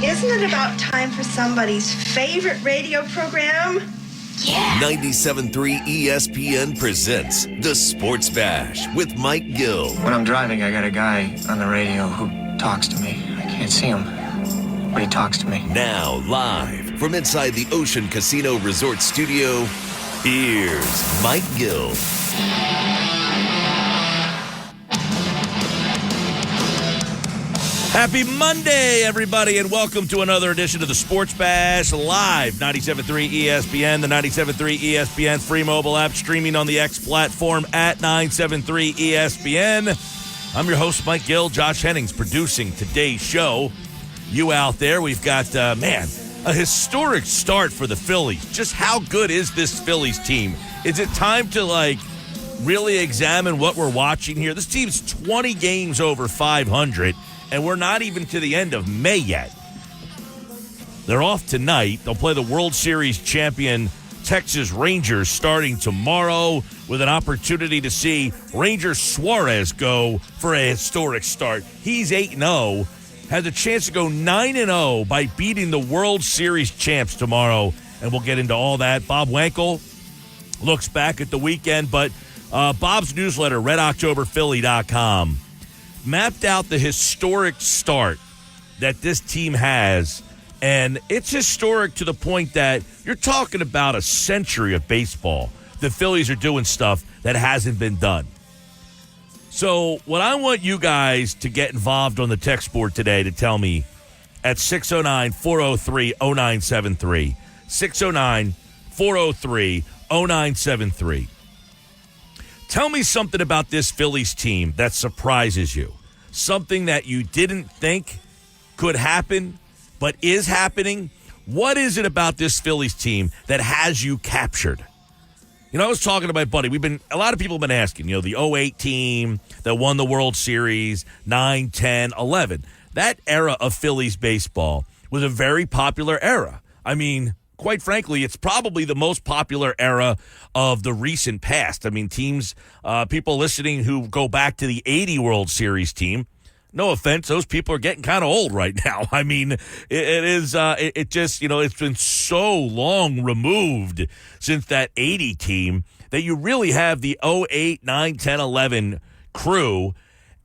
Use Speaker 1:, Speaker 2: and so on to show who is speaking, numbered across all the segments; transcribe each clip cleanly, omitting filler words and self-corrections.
Speaker 1: Isn't it about time for somebody's favorite radio program?
Speaker 2: Yeah.
Speaker 3: 97.3 ESPN presents The Sports Bash with Mike Gill.
Speaker 4: When I'm driving, I got a guy on the radio who talks to me. I can't see him, but he talks to me.
Speaker 3: Now, live from inside the Ocean Casino Resort Studio, here's Mike Gill.
Speaker 5: Happy Monday, everybody, and welcome to another edition of the Sports Bash live. 97.3 ESPN, the 97.3 ESPN free mobile app, streaming on the X platform at 973 ESPN. I'm your host, Mike Gill. Josh Hennings producing today's show. You out there, we've got, a historic start for the Phillies. Just how good is this Phillies team? Is it time to, really examine what we're watching here? This team's 20 games over 500. And we're not even to the end of May yet. They're off tonight. They'll play the World Series champion Texas Rangers starting tomorrow with an opportunity to see Ranger Suarez go for a historic start. He's 8-0, has a chance to go 9-0 by beating the World Series champs tomorrow. And we'll get into all that. Bob Wankel looks back at the weekend, but Bob's newsletter, RedOctoberPhilly.com, mapped out the historic start that this team has, and it's historic to the point that you're talking about a century of baseball. The Phillies are doing stuff that hasn't been done. So what I want you guys to get involved on the text board today to tell me at 609-403-0973, 609-403-0973. Tell me something about this Phillies team that surprises you. Something that you didn't think could happen, but is happening. What is it about this Phillies team that has you captured? I was talking to my buddy. A lot of people have been asking, the 08 team that won the World Series, 9, 10, 11. That era of Phillies baseball was a very popular era. I mean, quite frankly, it's probably the most popular era of the recent past. I mean, teams, people listening who go back to the 80 World Series team, no offense, those people are getting kind of old right now. I mean, it's been so long removed since that 80 team that you really have the 08, 9, 10, 11 crew.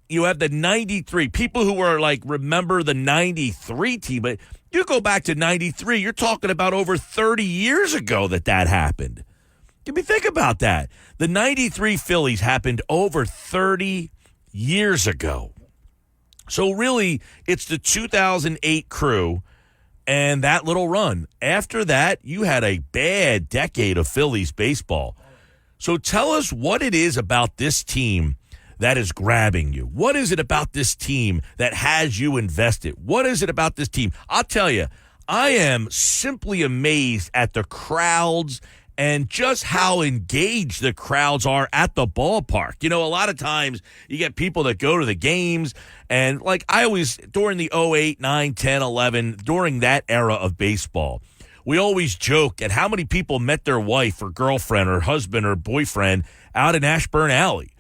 Speaker 5: You have the 93 people who are remember the 93 team, but you go back to 93, you're talking about over 30 years ago that happened. Think about that. The 93 Phillies happened over 30 years ago. So really, it's the 2008 crew and that little run. After that, you had a bad decade of Phillies baseball. So tell us what it is about this team that is grabbing you. What is it about this team that has you invested? What is it about this team? I'll tell you, I am simply amazed at the crowds and just how engaged the crowds are at the ballpark. A lot of times you get people that go to the games, and I always, during the 08, 9, 10, 11, during that era of baseball, we always joke at how many people met their wife or girlfriend or husband or boyfriend out in Ashburn Alley.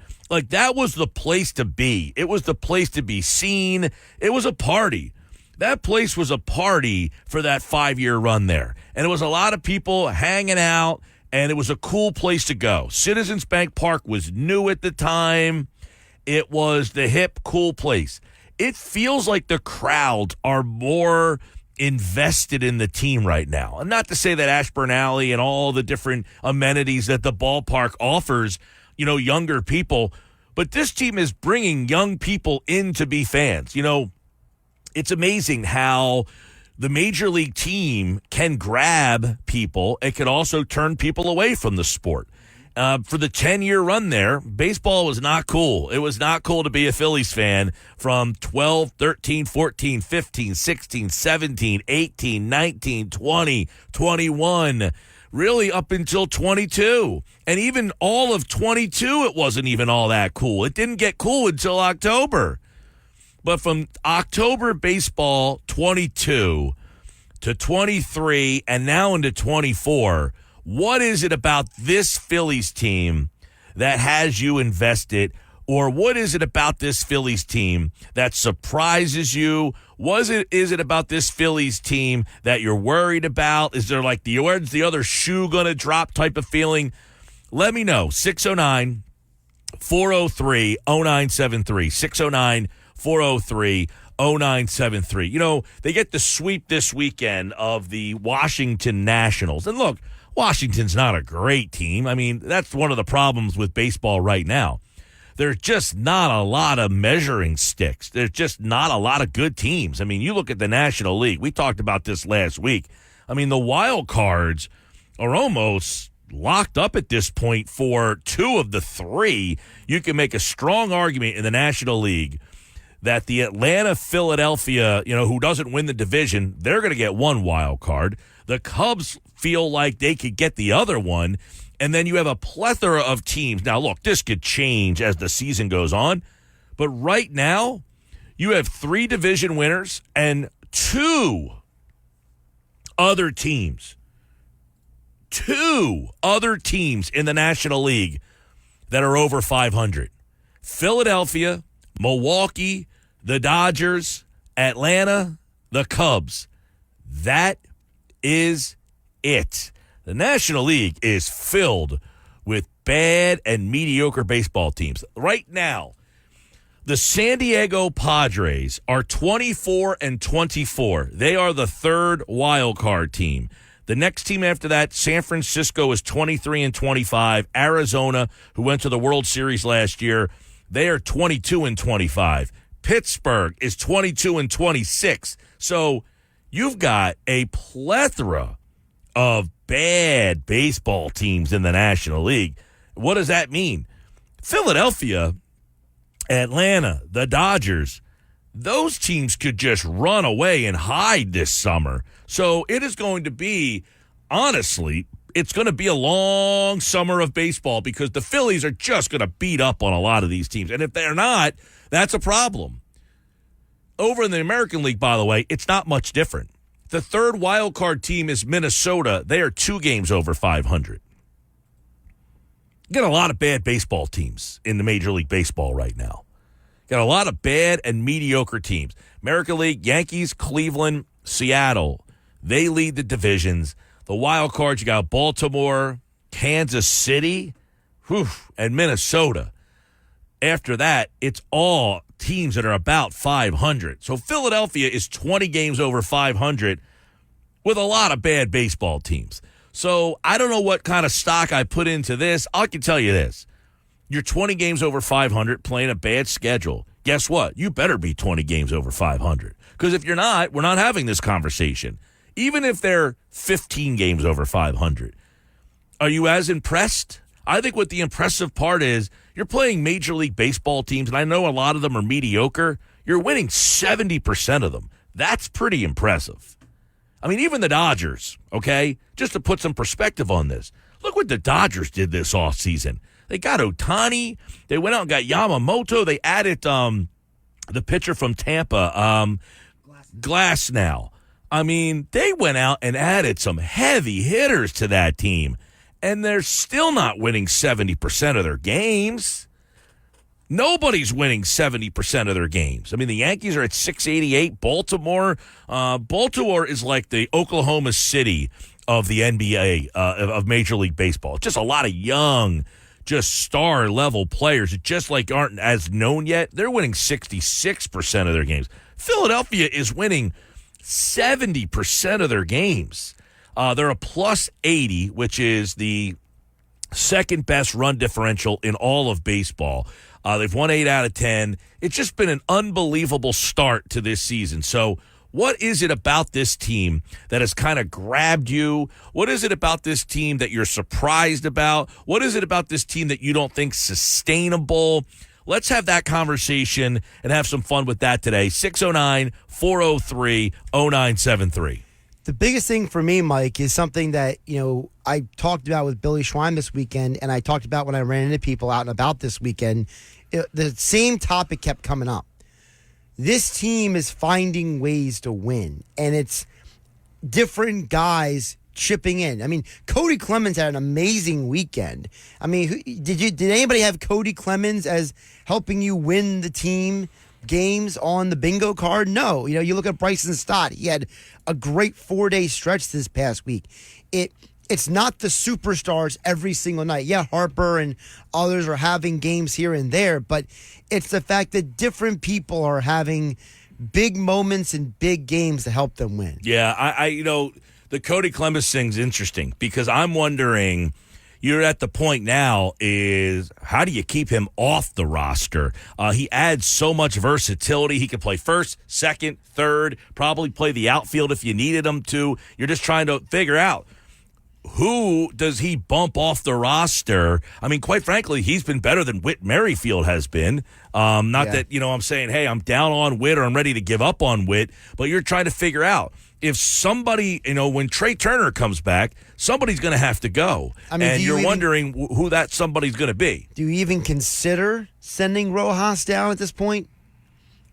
Speaker 5: That was the place to be. It was the place to be seen. It was a party. That place was a party for that 5-year run there. And it was a lot of people hanging out, and it was a cool place to go. Citizens Bank Park was new at the time. It was the hip, cool place. It feels like the crowds are more invested in the team right now. And not to say that Ashburn Alley and all the different amenities that the ballpark offers, younger people, but this team is bringing young people in to be fans. It's amazing how the major league team can grab people. It can also turn people away from the sport. For the 10-year run there, baseball was not cool. It was not cool to be a Phillies fan from 12, 13, 14, 15, 16, 17, 18, 19, 20, 21, really up until 22. And even all of 22, it wasn't even all that cool. It didn't get cool until October. But from October baseball 22 to 23 and now into 24, what is it about this Phillies team that has you invested Or what is it about this Phillies team that surprises you? Is it about this Phillies team that you're worried about? Is there like where's the other shoe going to drop type of feeling? Let me know. 609-403-0973. 609-403-0973. You know, they get the sweep this weekend of the Washington Nationals. And look, Washington's not a great team. I mean, that's one of the problems with baseball right now. There's just not a lot of measuring sticks. There's just not a lot of good teams. I mean, you look at the National League. We talked about this last week. I mean, the wild cards are almost locked up at this point for 2 of the 3. You can make a strong argument in the National League that the Atlanta-Philadelphia, who doesn't win the division, they're going to get 1 wild card. The Cubs feel like they could get the other one. And then you have a plethora of teams. Now, look, this could change as the season goes on. But right now, you have 3 division winners and 2 other teams. 2 other teams in the National League that are over 500. Philadelphia, Milwaukee, the Dodgers, Atlanta, the Cubs. That is it. The National League is filled with bad and mediocre baseball teams. Right now, the San Diego Padres are 24-24. They are the 3rd wild card team. The next team after that, San Francisco, is 23-25. Arizona, who went to the World Series last year, they are 22-25. Pittsburgh is 22-26. So you've got a plethora of bad baseball teams in the National League. What does that mean? Philadelphia, Atlanta, the Dodgers, those teams could just run away and hide this summer. So it is going to be, honestly, it's going to be a long summer of baseball because the Phillies are just going to beat up on a lot of these teams. And if they're not, that's a problem. Over in the American League, by the way, it's not much different. The 3rd wild card team is Minnesota. They are 2 games over 500. You got a lot of bad baseball teams in the Major League Baseball right now. Got a lot of bad and mediocre teams. American League, Yankees, Cleveland, Seattle. They lead the divisions. The wild cards, you got Baltimore, Kansas City, and Minnesota. After that, it's all teams that are about 500. So Philadelphia is 20 games over 500 with a lot of bad baseball teams. So I don't know what kind of stock I put into this. I can tell you this. You're 20 games over 500 playing a bad schedule. Guess what? You better be 20 games over 500. Because if you're not, we're not having this conversation. Even if they're 15 games over 500. Are you as impressed? I think what the impressive part is, you're playing Major League Baseball teams, and I know a lot of them are mediocre. You're winning 70% of them. That's pretty impressive. I mean, even the Dodgers, okay? Just to put some perspective on this. Look what the Dodgers did this offseason. They got Ohtani. They went out and got Yamamoto. They added the pitcher from Tampa, Glass now. I mean, they went out and added some heavy hitters to that team. And they're still not winning 70% of their games. Nobody's winning 70% of their games. I mean, the Yankees are at 688. Baltimore is like the Oklahoma City of the NBA, of Major League Baseball. Just a lot of young, just star-level players that just like aren't as known yet. They're winning 66% of their games. Philadelphia is winning 70% of their games. They're a plus 80, which is the second best run differential in all of baseball. They've won 8 out of 10. It's just been an unbelievable start to this season. So what is it about this team that has kind of grabbed you? What is it about this team that you're surprised about? What is it about this team that you don't think sustainable? Let's have that conversation and have some fun with that today. 609-403-0973.
Speaker 2: The biggest thing for me, Mike, is something that, I talked about with Billy Schwein this weekend, and I talked about when I ran into people out and about this weekend. The same topic kept coming up. This team is finding ways to win, and it's different guys chipping in. I mean, Cody Clemens had an amazing weekend. I mean, did anybody have Cody Clemens as helping you win the team games on the bingo card? No. You know, you look at Bryson Stott. He had a great 4-day stretch this past week. It's not the superstars every single night. Yeah, Harper and others are having games here and there, but it's the fact that different people are having big moments and big games to help them win.
Speaker 5: Yeah, I the Cody Clemens thing's interesting because I'm wondering, you're at the point now is how do you keep him off the roster? He adds so much versatility. He can play first, second, third, probably play the outfield if you needed him to. You're just trying to figure out who does he bump off the roster? I mean, quite frankly, he's been better than Whit Merrifield has been. That, I'm saying, hey, I'm down on Whit or I'm ready to give up on Whit, but you're trying to figure out if somebody, when Trey Turner comes back, somebody's going to have to go. I mean, and you're wondering who that somebody's going to be.
Speaker 2: Do you even consider sending Rojas down at this point?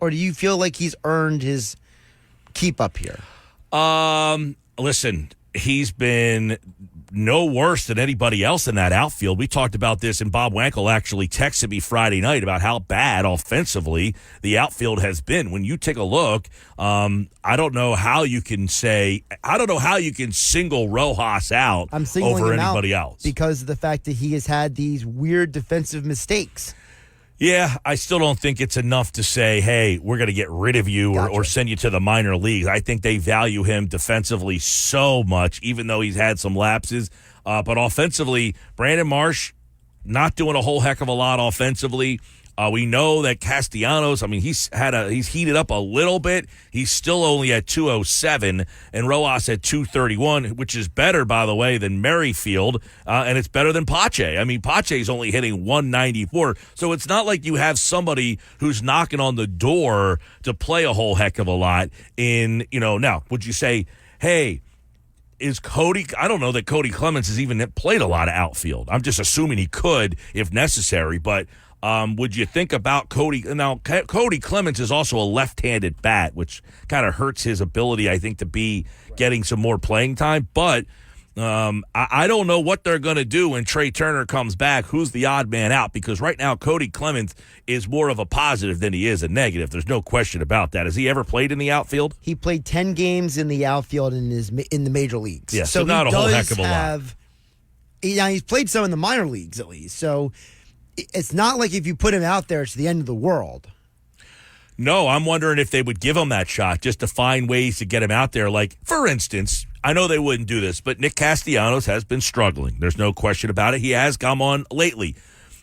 Speaker 2: Or do you feel like he's earned his keep up here?
Speaker 5: Listen, he's been no worse than anybody else in that outfield. We talked about this, and Bob Wankel actually texted me Friday night about how bad offensively the outfield has been. When you take a look, I don't know how you can single Rojas out over anybody else.
Speaker 2: Because of the fact that he has had these weird defensive mistakes.
Speaker 5: Yeah, I still don't think it's enough to say, hey, we're going to get rid of you or send you to the minor leagues. I think they value him defensively so much, even though he's had some lapses. But offensively, Brandon Marsh not doing a whole heck of a lot offensively. We know that Castellanos, I mean, he's heated up a little bit. He's still only at 207, and Rojas at 231, which is better, by the way, than Merrifield, and it's better than Pache. I mean, Pache's only hitting 194, so it's not like you have somebody who's knocking on the door to play a whole heck of a lot in, now, would you say, hey, is Cody, I don't know that Cody Clemens has even played a lot of outfield. I'm just assuming he could if necessary, but would you think about Cody? Now, Cody Clemens is also a left-handed bat, which kind of hurts his ability, I think, to be getting some more playing time. But I don't know what they're going to do when Trey Turner comes back. Who's the odd man out? Because right now, Cody Clemens is more of a positive than he is a negative. There's no question about that. Has he ever played in the outfield?
Speaker 2: He played 10 games in the outfield in the major leagues.
Speaker 5: Yeah, so not a whole heck of a lot.
Speaker 2: He's played some in the minor leagues, at least. So it's not like if you put him out there, it's the end of the world.
Speaker 5: No, I'm wondering if they would give him that shot just to find ways to get him out there. Like, for instance, I know they wouldn't do this, but Nick Castellanos has been struggling. There's no question about it. He has come on lately.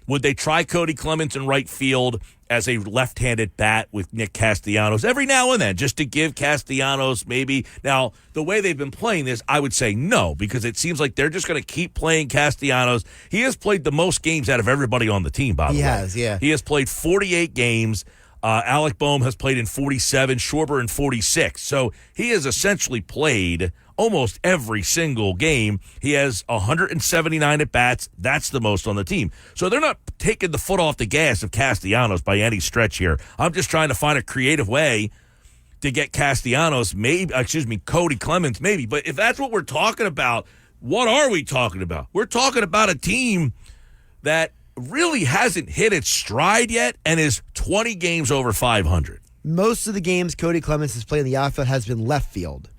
Speaker 5: Would they try Cody Clemens in right field as a left-handed bat with Nick Castellanos every now and then, just to give Castellanos maybe? Now, the way they've been playing this, I would say no, because it seems like they're just going to keep playing Castellanos. He has played the most games out of everybody on the team, by the way.
Speaker 2: He has, yeah.
Speaker 5: He has played 48 games. Alec Boehm has played in 47, Schwarber in 46. So he has essentially played almost every single game. He has 179 at-bats. That's the most on the team. So they're not taking the foot off the gas of Castellanos by any stretch here. I'm just trying to find a creative way to get Cody Clemens maybe. But if that's what we're talking about, what are we talking about? We're talking about a team that really hasn't hit its stride yet and is 20 games over 500.
Speaker 2: Most of the games Cody Clemens has played in the outfield has been left field.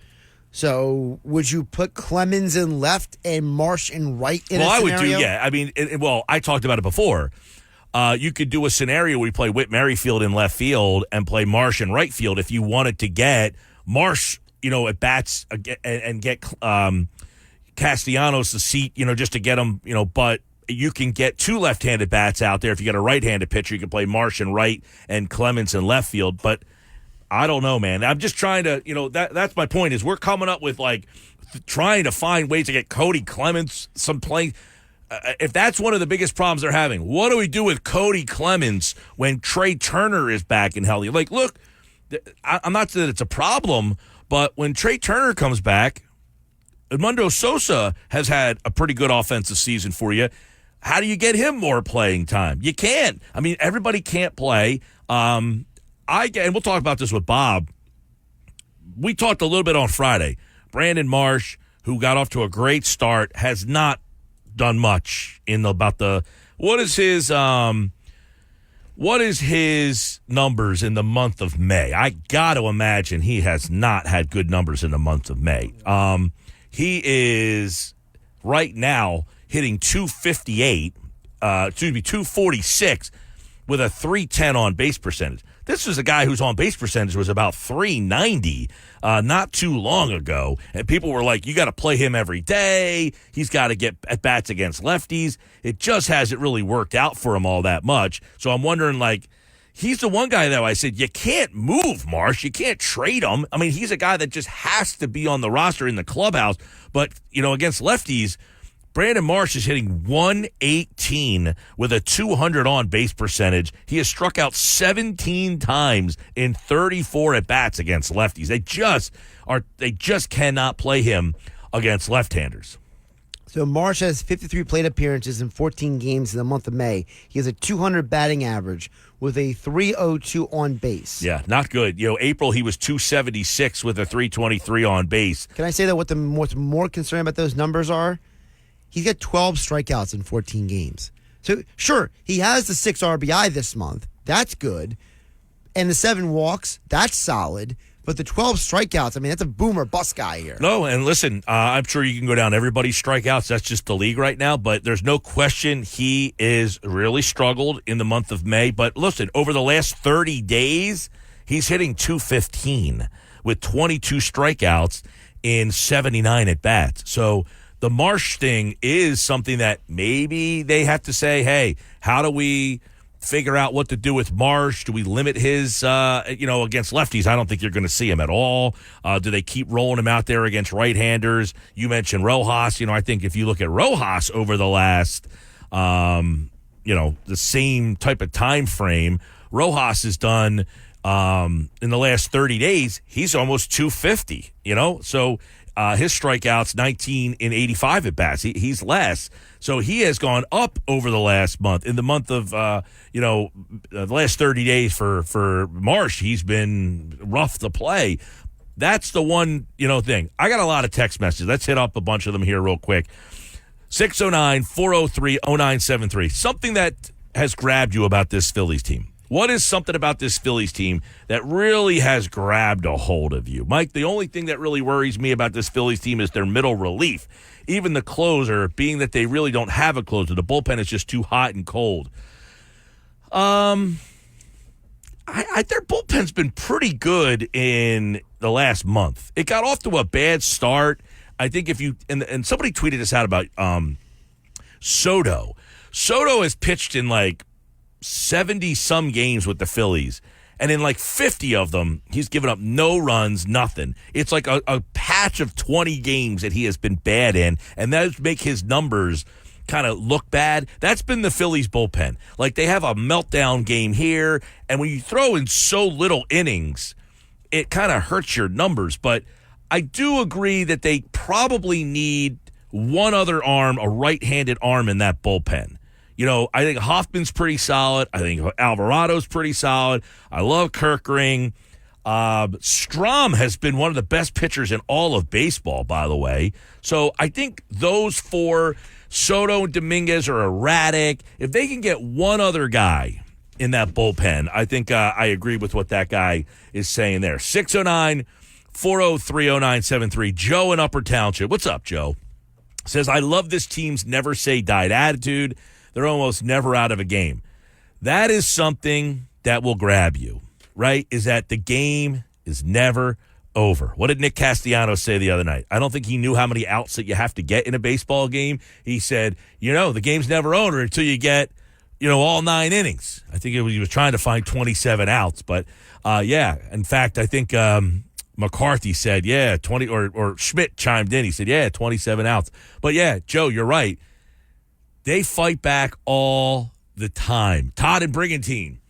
Speaker 2: So would you put Clemens in left and Marsh in right in a scenario?
Speaker 5: Well, I would do, yeah. I mean, I talked about it before. You could do a scenario where you play Whit Merrifield in left field and play Marsh in right field if you wanted to get Marsh, at bats and get Castellanos the seat, just to get him, but you can get two left-handed bats out there. If you get a right-handed pitcher, you can play Marsh in right and Clemens in left field. But I don't know, man. I'm just trying to, that's my point is we're coming up with trying to find ways to get Cody Clemens some play. If that's one of the biggest problems they're having, what do we do with Cody Clemens when Trey Turner is back and healthy? Look, I'm not saying that it's a problem, but when Trey Turner comes back, Edmundo Sosa has had a pretty good offensive season for you. How do you get him more playing time? You can't. I mean, everybody can't play. And we'll talk about this with Bob. We talked a little bit on Friday. Brandon Marsh, who got off to a great start, has not done much in what is his numbers in the month of May? I got to imagine he has not had good numbers in the month of May. He is right now hitting 246 with a 310 on base percentage. This is a guy whose on base percentage was about 390 not too long ago. And people were like, you got to play him every day. He's got to get at bats against lefties. It just hasn't really worked out for him all that much. So I'm wondering, like, he's the one guy, though, I said, you can't move Marsh. You can't trade him. I mean, he's a guy that just has to be on the roster in the clubhouse. But, against lefties, Brandon Marsh is hitting 118 with a 200 on base percentage. He has struck out 17 times in 34 at bats against lefties. They just cannot play him against left-handers.
Speaker 2: So Marsh has 53 plate appearances in 14 games in the month of May. He has a 200 batting average with a 302 on base.
Speaker 5: Yeah, not good. April he was 276 with a 323 on base.
Speaker 2: Can I say that what's more concerning about those numbers are? He's got 12 strikeouts in 14 games. So, sure, he has the 6 RBI this month. That's good. And the 7 walks, that's solid. But the 12 strikeouts, I mean, that's a boomer bust guy here.
Speaker 5: No, and listen, I'm sure you can go down everybody's strikeouts. That's just the league right now. But there's no question he is really struggled in the month of May. But listen, over the last 30 days, he's hitting 215 with 22 strikeouts in 79 at-bats. So the Marsh thing is something that maybe they have to say, hey, how do we figure out what to do with Marsh? Do we limit his, against lefties? I don't think you're going to see him at all. Do they keep rolling him out there against right-handers? You mentioned Rojas. I think if you look at Rojas over the last, the same type of time frame, Rojas has done in the last 30 days, he's almost 250, So his strikeouts, 19 in 85 at bats. He's less. So he has gone up over the last month. In the month of, the last 30 days for Marsh, he's been rough to play. That's the one, thing. I got a lot of text messages. Let's hit up a bunch of them here real quick. 609-403-0973. Something that has grabbed you about this Phillies team. What is something about this Phillies team that really has grabbed a hold of you? Mike, the only thing that really worries me about this Phillies team is their middle relief. Even the closer, being that they really don't have a closer. The bullpen is just too hot and cold. Their bullpen's been pretty good in the last month. It got off to a bad start. I think if you and somebody tweeted this out about Soto. Soto has pitched in like 70-some games with the Phillies, and in like 50 of them, he's given up no runs, nothing. It's like a patch of 20 games that he has been bad in, and that make his numbers kind of look bad. That's been the Phillies bullpen. Like, they have a meltdown game here, and when you throw in so little innings, it kind of hurts your numbers. But I do agree that they probably need one other arm, a right-handed arm in that bullpen. I think Hoffman's pretty solid. I think Alvarado's pretty solid. I love Kerkering. Strom has been one of the best pitchers in all of baseball, by the way. So I think those four, Soto and Dominguez, are erratic. If they can get one other guy in that bullpen, I think I agree with what that guy is saying there. 609-403-0973. Joe in Upper Township. What's up, Joe? Says, I love this team's never say died attitude. They're almost never out of a game. That is something that will grab you, right? Is that the game is never over. What did Nick Castellanos say the other night? I don't think he knew how many outs that you have to get in a baseball game. He said, the game's never over until you get, all 9 innings. I think he was trying to find 27 outs. But, in fact, I think McCarthy said, 20, or Schmidt chimed in. He said, 27 outs. But, Joe, you're right. They fight back all the time. Todd and Brigantine.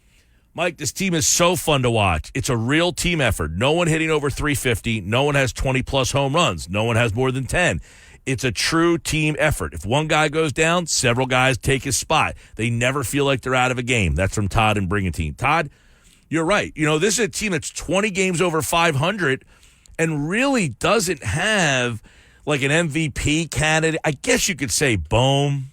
Speaker 5: Mike, this team is so fun to watch. It's a real team effort. No one hitting over 350. No one has 20-plus home runs. No one has more than 10. It's a true team effort. If one guy goes down, several guys take his spot. They never feel like they're out of a game. That's from Todd and Brigantine. Todd, you're right. This is a team that's 20 games over 500 and really doesn't have like an MVP candidate, I guess you could say Bohm.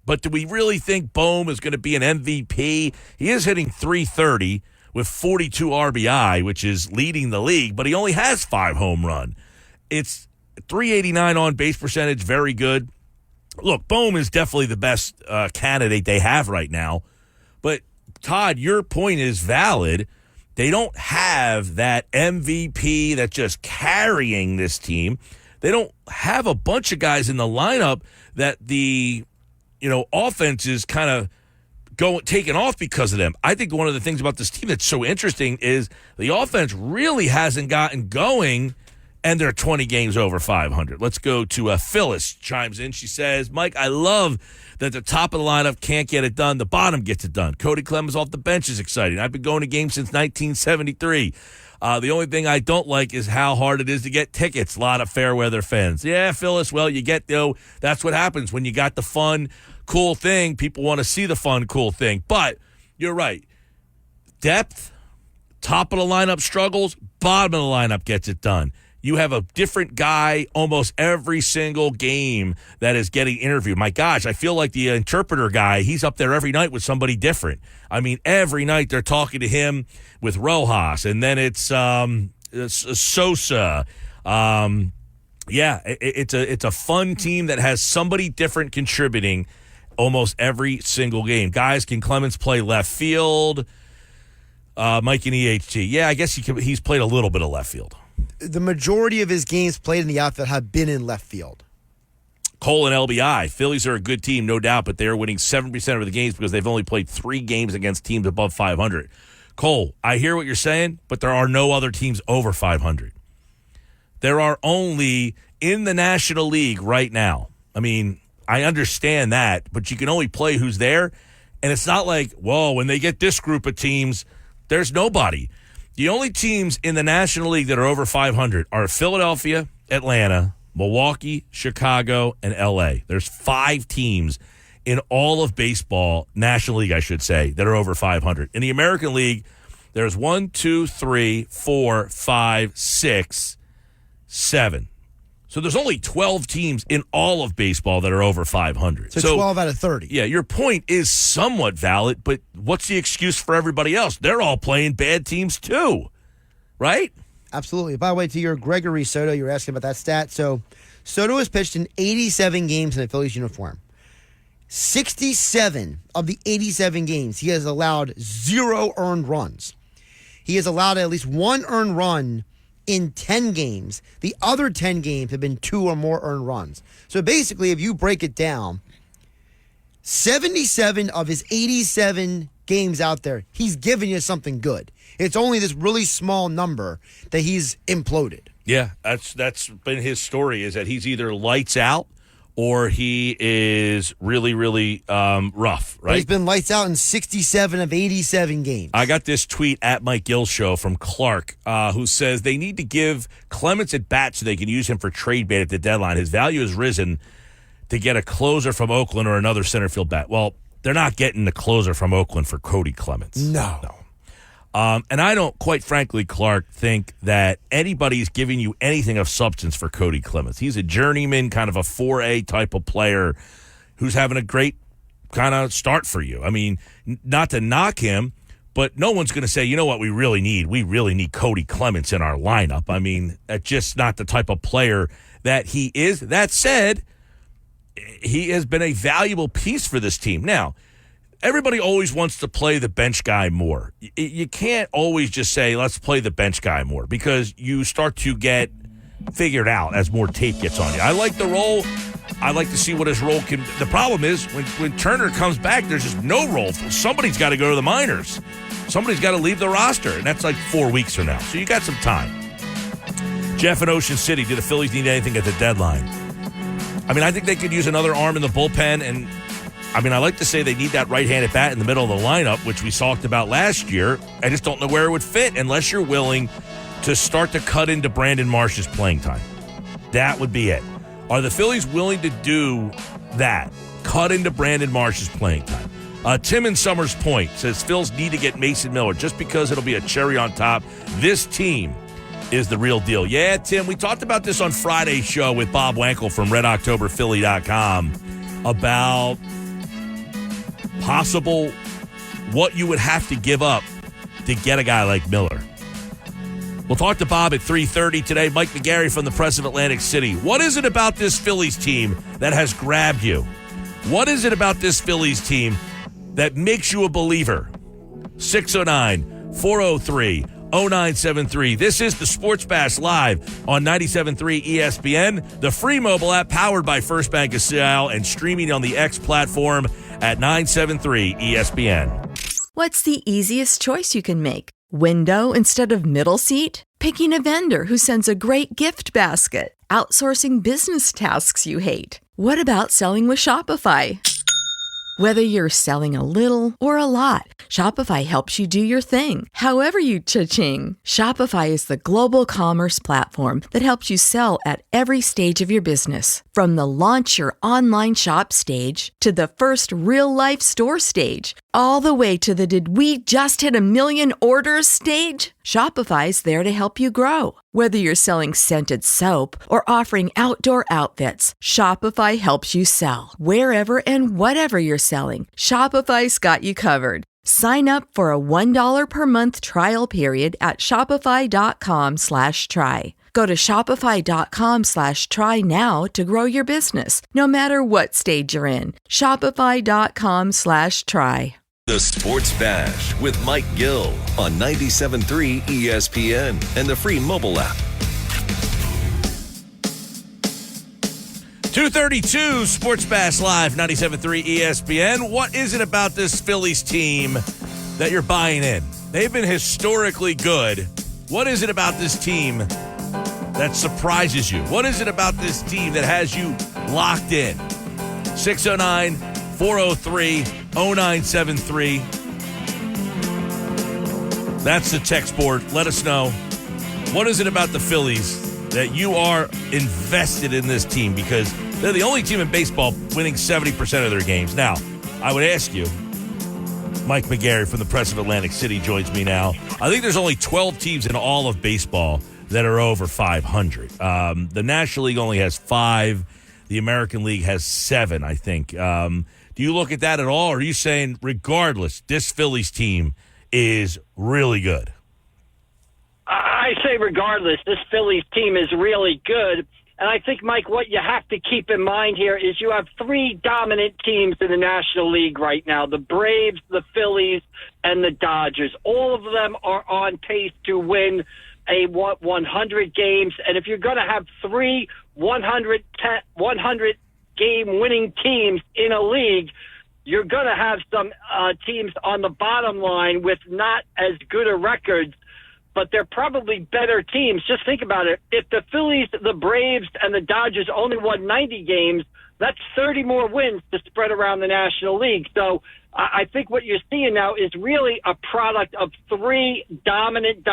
Speaker 5: But do we really think Bohm is going to be an MVP? He is hitting .330 with 42 RBI, which is leading the league, but he only has 5 home run. It's .389 on base percentage, very good. Look, Bohm is definitely the best candidate they have right now. But, Todd, your point is valid. They don't have that MVP that's just carrying this team. They don't have a bunch of guys in the lineup that the offense is kind of taking off because of them. I think one of the things about this team that's so interesting is the offense really hasn't gotten going, and they're 20 games over 500. Let's go to Phyllis chimes in. She says, Mike, I love that the top of the lineup can't get it done. The bottom gets it done. Cody Clemens off the bench is exciting. I've been going to games since 1973. The only thing I don't like is how hard it is to get tickets. A lot of fair weather fans. Yeah, Phyllis, well, that's what happens when you got the fun, cool thing. People want to see the fun, cool thing. But you're right. Depth, top of the lineup struggles, bottom of the lineup gets it done. You have a different guy almost every single game that is getting interviewed. My gosh, I feel like the interpreter guy, he's up there every night with somebody different. I mean, every night they're talking to him with Rojas, and then it's Sosa. It's a fun team that has somebody different contributing almost every single game. Guys, can Clemens play left field? Mike in EHT. Yeah, I guess he's played a little bit of left field.
Speaker 2: The majority of his games played in the outfield have been in left field.
Speaker 5: Cole and LBI. Phillies are a good team, no doubt, but they're winning 7% of the games because they've only played 3 games against teams above 500. Cole, I hear what you're saying, but there are no other teams over 500. There are only in the National League right now. I mean, I understand that, but you can only play who's there, and it's not like, whoa, when they get this group of teams, there's nobody. The only teams in the National League that are over 500 are Philadelphia, Atlanta, Milwaukee, Chicago, and L.A. There's 5 teams in all of baseball, National League, I should say, that are over 500. In the American League, there's 1, 2, 3, 4, 5, 6, 7. So there's only 12 teams in all of baseball that are over 500.
Speaker 2: So 12 out of 30.
Speaker 5: Yeah, your point is somewhat valid, but what's the excuse for everybody else? They're all playing bad teams too, right?
Speaker 2: Absolutely. By the way, to your Gregory Soto, you were asking about that stat. So Soto has pitched in 87 games in a Phillies uniform. 67 of the 87 games, he has allowed 0 earned runs. He has allowed at least 1 earned run in 10 games. The other 10 games have been 2 or more earned runs. So basically, if you break it down, 77 of his 87 games out there, he's giving you something good. It's only this really small number that he's imploded.
Speaker 5: Yeah, that's been his story, is that he's either lights out or he is really, really rough, right?
Speaker 2: But he's been lights out in 67 of 87 games.
Speaker 5: I got this tweet at Mike Gill Show from Clark, who says they need to give Clemens at bat so they can use him for trade bait at the deadline. His value has risen to get a closer from Oakland or another center field bat. Well, they're not getting the closer from Oakland for Cody Clemens.
Speaker 2: No.
Speaker 5: And I don't, quite frankly, Clark, think that anybody's giving you anything of substance for Cody Clemens. He's a journeyman, kind of a 4A type of player who's having a great kind of start for you. I mean, not to knock him, but no one's going to say, you know what we really need? We really need Cody Clemens in our lineup. I mean, that's just not the type of player that he is. That said, he has been a valuable piece for this team. Now, everybody always wants to play the bench guy more. You can't always just say, let's play the bench guy more, because you start to get figured out as more tape gets on you. I like the role. I like to see what his role can. The problem is when Turner comes back, there's just no role. Somebody's got to go to the minors. Somebody's got to leave the roster, and that's like 4 weeks from now. So you got some time. Jeff in Ocean City, do the Phillies need anything at the deadline? I mean, I think they could use another arm in the bullpen, and I mean, I like to say they need that right-handed bat in the middle of the lineup, which we talked about last year. I just don't know where it would fit unless you're willing to start to cut into Brandon Marsh's playing time. That would be it. Are the Phillies willing to do that? Cut into Brandon Marsh's playing time. Tim in Summers Point says Phils need to get Mason Miller just because it'll be a cherry on top. This team is the real deal. Yeah, Tim, we talked about this on Friday's show with Bob Wankel from RedOctoberPhilly.com about possible what you would have to give up to get a guy like Miller. We'll talk to Bob at 3:30 today. Mike McGarry from the Press of Atlantic City. What is it about this Phillies team that has grabbed you? What is it about this Phillies team that makes you a believer? 609-403-0973. This is the Sports Bash live on 97.3 ESPN, the free mobile app powered by First Bank of Seattle and streaming on the X platform at 973 ESPN.
Speaker 6: What's the easiest choice you can make? Window instead of middle seat? Picking a vendor who sends a great gift basket? Outsourcing business tasks you hate? What about selling with Shopify? Whether you're selling a little or a lot, Shopify helps you do your thing, however you cha-ching. Shopify is the global commerce platform that helps you sell at every stage of your business. From the launch your online shop stage to the first real-life store stage, all the way to the did we just hit 1 million orders stage. Shopify's there to help you grow. Whether you're selling scented soap or offering outdoor outfits, Shopify helps you sell. Wherever and whatever you're selling, Shopify's got you covered. Sign up for a $1 per month trial period at shopify.com/try. Go to shopify.com/try now to grow your business, no matter what stage you're in. Shopify.com/try.
Speaker 3: The Sports Bash with Mike Gill on 97.3 ESPN and the free mobile app.
Speaker 5: 2:32 Sports Bash Live, 97.3 ESPN. What is it about this Phillies team that you're buying in? They've been historically good. What is it about this team that surprises you? What is it about this team that has you locked in? 609-403-0973. That's the text board. Let us know. What is it about the Phillies that you are invested in this team? Because they're the only team in baseball winning 70% of their games. Now, I would ask you, Mike McGarry from the Press of Atlantic City joins me now. I think there's only 12 teams in all of baseball that are over 500. The National League only has 5. The American League has 7, I think. Do you look at that at all, or are you saying, regardless, this Phillies team is really good?
Speaker 7: I say regardless, this Phillies team is really good. And I think, Mike, what you have to keep in mind here is you have 3 dominant teams in the National League right now, the Braves, the Phillies, and the Dodgers. All of them are on pace to win 100 games. And if you're going to have 3 100-game winning teams in a league, you're going to have some teams on the bottom line with not as good a records, but they're probably better teams. Just think about it. If the Phillies, the Braves, and the Dodgers only won 90 games, that's 30 more wins to spread around the National League. So I think what you're seeing now is really a product of 3 dominant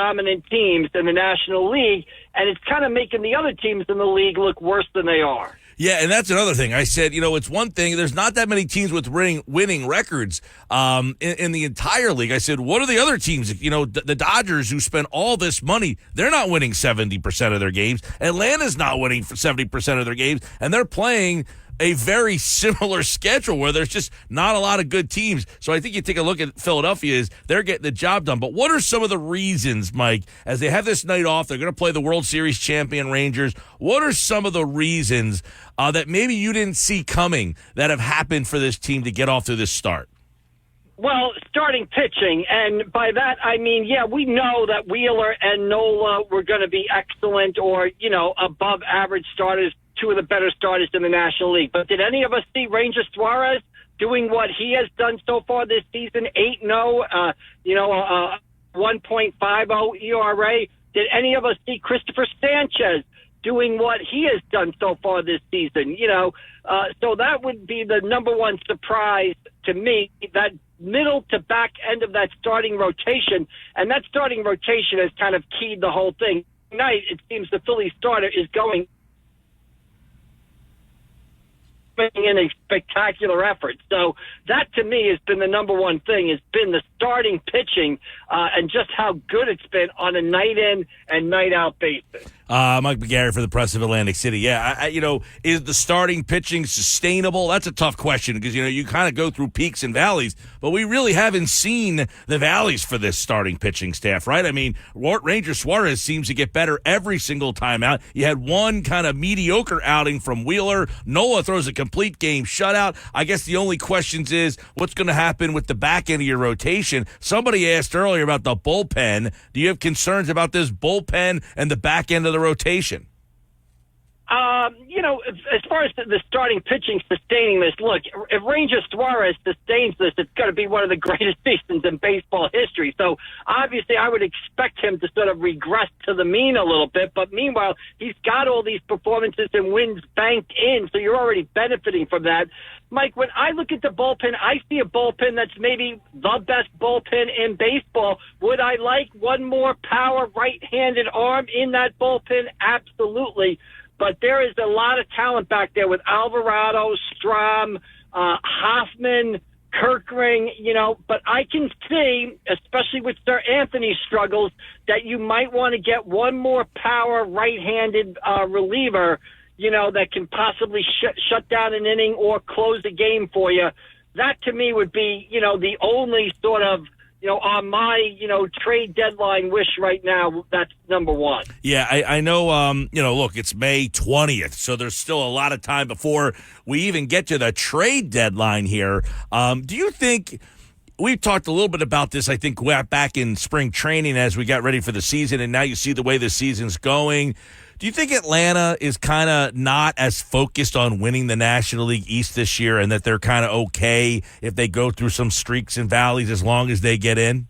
Speaker 7: teams in the National League, and it's kind of making the other teams in the league look worse than they are.
Speaker 5: Yeah, and that's another thing. I said, it's one thing. There's not that many teams with winning records in the entire league. I said, what are the other teams? The Dodgers, who spent all this money, they're not winning 70% of their games. Atlanta's not winning 70% of their games, and they're playing a very similar schedule where there's just not a lot of good teams. So I think you take a look at Philadelphia, is they're getting the job done. But what are some of the reasons, Mike, as they have this night off, they're going to play the World Series champion Rangers? What are some of the reasons that maybe you didn't see coming that have happened for this team to get off to this start?
Speaker 7: Well, starting pitching, and by that I mean, we know that Wheeler and Nola were going to be excellent or, above average starters, 2 of the better starters in the National League. But did any of us see Ranger Suarez doing what he has done so far this season, 8-0, 1.50 ERA? Did any of us see Christopher Sanchez doing what he has done so far this season? So that would be the number one surprise to me, that middle to back end of that starting rotation. And that starting rotation has kind of keyed the whole thing. Tonight, it seems the Phillies starter is going in a spectacular effort. So that, to me, has been the number one thing, has been the starting pitching and just how good it's been on a night-in and night-out basis.
Speaker 5: Mike McGarry for the Press of Atlantic City. Yeah, is the starting pitching sustainable? That's a tough question because, you kind of go through peaks and valleys, but we really haven't seen the valleys for this starting pitching staff, right? I mean, Ranger Suarez seems to get better every single time out. You had one kind of mediocre outing from Wheeler. Nola throws a complete game shutout. I guess the only questions is what's going to happen with the back end of your rotation. Somebody asked earlier about the bullpen. Do you have concerns about this bullpen and the back end of the rotation?
Speaker 7: As far as the starting pitching sustaining this, look, if Ranger Suarez sustains this, it's going to be one of the greatest seasons in baseball history. So obviously I would expect him to sort of regress to the mean a little bit. But meanwhile, he's got all these performances and wins banked in, so you're already benefiting from that. Mike, when I look at the bullpen, I see a bullpen that's maybe the best bullpen in baseball. Would I like one more power right-handed arm in that bullpen? Absolutely. But there is a lot of talent back there with Alvarado, Strahm, Hoffman, Kirkring, but I can see, especially with Sir Anthony's struggles, that you might want to get one more power right-handed reliever, that can possibly shut down an inning or close a game for you. That, to me, would be, the only sort of, on my, trade deadline wish right now, that's number one.
Speaker 5: Yeah, I know, look, it's May 20th, so there's still a lot of time before we even get to the trade deadline here. Do you think we've talked a little bit about this, I think, back in spring training as we got ready for the season, and now you see the way the season's going. Do you think Atlanta is kind of not as focused on winning the National League East this year and that they're kind of okay if they go through some streaks and valleys as long as they get in?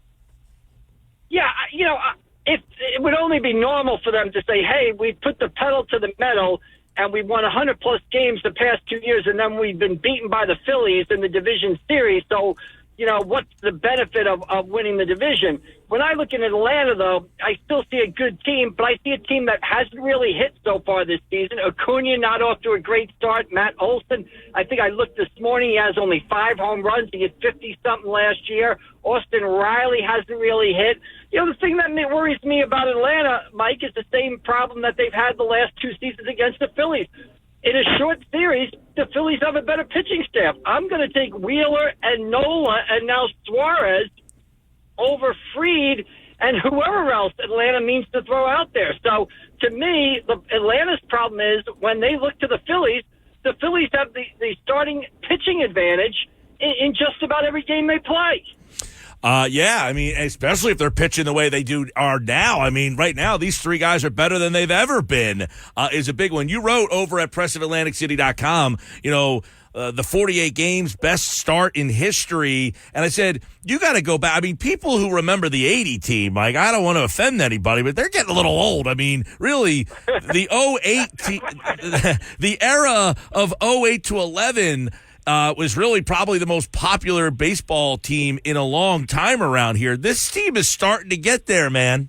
Speaker 7: Yeah, it would only be normal for them to say, hey, we put the pedal to the metal and we won 100-plus games the past 2 years, and then we've been beaten by the Phillies in the division series, so what's the benefit of winning the division? When I look at Atlanta, though, I still see a good team, but I see a team that hasn't really hit so far this season. Acuna not off to a great start. Matt Olson, I think I looked this morning, he has only 5 home runs. He hit 50-something last year. Austin Riley hasn't really hit. The thing that worries me about Atlanta, Mike, is the same problem that they've had the last 2 seasons against the Phillies. In a short series, the Phillies have a better pitching staff. I'm going to take Wheeler and Nola and now Suarez over Fried and whoever else Atlanta means to throw out there. So, to me, Atlanta's problem is when they look to the Phillies have the starting pitching advantage in just about every game they play.
Speaker 5: Yeah, I mean, especially if they're pitching the way they are now. I mean, right now, these 3 guys are better than they've ever been, is a big one. You wrote over at pressofatlanticcity.com, the 48 games, best start in history. And I said, you got to go back. I mean, people who remember the 80 team, like, I don't want to offend anybody, but they're getting a little old. I mean, really, the 08 the era of 08 to 11 was really probably the most popular baseball team in a long time around here. This team is starting to get there, man.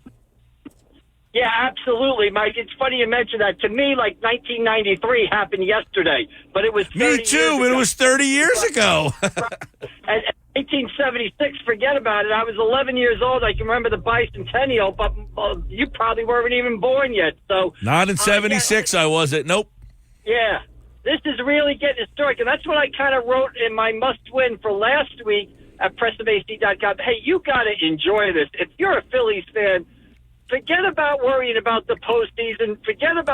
Speaker 7: Yeah, absolutely, Mike. It's funny you mention that. To me, like 1993 happened yesterday, but it was 30
Speaker 5: Me too, but it was 30 years ago.
Speaker 7: And 1876, forget about it. I was 11 years old. I can remember the bicentennial, but you probably weren't even born yet. So
Speaker 5: not in 76, I wasn't. Nope.
Speaker 7: Yeah. This is really getting historic, and that's what I kind of wrote in my must-win for last week at PressOfAC.com. Hey, you got to enjoy this. If you're a Phillies fan, forget about worrying about the postseason.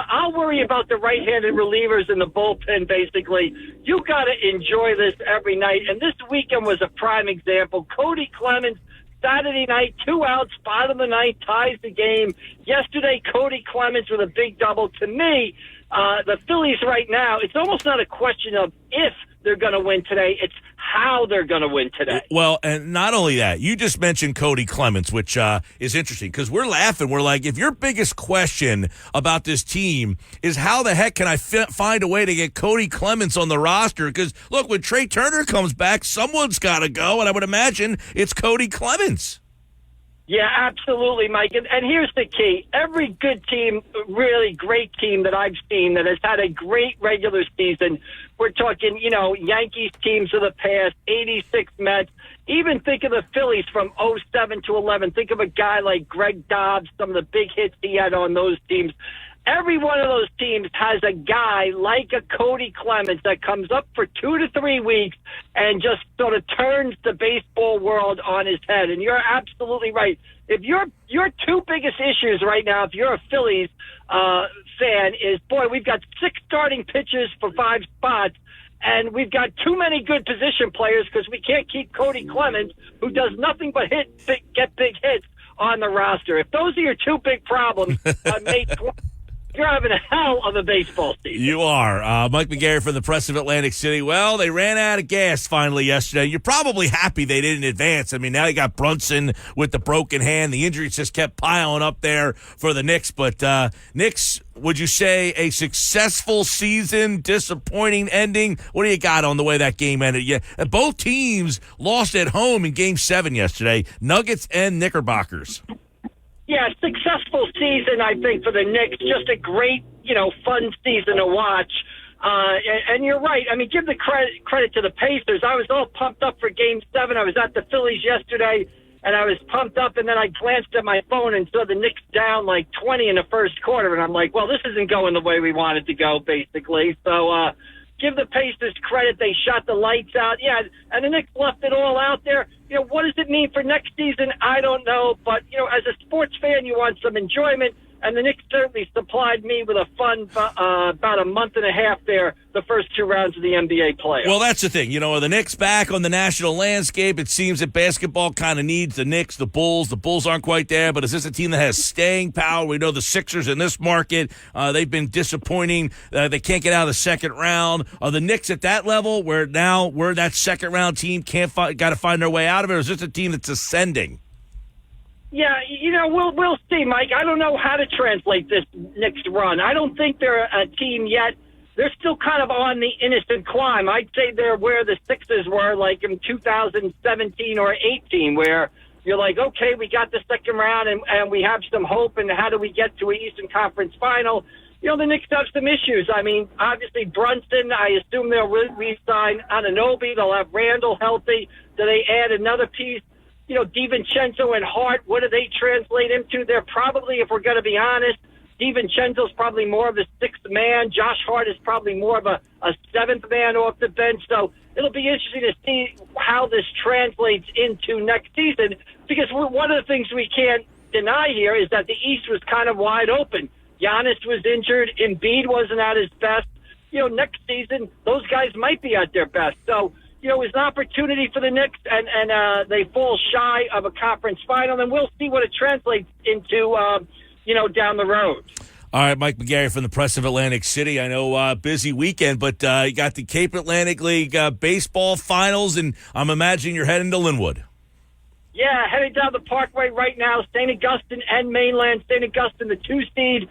Speaker 7: I'll worry about the right-handed relievers in the bullpen, basically. You got to enjoy this every night, and this weekend was a prime example. Cody Clemens, Saturday night, 2 outs, bottom of the ninth, ties the game. Yesterday, Cody Clemens with a big double. To me, the Phillies right now, it's almost not a question of if they're going to win today. It's how they're going to win today.
Speaker 5: Well, and not only that, you just mentioned Cody Clemens, which is interesting because we're laughing. We're like, if your biggest question about this team is how the heck can I find a way to get Cody Clemens on the roster? Because, look, when Trey Turner comes back, someone's got to go, and I would imagine it's Cody Clemens.
Speaker 7: Yeah, absolutely, Mike. And here's the key. Every good team, really great team that I've seen that has had a great regular season, we're talking, Yankees teams of the past, 86 Mets. Even think of the Phillies from 07 to 11. Think of a guy like Greg Dobbs, some of the big hits he had on those teams. Every one of those teams has a guy like a Cody Clemens that comes up for 2 to 3 weeks and just sort of turns the baseball world on his head. And you're absolutely right. If your two biggest issues right now, if you're a Phillies fan, is, boy, we've got 6 starting pitchers for 5 spots, and we've got too many good position players because we can't keep Cody Clemens, who does nothing but get big hits, on the roster. If those are your two big problems on May 20th, you're having a hell of a baseball season.
Speaker 5: You are. Mike McGarry from the Press of Atlantic City. Well, they ran out of gas finally yesterday. You're probably happy they didn't advance. I mean, now you got Brunson with the broken hand. The injuries just kept piling up there for the Knicks. But Knicks, would you say a successful season, disappointing ending? What do you got on the way that game ended? Yeah, both teams lost at home in Game 7 yesterday, Nuggets and Knickerbockers.
Speaker 7: Yeah, successful season, I think, for the Knicks. Just a great, fun season to watch. And you're right. I mean, give the credit to the Pacers. I was all pumped up for Game 7. I was at the Phillies yesterday, and I was pumped up, and then I glanced at my phone and saw the Knicks down like 20 in the first quarter, and I'm like, well, this isn't going the way we want it to go, basically. So give the Pacers credit. They shot the lights out. Yeah, and the Knicks left it all out there. What does it mean for next season? I don't know. But, as a sports fan, you want some enjoyment. And the Knicks certainly supplied me with a fun about a month and a half there, the first 2 rounds of the NBA playoffs.
Speaker 5: Well, that's the thing. Are the Knicks back on the national landscape? It seems that basketball kind of needs the Knicks, the Bulls. The Bulls aren't quite there, but is this a team that has staying power? We know the Sixers in this market, they've been disappointing. They can't get out of the second round. Are the Knicks at that level where now we're that second-round team got to find their way out of it, or is this a team that's ascending?
Speaker 7: Yeah, we'll see, Mike. I don't know how to translate this Knicks run. I don't think they're a team yet. They're still kind of on the innocent climb. I'd say they're where the Sixers were, like in 2017 or 18, where you're like, okay, we got the second round and we have some hope, and how do we get to an Eastern Conference final? The Knicks have some issues. I mean, obviously Brunson, I assume they'll re-sign Anunoby. They'll have Randall healthy. Do they add another piece? DiVincenzo and Hart, what do they translate into? They're probably, if we're going to be honest, DiVincenzo's probably more of a 6th man. Josh Hart is probably more of a 7th man off the bench. So it'll be interesting to see how this translates into next season, because one of the things we can't deny here is that the East was kind of wide open. Giannis was injured. Embiid wasn't at his best. Next season, those guys might be at their best. So, it's an opportunity for the Knicks, and they fall shy of a conference final, and we'll see what it translates into, down the road.
Speaker 5: All right, Mike McGarry from the Press of Atlantic City. I know busy weekend, but you got the Cape Atlantic League baseball finals, and I'm imagining you're heading to Linwood.
Speaker 7: Yeah, heading down the Parkway right now. St. Augustine and Mainland. St. Augustine, the 2 seed.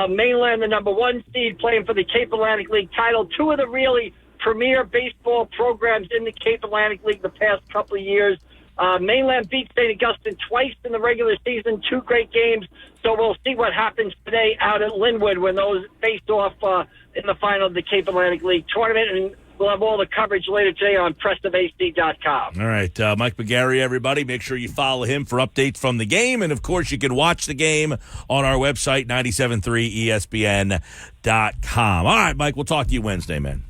Speaker 7: Mainland, the number 1 seed, playing for the Cape Atlantic League title. 2 of the really premier baseball programs in the Cape Atlantic League the past couple of years. Mainland beat St. Augustine twice in the regular season, 2 great games. So we'll see what happens today out at Linwood when those face off in the final of the Cape Atlantic League tournament. And we'll have all the coverage later today on PressOfAC.com.
Speaker 5: All right, Mike McGarry, everybody, make sure you follow him for updates from the game. And, of course, you can watch the game on our website, 973ESPN.com. All right, Mike, we'll talk to you Wednesday, man.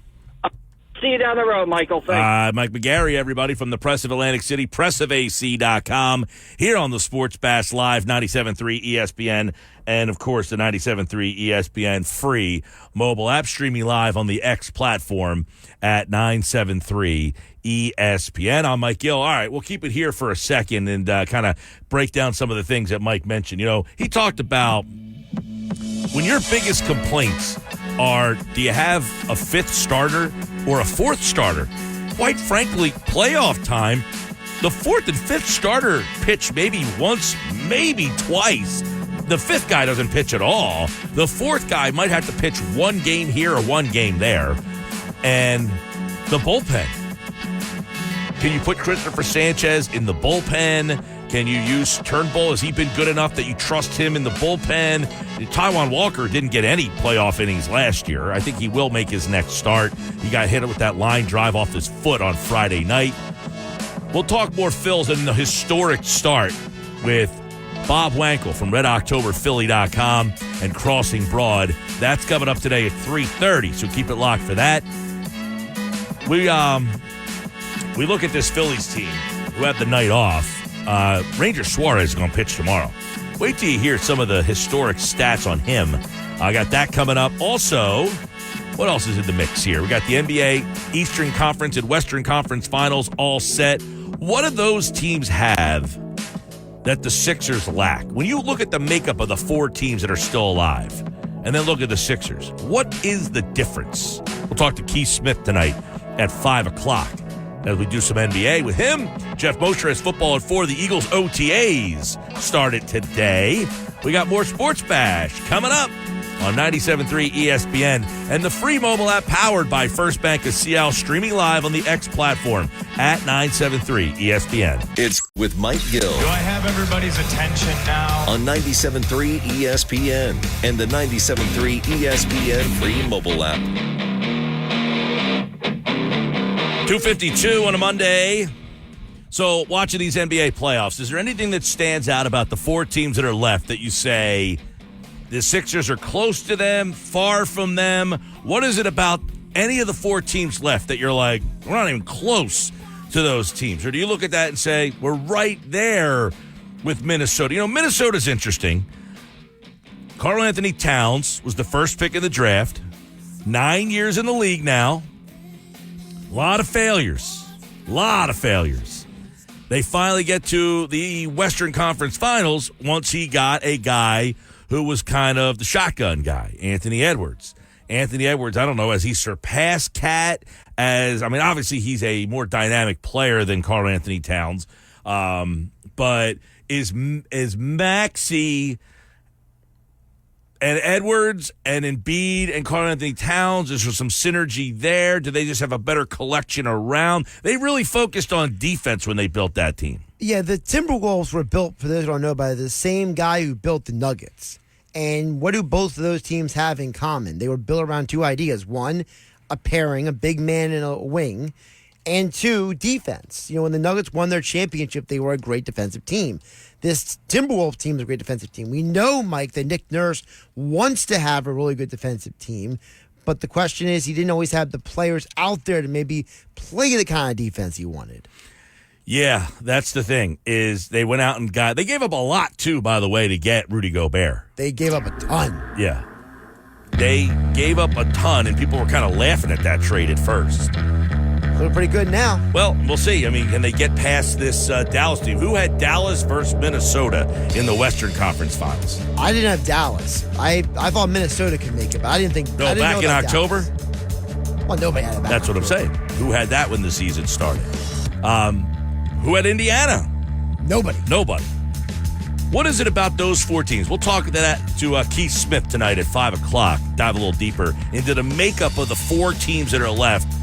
Speaker 7: See you down the road, Michael. Thanks.
Speaker 5: Mike McGarry, everybody, from the Press of Atlantic City, PressOfAC.com, here on the Sports Bash Live, 97.3 ESPN, and, of course, the 97.3 ESPN free mobile app, streaming live on the X platform at 973 ESPN. I'm Mike Gill. All right, we'll keep it here for a second and kind of break down some of the things that Mike mentioned. He talked about when your biggest complaints are, do you have a 5th starter or a 4th starter? Quite frankly, playoff time, the 4th and 5th starter pitch maybe once, maybe twice. The 5th guy doesn't pitch at all. The 4th guy might have to pitch 1 game here or 1 game there. And the bullpen. Can you put Christopher Sanchez in the bullpen? Can you use Turnbull? Has he been good enough that you trust him in the bullpen? Taijuan Walker didn't get any playoff innings last year. I think he will make his next start. He got hit with that line drive off his foot on Friday night. We'll talk more Phils in the historic start with Bob Wankel from RedOctoberPhilly.com and Crossing Broad. That's coming up today at 3:30, so keep it locked for that. We look at this Phillies team who had the night off. Ranger Suarez is going to pitch tomorrow. Wait till you hear some of the historic stats on him. I got that coming up. Also, what else is in the mix here? We got the NBA Eastern Conference and Western Conference Finals all set. What do those teams have that the Sixers lack? When you look at the makeup of the 4 teams that are still alive, and then look at the Sixers, what is the difference? We'll talk to Keith Smith tonight at 5 o'clock as we do some NBA with him. Jeff Mosher has football at 4. The Eagles OTAs started today. We got more Sports Bash coming up on 97.3 ESPN and the free mobile app powered by First Bank of Seattle, streaming live on the X platform at 97.3 ESPN.
Speaker 3: It's with Mike Gill.
Speaker 8: Do I have everybody's attention now?
Speaker 3: On 97.3 ESPN and the 97.3 ESPN free mobile app.
Speaker 5: 2:52 on a Monday. So, watching these NBA playoffs, is there anything that stands out about the 4 teams that are left that you say the Sixers are close to them, far from them? What is it about any of the 4 teams left that you're like, we're not even close to those teams? Or do you look at that and say, we're right there with Minnesota? You know, Minnesota's interesting. Karl Anthony Towns was the first pick in the draft. 9 years in the league now. A lot of failures. They finally get to the Western Conference Finals once he got a guy who was kind of the shotgun guy, Anthony Edwards. Anthony Edwards, I don't know, has he surpassed Cat? Obviously he's a more dynamic player than Karl Anthony Towns. But is Maxey and Edwards and Embiid and Karl Anthony Towns, is there some synergy there? Do they just have a better collection around? They really focused on defense when they built that team.
Speaker 2: Yeah, the Timberwolves were built, for those who don't know, by the same guy who built the Nuggets. And what do both of those teams have in common? They were built around 2 ideas. 1, a pairing, a big man and a wing. And 2, defense. You know, when the Nuggets won their championship, they were a great defensive team. This Timberwolves team is a great defensive team. We know, Mike, that Nick Nurse wants to have a really good defensive team. But the question is, he didn't always have the players out there to maybe play the kind of defense he wanted.
Speaker 5: Yeah, that's the thing, is they went out and they gave up a lot, too, by the way, to get Rudy Gobert.
Speaker 2: They gave up a ton.
Speaker 5: Yeah. They gave up a ton, and people were kind of laughing at that trade at first.
Speaker 2: They're pretty good now.
Speaker 5: Well, we'll see. I mean, can they get past this Dallas team? Who had Dallas versus Minnesota in the Western Conference Finals?
Speaker 2: I didn't have Dallas. I thought Minnesota could make it, but I didn't think.
Speaker 5: No, back in October?
Speaker 2: Dallas. Well, nobody had it back.
Speaker 5: That's what I'm saying. Who had that when the season started? Who had Indiana?
Speaker 2: Nobody.
Speaker 5: What is it about those 4 teams? We'll talk to Keith Smith tonight at 5 o'clock. Dive a little deeper into the makeup of the 4 teams that are left.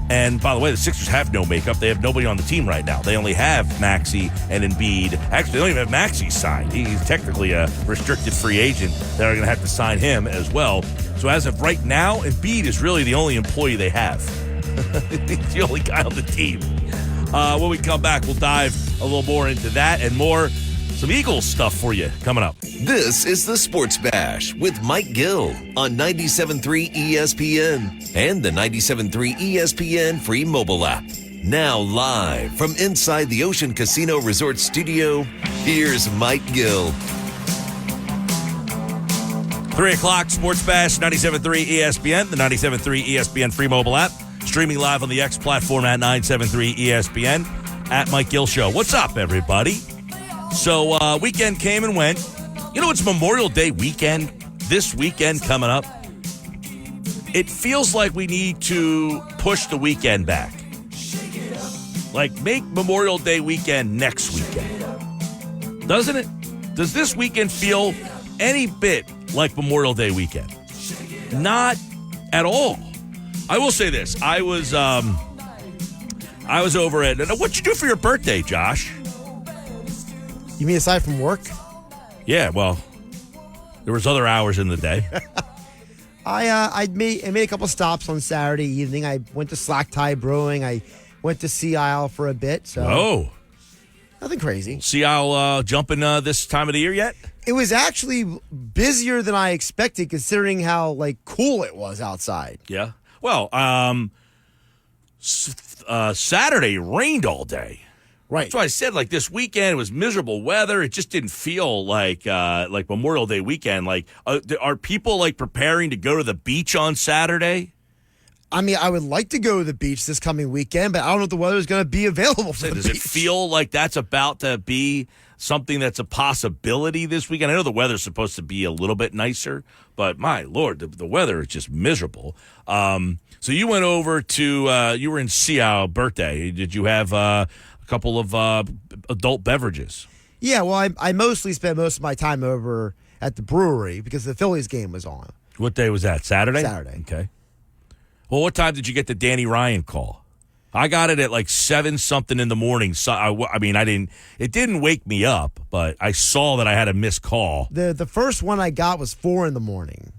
Speaker 5: And by the way, the Sixers have no makeup. They have nobody on the team right now. They only have Maxey and Embiid. Actually, they don't even have Maxey signed. He's technically a restricted free agent. They're going to have to sign him as well. So as of right now, Embiid is really the only employee they have. He's the only guy on the team. When we come back, we'll dive a little more into that and more. Some Eagles stuff for you coming up.
Speaker 3: This is the Sports Bash with Mike Gill on 97.3 ESPN and the 97.3 ESPN free mobile app. Now live from inside the Ocean Casino Resort Studio, here's Mike Gill.
Speaker 5: 3 o'clock, Sports Bash, 97.3 ESPN, the 97.3 ESPN free mobile app. Streaming live on the X platform at 97.3 ESPN, at Mike Gill Show. What's up, everybody? So, weekend came and went. You know, it's Memorial Day weekend, this weekend coming up. It feels like we need to push the weekend back. Like, make Memorial Day weekend next weekend. Doesn't it? Does this weekend feel any bit like Memorial Day weekend? Not at all. I will say this. I was over at... What'd you do for your birthday, Josh?
Speaker 2: You mean aside from work?
Speaker 5: Yeah, well, there was other hours in the day.
Speaker 2: I made a couple stops on Saturday evening. I went to Slack Tie Brewing. I went to Sea Isle for a bit. So
Speaker 5: Oh,
Speaker 2: nothing crazy.
Speaker 5: see how jumping this time of the year yet?
Speaker 2: It was actually busier than I expected, considering how cool it was outside.
Speaker 5: Yeah. Well, Saturday rained all day.
Speaker 2: Right.
Speaker 5: That's why I said this weekend was miserable weather. It just didn't feel like Memorial Day weekend. Are people preparing to go to the beach on Saturday?
Speaker 2: I mean, I would like to go to the beach this coming weekend, but I don't know if the weather is going to be available for the
Speaker 5: Does
Speaker 2: beach.
Speaker 5: it feel like that's about to be something that's a possibility this weekend? I know the weather's supposed to be a little bit nicer, but my Lord, the weather is just miserable. So you went over to you were in Sea Isle birthday. Did you have a couple of adult beverages?
Speaker 2: Yeah, well, I mostly spent most of my time over at the brewery because the Phillies game was on.
Speaker 5: What day was that? Saturday?
Speaker 2: Saturday.
Speaker 5: Okay. Well, what time did you get the Danny Ryan call? I got it at 7-something in the morning. So I mean, it didn't wake me up, but I saw that I had a missed call.
Speaker 2: The first one I got was 4 a.m.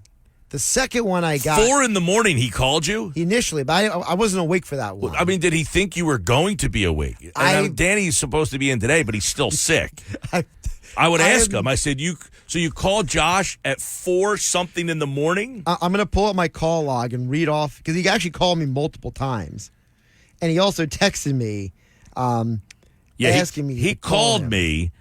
Speaker 2: The second one I got
Speaker 5: 4 a.m. he called you?
Speaker 2: initially, but I wasn't awake for that one.
Speaker 5: I mean, did he think you were going to be awake? Danny's supposed to be in today, but he's still sick. I would ask him. I said, So you called Josh at 4-something in the morning?
Speaker 2: I'm going to pull up my call log and read off, because he actually called me multiple times. And he also texted me asking me.
Speaker 5: He
Speaker 2: to call
Speaker 5: called
Speaker 2: him.
Speaker 5: me,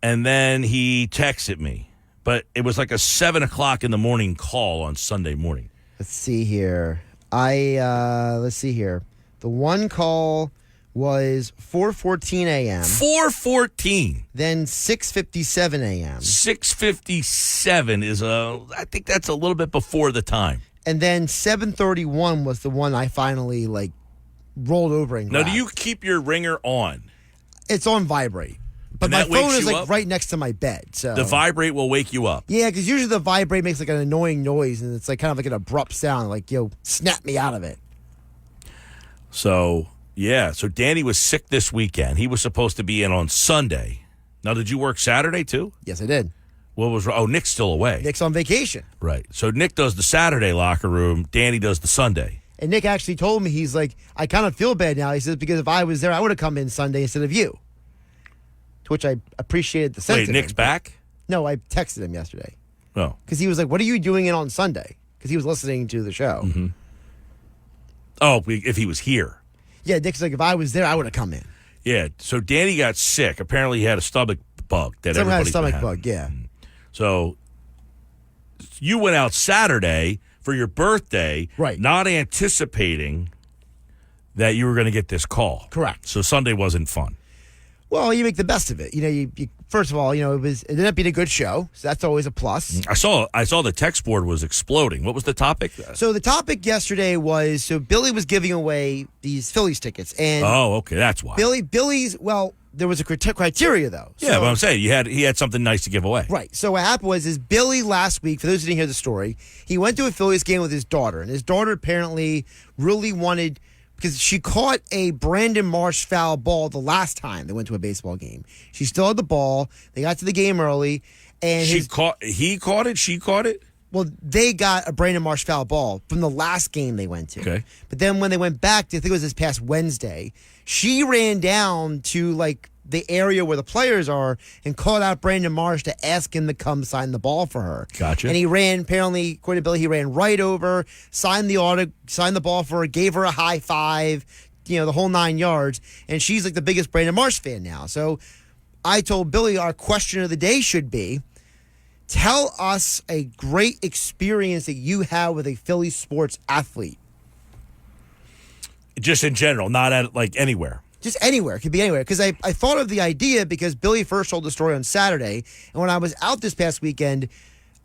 Speaker 5: and then he texted me. But it was a 7 o'clock in the morning call on Sunday morning.
Speaker 2: Let's see here. Let's see here. The one call was 4:14 a.m.
Speaker 5: 4:14.
Speaker 2: Then 6:57 a.m.
Speaker 5: 6:57 is I think that's a little bit before the time.
Speaker 2: And then 7:31 was the one I finally rolled over and
Speaker 5: Now,
Speaker 2: grabbed.
Speaker 5: do you keep your ringer on?
Speaker 2: It's on vibrate. But
Speaker 5: And
Speaker 2: my
Speaker 5: that wakes
Speaker 2: phone is
Speaker 5: you up?
Speaker 2: right next to my bed. So
Speaker 5: The vibrate will wake you up.
Speaker 2: yeah, because usually the vibrate makes an annoying noise, and it's kind of an abrupt sound, snap me out of it.
Speaker 5: So, yeah. So Danny was sick this weekend. He was supposed to be in on Sunday. Now, did you work Saturday too?
Speaker 2: Yes, I did.
Speaker 5: What was wrong? Oh, Nick's still away.
Speaker 2: Nick's on vacation.
Speaker 5: Right. So Nick does the Saturday locker room. Danny does the Sunday.
Speaker 2: And Nick actually told me, he's like, I kind of feel bad now. He says, because if I was there, I would have come in Sunday instead of you. To which I appreciated the sentiment.
Speaker 5: Wait, Nick's back?
Speaker 2: No, I texted him yesterday.
Speaker 5: Oh.
Speaker 2: Because he was like, what are you doing in on Sunday? Because he was listening to the show.
Speaker 5: Mm-hmm. Oh, if he was here.
Speaker 2: Yeah, Nick's like, if I was there, I would have come in.
Speaker 5: Yeah. So Danny got sick. Apparently he had a stomach bug. That
Speaker 2: Someone had a
Speaker 5: everybody's
Speaker 2: stomach
Speaker 5: been having.
Speaker 2: bug, yeah.
Speaker 5: So you went out Saturday for your birthday,
Speaker 2: Right.
Speaker 5: not anticipating that you were going to get this call.
Speaker 2: Correct.
Speaker 5: So Sunday wasn't fun.
Speaker 2: Well, you make the best of it. You first of all, it ended up being a good show, so that's always a plus.
Speaker 5: I saw the text board was exploding. What was the topic?
Speaker 2: So the topic yesterday was, Billy was giving away these Phillies tickets, and
Speaker 5: Oh, okay, that's why.
Speaker 2: Billy's, well, there was a criteria though.
Speaker 5: Yeah,
Speaker 2: So-
Speaker 5: but I'm saying he had something nice to give away.
Speaker 2: Right. So what happened was Billy last week, for those who didn't hear the story, he went to a Phillies game with his daughter, and his daughter apparently really wanted, because she caught a Brandon Marsh foul ball the last time they went to a baseball game. She still had the ball. They got to the game early, and
Speaker 5: He caught it. She caught it.
Speaker 2: well, they got a Brandon Marsh foul ball from the last game they went to.
Speaker 5: Okay.
Speaker 2: But then when they went back, I think it was this past Wednesday, she ran down to the area where the players are and called out Brandon Marsh to ask him to come sign the ball for her.
Speaker 5: Gotcha.
Speaker 2: And he ran, apparently, according to Billy, he ran right over, signed the ball for her, gave her a high five, the whole 9 yards. And she's the biggest Brandon Marsh fan now. So I told Billy our question of the day should be, tell us a great experience that you had with a Philly sports athlete.
Speaker 5: Just in general, not at anywhere.
Speaker 2: Just anywhere. It could be anywhere. Because I thought of the idea because Billy first told the story on Saturday. And when I was out this past weekend,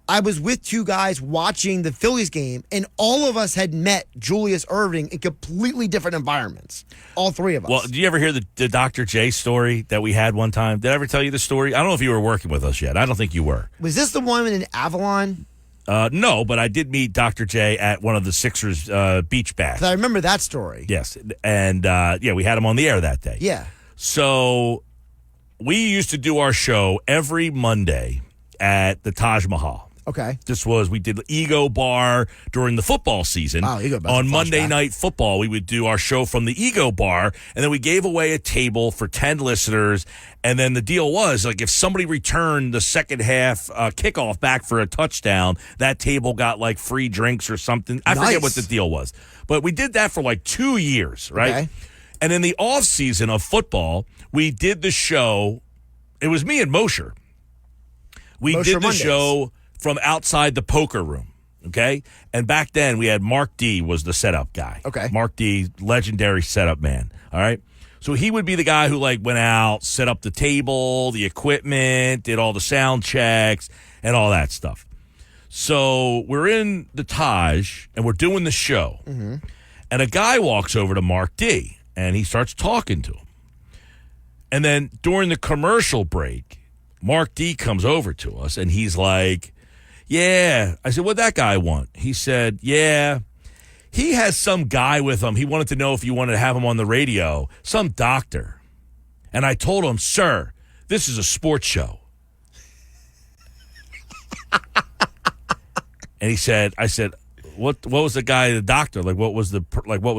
Speaker 2: I was with two guys watching the Phillies game, and all of us had met Julius Erving in completely different environments. All three of us.
Speaker 5: Well, do you ever hear the Dr. J story that we had one time? Did I ever tell you the story? I don't know if you were working with us yet. I don't think you were.
Speaker 2: Was this the one in Avalon?
Speaker 5: No, but I did meet Dr. J at one of the Sixers beach baths.
Speaker 2: 'Cause I remember that story.
Speaker 5: Yes. And, we had him on the air that day.
Speaker 2: Yeah.
Speaker 5: So we used to do our show every Monday at the Taj Mahal.
Speaker 2: Okay.
Speaker 5: We did Ego Bar during the football season.
Speaker 2: Wow, Ego Bar.
Speaker 5: On Monday
Speaker 2: Flashback.
Speaker 5: Night Football, we would do our show from the Ego Bar, and then we gave away a table for 10 listeners. And then the deal was, like, if somebody returned the second half kickoff back for a touchdown, that table got, like, free drinks or something. I forget what the deal was. But we did that for, like, 2 years, right?
Speaker 2: Okay.
Speaker 5: And in the off season of football, we did the show. It was me and Mosher. We
Speaker 2: Mosher
Speaker 5: did the
Speaker 2: Mondays.
Speaker 5: show from outside the poker room, okay? And back then, we had Mark D was the setup guy.
Speaker 2: Okay.
Speaker 5: Mark D, legendary setup man, all right? So he would be the guy who, like, went out, set up the table, the equipment, did all the sound checks, and all that stuff. So we're in the Taj, and we're doing the show. Mm-hmm. And a guy walks over to Mark D, and he starts talking to him. And then during the commercial break, Mark D comes over to us, and he's like, yeah. I said, what'd that guy want? He said, yeah, he has some guy with him. He wanted to know if you wanted to have him on the radio, some doctor. And I told him, sir, this is a sports show. And he said, I said, what was the guy, the doctor? Like, what was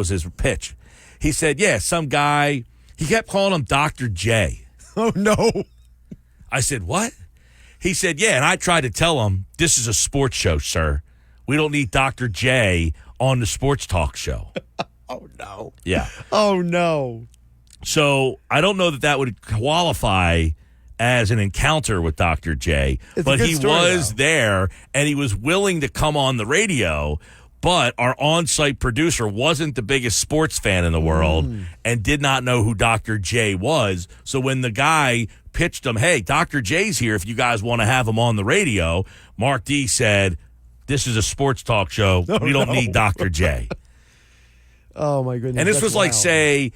Speaker 5: his pitch? He said, yeah, some guy. He kept calling him Dr. J.
Speaker 2: Oh, no.
Speaker 5: I said, what? He said, yeah, and I tried to tell him, this is a sports show, sir. We don't need Dr. J on the sports talk show.
Speaker 2: Oh, no.
Speaker 5: Yeah.
Speaker 2: Oh, no.
Speaker 5: So I don't know that would qualify as an encounter with Dr. J,
Speaker 2: It's a
Speaker 5: but
Speaker 2: good
Speaker 5: he
Speaker 2: story,
Speaker 5: was
Speaker 2: though.
Speaker 5: there, and he was willing to come on the radio, but our on-site producer wasn't the biggest sports fan in the world and did not know who Dr. J was. So when the guy pitched him, hey, Dr. J's here if you guys want to have him on the radio, Mark D said, this is a sports talk show. We don't need Dr. J.
Speaker 2: Oh, my goodness.
Speaker 5: And this
Speaker 2: That's
Speaker 5: was like,
Speaker 2: wild.
Speaker 5: say,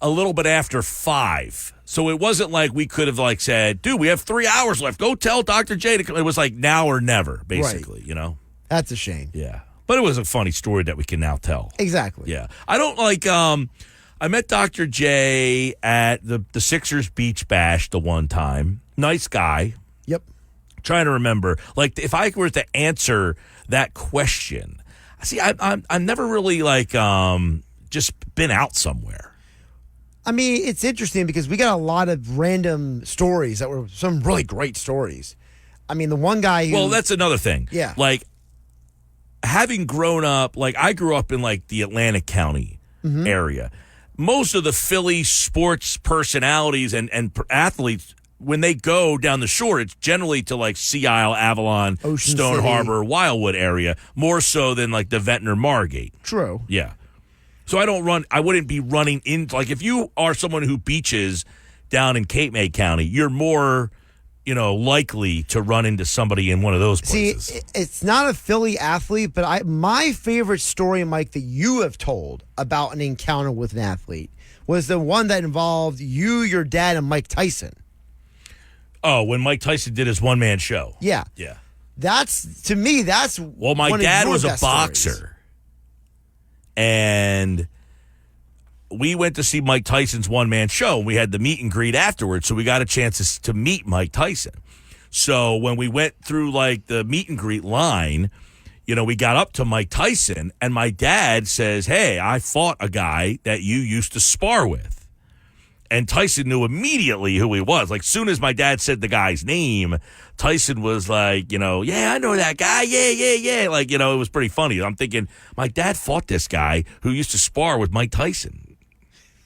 Speaker 5: a little bit after 5. So it wasn't like we could have, like, said, dude, we have 3 hours left. Go tell Dr. J to come. It was like now or never, basically, you know?
Speaker 2: That's a shame.
Speaker 5: Yeah. But it was a funny story that we can now tell.
Speaker 2: Exactly.
Speaker 5: Yeah. I don't like, I met Dr. J at the Sixers Beach Bash the one time. Nice guy.
Speaker 2: Yep.
Speaker 5: Trying to remember. Like, if I were to answer that question, see, I'm never really, like, just been out somewhere.
Speaker 2: I mean, it's interesting because we got a lot of random stories that were some really great stories. I mean, the one guy who...
Speaker 5: Well, that's another thing.
Speaker 2: Yeah.
Speaker 5: Like, having grown up, like, I grew up in, like, the Atlantic County area. Most of the Philly sports personalities and athletes, when they go down the shore, it's generally to, like, Sea Isle, Avalon,
Speaker 2: Ocean
Speaker 5: Stone
Speaker 2: City.
Speaker 5: Harbor, Wildwood area, more so than, like, the Ventnor Margate.
Speaker 2: True.
Speaker 5: Yeah. So I wouldn't be running in, like, if you are someone who beaches down in Cape May County, you're more, likely to run into somebody in one of those places.
Speaker 2: See, it's not a Philly athlete, but my favorite story, Mike, that you have told about an encounter with an athlete was the one that involved you, your dad, and Mike Tyson.
Speaker 5: Oh, when Mike Tyson did his one-man show.
Speaker 2: Yeah.
Speaker 5: Yeah.
Speaker 2: To me, that's
Speaker 5: Well, my
Speaker 2: one of
Speaker 5: dad
Speaker 2: your
Speaker 5: was a
Speaker 2: best
Speaker 5: boxer.
Speaker 2: stories.
Speaker 5: And we went to see Mike Tyson's one-man show. We had the meet and greet afterwards, so we got a chance to meet Mike Tyson. So when we went through, like, the meet and greet line, we got up to Mike Tyson, and my dad says, hey, I fought a guy that you used to spar with. And Tyson knew immediately who he was. Like, soon as my dad said the guy's name, Tyson was like, yeah, I know that guy. Yeah. Like, it was pretty funny. I'm thinking, my dad fought this guy who used to spar with Mike Tyson.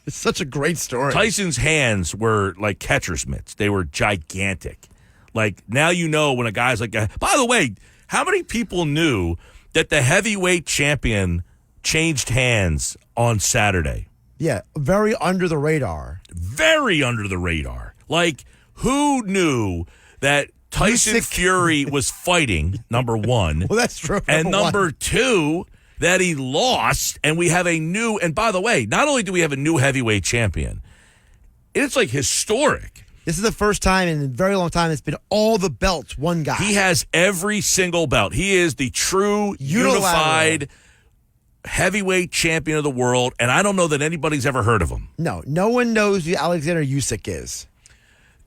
Speaker 2: It's such a great story.
Speaker 5: Tyson's hands were like catcher's mitts. They were gigantic. Like, now when a guy's like, by the way, how many people knew that the heavyweight champion changed hands on Saturday?
Speaker 2: Yeah, very under the radar.
Speaker 5: Very under the radar. Like, who knew that Tyson
Speaker 2: Usyk.
Speaker 5: Fury was fighting, number one,
Speaker 2: Well, that's true.
Speaker 5: and number
Speaker 2: one.
Speaker 5: two, that he lost, and we have and by the way, not only do we have a new heavyweight champion, it's like historic.
Speaker 2: This is the first time in a very long time it's been all the belts, one guy.
Speaker 5: He has every single belt. He is the true unified heavyweight champion of the world, and I don't know that anybody's ever heard of him.
Speaker 2: No one knows who Alexander Usyk is.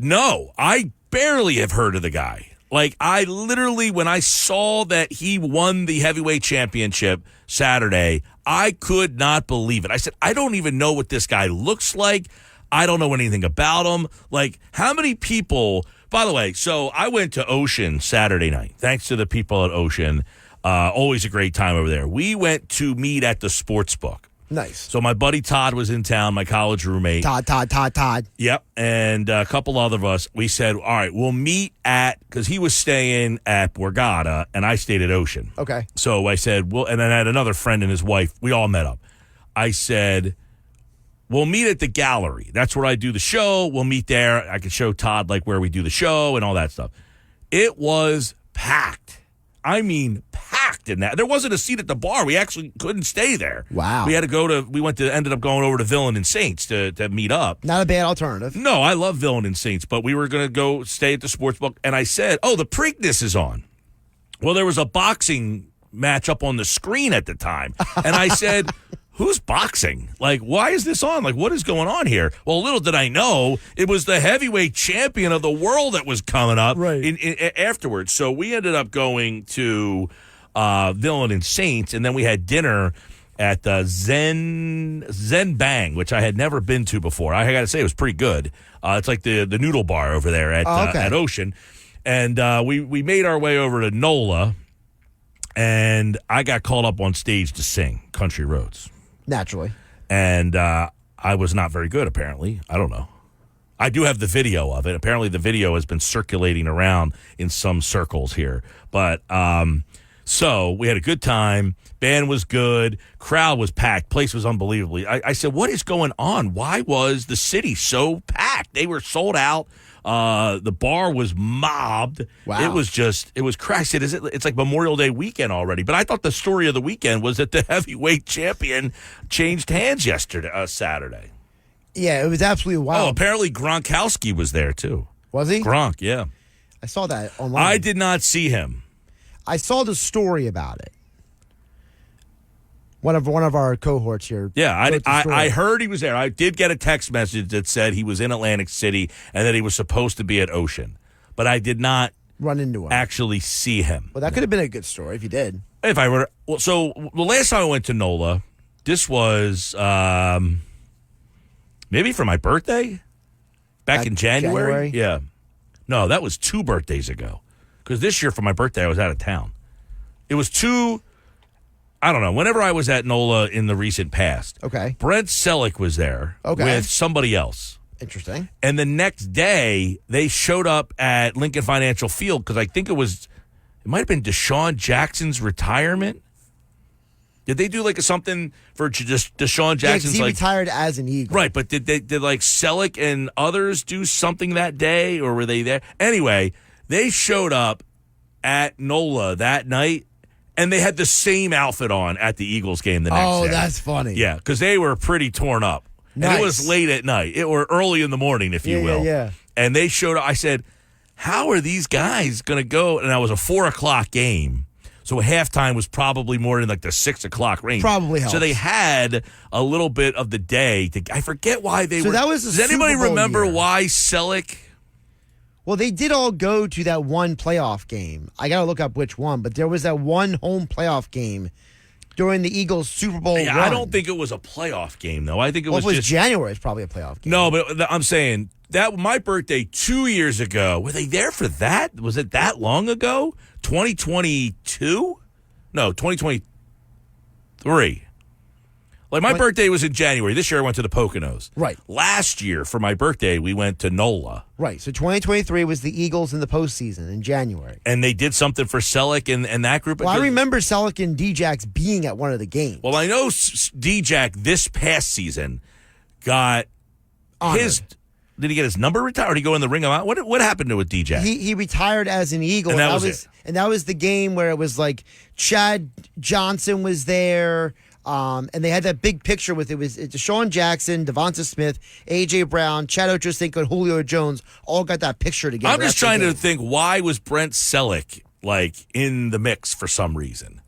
Speaker 5: No, I barely have heard of the guy. Like, I literally, when I saw that he won the heavyweight championship Saturday, I could not believe it. I said, I don't even know what this guy looks like. I don't know anything about him. Like, how many people, by the way, so I went to Ocean Saturday night. Thanks to the people at Ocean. Always a great time over there. We went to meet at the sports book.
Speaker 2: Nice.
Speaker 5: So my buddy Todd was in town, my college roommate.
Speaker 2: Todd.
Speaker 5: Yep. And a couple other of us, we said, all right, we'll meet because he was staying at Borgata and I stayed at Ocean.
Speaker 2: Okay.
Speaker 5: So I said, and then I had another friend and his wife. We all met up. I said, we'll meet at the gallery. That's where I do the show. We'll meet there. I could show Todd like where we do the show and all that stuff. It was packed. I mean, packed in that. There wasn't a seat at the bar. We actually couldn't stay there.
Speaker 2: Wow.
Speaker 5: We had to ended up going over to Villain and Saints to meet up.
Speaker 2: Not a bad alternative.
Speaker 5: No, I love Villain and Saints, but we were going to go stay at the sportsbook. And I said, the Preakness is on. Well, there was a boxing match up on the screen at the time. And I said, who's boxing? Like, why is this on? Like, what is going on here? Well, little did I know, it was the heavyweight champion of the world that was coming up afterwards. So we ended up going to Villain and Saints, and then we had dinner at Zen Bang, which I had never been to before. I got to say, it was pretty good. It's like the noodle bar over there at Ocean. And we made our way over to NOLA, and I got called up on stage to sing Country Roads.
Speaker 2: Naturally.
Speaker 5: And I was not very good, apparently. I don't know. I do have the video of it. Apparently the video has been circulating around in some circles here. But so we had a good time. Band was good. Crowd was packed. Place was unbelievably. I said, what is going on? Why was the city so packed? They were sold out. The bar was mobbed.
Speaker 2: Wow.
Speaker 5: It was crazy. It's like Memorial Day weekend already. But I thought the story of the weekend was that the heavyweight champion changed hands Saturday.
Speaker 2: Yeah, it was absolutely wild.
Speaker 5: Oh, apparently Gronkowski was there too.
Speaker 2: Was he?
Speaker 5: Gronk, yeah.
Speaker 2: I saw that online.
Speaker 5: I did not see him.
Speaker 2: I saw the story about it. One of our cohorts here.
Speaker 5: Yeah, I heard he was there. I did get a text message that said he was in Atlantic City and that he was supposed to be at Ocean, but I did not
Speaker 2: run into him.
Speaker 5: Actually see him.
Speaker 2: Well, that could have been a good story if you did.
Speaker 5: If I were, so the last time I went to NOLA, this was maybe for my birthday, back in January. Yeah, no, that was 2 birthdays ago. Because this year for my birthday I was out of town. It was 2. I don't know. Whenever I was at NOLA in the recent past, Brent Selleck was there with somebody else.
Speaker 2: Interesting.
Speaker 5: And the next day, they showed up at Lincoln Financial Field because I think it might have been Deshaun Jackson's retirement. Did they do something for just Deshaun Jackson's?
Speaker 2: Yeah, he retired as an Eagle.
Speaker 5: Right, but did Selleck and others do something that day, or were they there? Anyway, they showed up at NOLA that night. And they had the same outfit on at the Eagles game the next day.
Speaker 2: Oh, that's funny.
Speaker 5: Yeah, because they were pretty torn up.
Speaker 2: Nice.
Speaker 5: And it was late at night. It were early in the morning, if you will.
Speaker 2: Yeah.
Speaker 5: And they showed up. I said, how are these guys going to go? And that was a 4 o'clock game. So halftime was probably more in the 6 o'clock range.
Speaker 2: Probably helps.
Speaker 5: So they had a little bit of the day. I forget why they were.
Speaker 2: So that was
Speaker 5: Does anybody
Speaker 2: Super Bowl
Speaker 5: remember
Speaker 2: year.
Speaker 5: why Selleck?
Speaker 2: Well, they did all go to that one playoff game. I got to look up which one, but there was that one home playoff game during the Eagles Super Bowl run.
Speaker 5: I don't think it was a playoff game, though. I think it was just
Speaker 2: January. It's probably a playoff game.
Speaker 5: No, but I'm saying that my birthday 2 years ago, were they there for that? Was it that long ago? 2022? No, 2023. My birthday was in January. This year I went to the Poconos.
Speaker 2: Right.
Speaker 5: Last year for my birthday we went to NOLA.
Speaker 2: Right. So 2023 was the Eagles in the postseason in January.
Speaker 5: And they did something for Selleck and that group.
Speaker 2: Well, I remember Selleck and D-Jax being at one of the games.
Speaker 5: Well, I know D-Jack this past season got
Speaker 2: honored.
Speaker 5: Did he get his number retired? Or did he go in the Ring of Honor? What happened to D-Jack?
Speaker 2: He retired as an Eagle.
Speaker 5: And that was it.
Speaker 2: And that was the game where it was Chad Johnson was there. And they had that big picture with Deshaun Jackson, Devonta Smith, A.J. Brown, Chad Ochocinco, and Julio Jones all got that picture together.
Speaker 5: I'm just trying to think, why was Brent Selleck in the mix for some reason?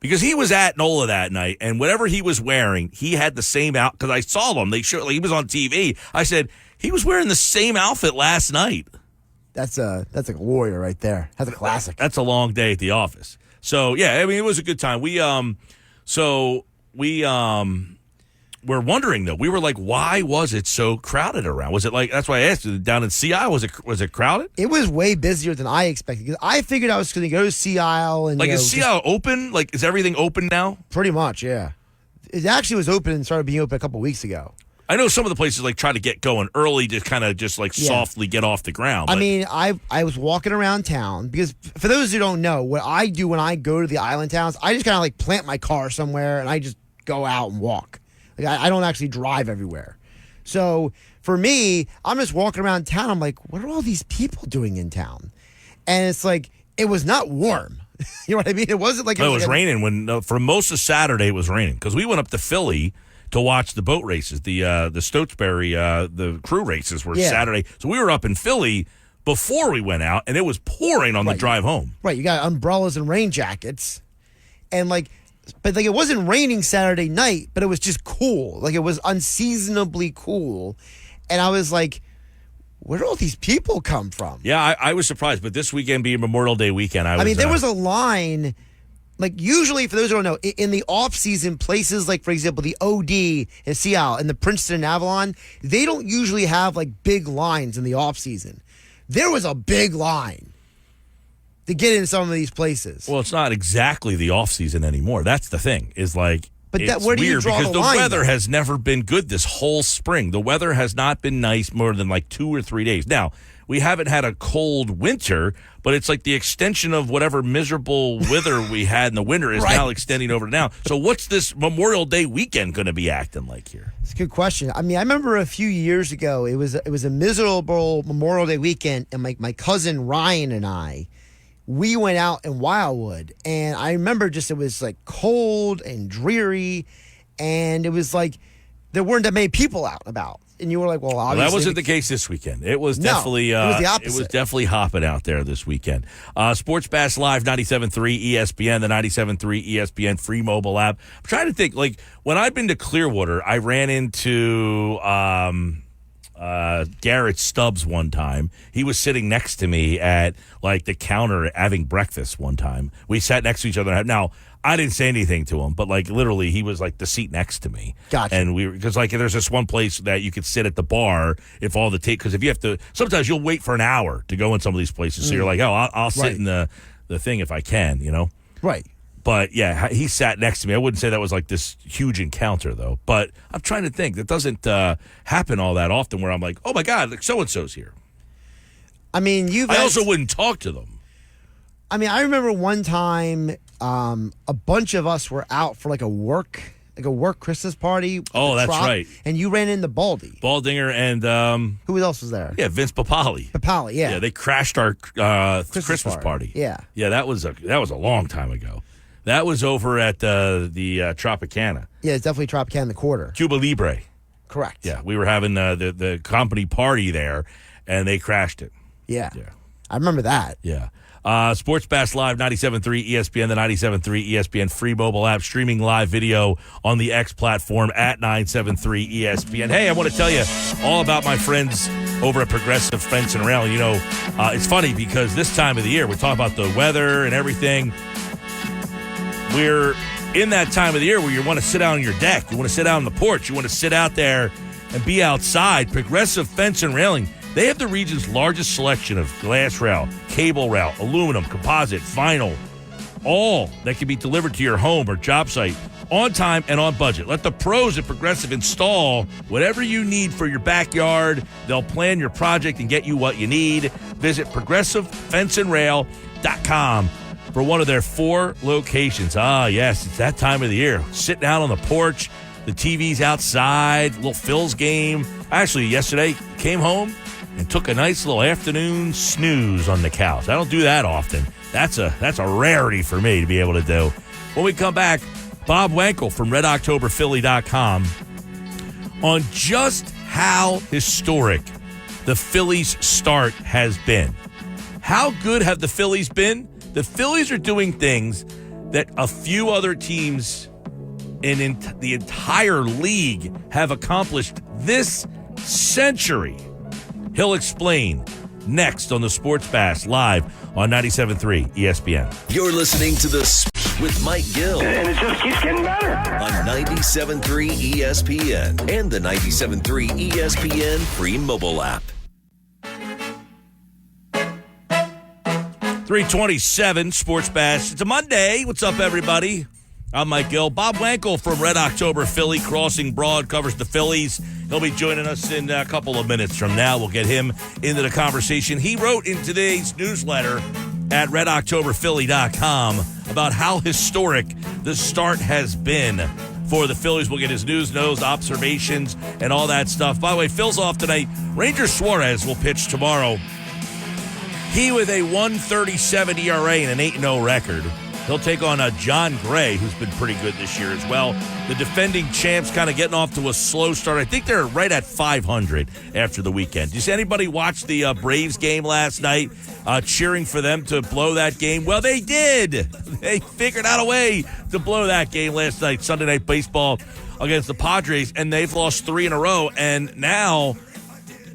Speaker 5: Because he was at NOLA that night, and whatever he was wearing, he had the same out. Because I saw him, he was on TV. I said, He was wearing the same outfit last night.
Speaker 2: That's like a warrior right there. That's a classic.
Speaker 5: That's a long day at the office. So yeah, I mean it was a good time. We're wondering though. We were like, why was it so crowded around? Was it like that's why I asked you down in Sea Isle? Was it crowded?
Speaker 2: It was way busier than I expected because I figured I was going to go to Sea Isle and
Speaker 5: Like is Sea Isle open? Like is everything open now?
Speaker 2: Pretty much, yeah. It actually was open and started being open a couple weeks ago.
Speaker 5: I know some of the places like try to get going early to kind of just like softly get off the ground.
Speaker 2: I mean, I was walking around town because for those who don't know, what I do when I go to the island towns, I just kind of like plant my car somewhere and I just go out and walk. Like I don't actually drive everywhere. So for me, I'm just walking around town. I'm like, what are all these people doing in town? And it's like, it was not warm. You know what I mean? It wasn't like
Speaker 5: it was raining when for most of Saturday it was raining because we went up to Philly to watch the boat races, the Stotesbury, the crew races were Saturday. So we were up in Philly before we went out, and it was pouring on the drive home.
Speaker 2: Right, you got umbrellas and rain jackets, and but it wasn't raining Saturday night, but it was just cool. Like it was unseasonably cool, and I was like, where do all these people come from?
Speaker 5: Yeah, I was surprised, but this weekend being Memorial Day weekend, I mean,
Speaker 2: there was a line. Like usually, for those who don't know, in the off-season places like, for example, the OD in Sea Isle and the Princeton and Avalon, they don't usually have like big lines in the off-season. There was a big line to get in some of these places.
Speaker 5: Well, it's not exactly the off-season anymore. That's the thing. Is like,
Speaker 2: but
Speaker 5: it's
Speaker 2: where do you
Speaker 5: weird
Speaker 2: draw
Speaker 5: because
Speaker 2: the line?
Speaker 5: The weather has never been good this whole spring. The weather has not been nice more than like 2 or 3 days. Now, we haven't had a cold winter, but it's like the extension of whatever miserable weather we had in the winter is now extending over to now. So what's this Memorial Day weekend going to be acting like here?
Speaker 2: It's a good question. I mean, I remember a few years ago, it was a miserable Memorial Day weekend, and my cousin Ryan and I, we went out in Wildwood, and I remember it was like cold and dreary, and it was like there weren't that many people out and about. And you were like, well, obviously.
Speaker 5: Well, that wasn't the case this weekend. It was definitely
Speaker 2: it was the opposite.
Speaker 5: It was definitely hopping out there this weekend. Sports Bash Live, 97.3 ESPN, the 97.3 ESPN free mobile app. I'm trying to think, like, when I've been to Clearwater, I ran into Garrett Stubbs one time. He was sitting next to me at, like, the counter having breakfast one time. We sat next to each other. Now, I didn't say anything to him, but like literally he was like the seat next to me.
Speaker 2: Gotcha.
Speaker 5: And because like there's this one place that you could sit at the bar if all the because if you have to, sometimes you'll wait for an hour to go in some of these places. So you're like, oh, I'll sit in the thing if I can, you know?
Speaker 2: Right.
Speaker 5: But yeah, he sat next to me. I wouldn't say that was like this huge encounter though. But I'm trying to think. That doesn't happen all that often where I'm like, oh my God, like so-and-so's here.
Speaker 2: I mean,
Speaker 5: I also wouldn't talk to them.
Speaker 2: I mean, I remember one time a bunch of us were out for like a work Christmas party.
Speaker 5: Oh, that's right.
Speaker 2: And you ran into Baldy.
Speaker 5: Baldinger and
Speaker 2: who else was there?
Speaker 5: Yeah, Vince Papali.
Speaker 2: Papali, yeah.
Speaker 5: Yeah, they crashed our Christmas party.
Speaker 2: Yeah.
Speaker 5: Yeah, that was a long time ago. That was over at the Tropicana.
Speaker 2: Yeah, it's definitely Tropicana the Quarter.
Speaker 5: Cuba Libre.
Speaker 2: Correct.
Speaker 5: Yeah, we were having the company party there, and they crashed it.
Speaker 2: Yeah.
Speaker 5: Yeah.
Speaker 2: I remember that.
Speaker 5: Yeah. Sports Bash Live, 97.3 ESPN, the 97.3 ESPN free mobile app, streaming live video on the X platform at 973 ESPN. Hey, I want to tell you all about my friends over at Progressive Fence and Railing. You know, it's funny because this time of the year, we're talking about the weather and everything. We're in that time of the year where you want to sit out on your deck. You want to sit out on the porch. You want to sit out there and be outside. Progressive Fence and Railing. They have the region's largest selection of glass rail, cable rail, aluminum, composite, vinyl, all that can be delivered to your home or job site on time and on budget. Let the pros at Progressive install whatever you need for your backyard. They'll plan your project and get you what you need. Visit ProgressiveFenceandRail.com for one of their 4 locations. Ah, yes, it's that time of the year. Sitting out on the porch, the TV's outside, little Phil's game. Actually, yesterday, came home and took a nice little afternoon snooze on the couch. I don't do that often. That's a rarity for me to be able to do. When we come back, Bob Wankel from RedOctoberPhilly.com on just how historic the Phillies' start has been. How good have the Phillies been? The Phillies are doing things that a few other teams in the entire league have accomplished this century. He'll explain next on the Sports Bash live on 97.3 ESPN.
Speaker 3: You're listening to the with Mike Gill
Speaker 7: And it just keeps getting better.
Speaker 3: on 97.3 ESPN and the 97.3 ESPN free mobile app.
Speaker 5: 327 Sports Bash. It's a Monday. What's up, everybody? I'm Mike Gill. Bob Wankel from Red October Philly, Crossing Broad, covers the Phillies. He'll be joining us in a couple of minutes from now. We'll get him into the conversation. He wrote in today's newsletter at redoctoberphilly.com about how historic the start has been for the Phillies. We'll get his news, notes, observations, and all that stuff. By the way, Phil's off tonight. Ranger Suarez will pitch tomorrow. He with a 1.37 ERA and an 8-0 record. He'll take on John Gray, who's been pretty good this year as well. The defending champs kind of getting off to a slow start. I think they're right at 500 after the weekend. Did anybody watch the Braves game last night, cheering for them to blow that game? Well, they did. They figured out a way to blow that game last night, Sunday Night Baseball against the Padres, and they've lost 3 in a row. And now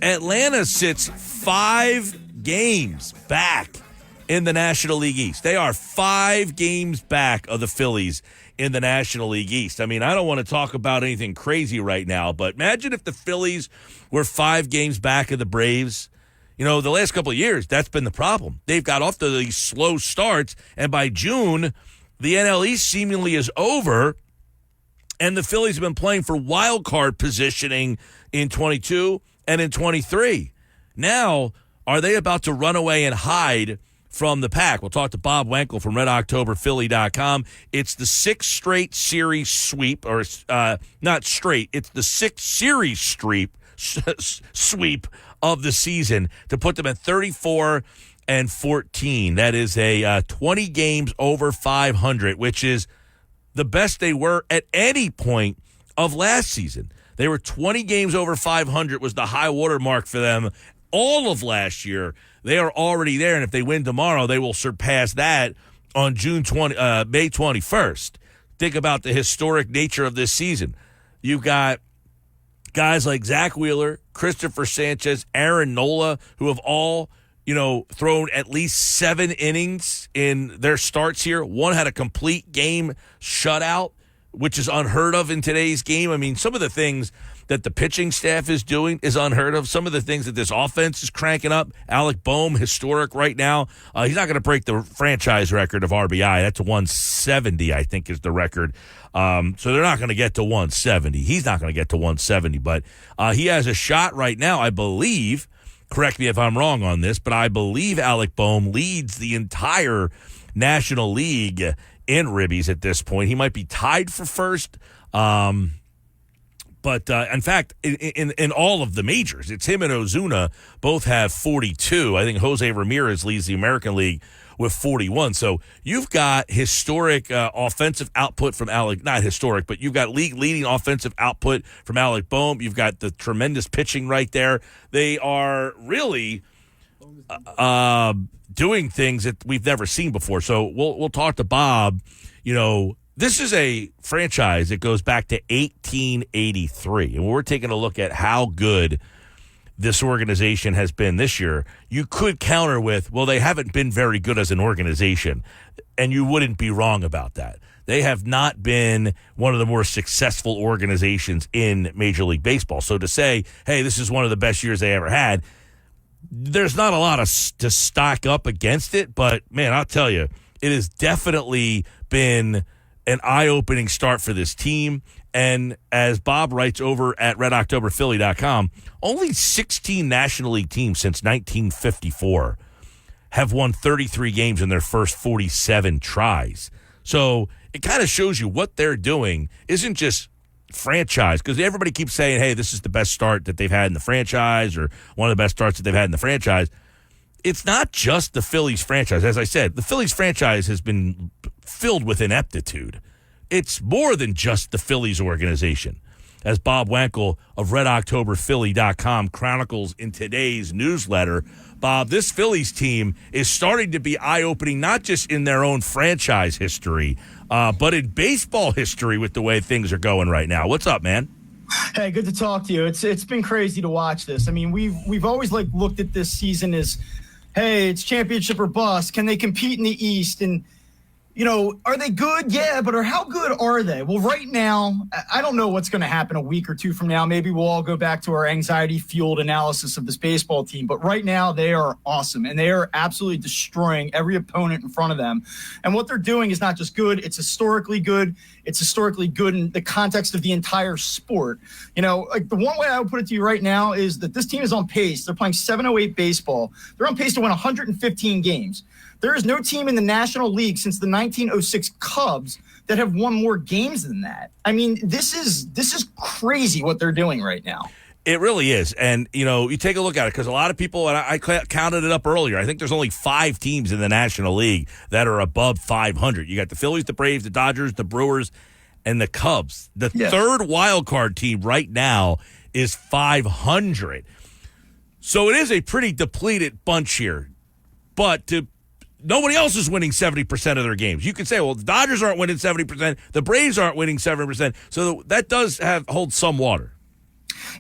Speaker 5: Atlanta sits 5 games back in the National League East. They are 5 games back of the Phillies in the National League East. I mean, I don't want to talk about anything crazy right now, but imagine if the Phillies were 5 games back of the Braves. You know, the last couple of years, that's been the problem. They've got off to these slow starts, and by June, the NL East seemingly is over, and the Phillies have been playing for wild card positioning in 22 and in 23. Now, are they about to run away and hide from the pack? We'll talk to Bob Wankel from redoctoberphilly.com. It's the 6th straight series sweep, or not straight, it's the 6th series sweep of the season to put them at 34-14. That is a 20 games over 500, which is the best they were at any point of last season. They were 20 games over 500 was the high water mark for them all of last year. They are already there, and if they win tomorrow, they will surpass that on May 21st. Think about the historic nature of this season. You've got guys like Zach Wheeler, Christopher Sanchez, Aaron Nola, who have all, thrown at least 7 innings in their starts here. One had a complete game shutout, which is unheard of in today's game. I mean, some of the things that the pitching staff is doing is unheard of. Some of the things that this offense is cranking up. Alec Boehm, historic right now. He's not going to break the franchise record of RBI. That's 170, I think, is the record. So they're not going to get to 170. He's not going to get to 170, but he has a shot right now, I believe. Correct me if I'm wrong on this, but I believe Alec Boehm leads the entire National League in ribbies at this point. He might be tied for first. But in fact, in all of the majors, it's him and Ozuna both have 42. I think Jose Ramirez leads the American League with 41. So you've got historic offensive output from not historic, but you've got league-leading offensive output from Alec Boehm. You've got the tremendous pitching right there. They are really doing things that we've never seen before. So we'll talk to Bob. This is a franchise that goes back to 1883, and we're taking a look at how good this organization has been this year. You could counter with, well, they haven't been very good as an organization, and you wouldn't be wrong about that. They have not been one of the more successful organizations in Major League Baseball. So to say, hey, this is one of the best years they ever had, there's not a lot to stock up against it, but, man, I'll tell you, it has definitely been an eye-opening start for this team. And as Bob writes over at redoctoberphilly.com, only 16 National League teams since 1954 have won 33 games in their first 47 tries. So it kind of shows you what they're doing isn't just franchise, because everybody keeps saying, hey, this is the best start that they've had in the franchise, or one of the best starts that they've had in the franchise. It's not just the Phillies franchise. As I said, the Phillies franchise has been filled with ineptitude. It's more than just the Phillies organization. As Bob Wankel of redoctoberphilly.com chronicles in today's newsletter, Bob, this Phillies team is starting to be eye-opening, not just in their own franchise history, but in baseball history with the way things are going right now. What's up, man?
Speaker 9: Hey, good to talk to you. It's been crazy to watch this. I mean, we've always looked at this season as, hey, it's championship or bust. Can they compete in the East? And are they good? Yeah, but how good are they? Well, right now, I don't know what's going to happen a week or two from now. Maybe we'll all go back to our anxiety-fueled analysis of this baseball team. But right now, they are awesome, and they are absolutely destroying every opponent in front of them. And what they're doing is not just good. It's historically good. It's historically good in the context of the entire sport. The one way I would put it to you right now is that this team is on pace. They're playing 708 baseball. They're on pace to win 115 games. There is no team in the National League since the 1906 Cubs that have won more games than that. I mean, this is crazy what they're doing right now.
Speaker 5: It really is. And, you take a look at it because a lot of people, and I counted it up earlier, I think there's only 5 teams in the National League that are above 500. You got the Phillies, the Braves, the Dodgers, the Brewers, and the Cubs. The third wild card team right now is 500. So it is a pretty depleted bunch here. But nobody else is winning 70% of their games. You could say, well, the Dodgers aren't winning 70%. The Braves aren't winning 70%. So that does hold some water.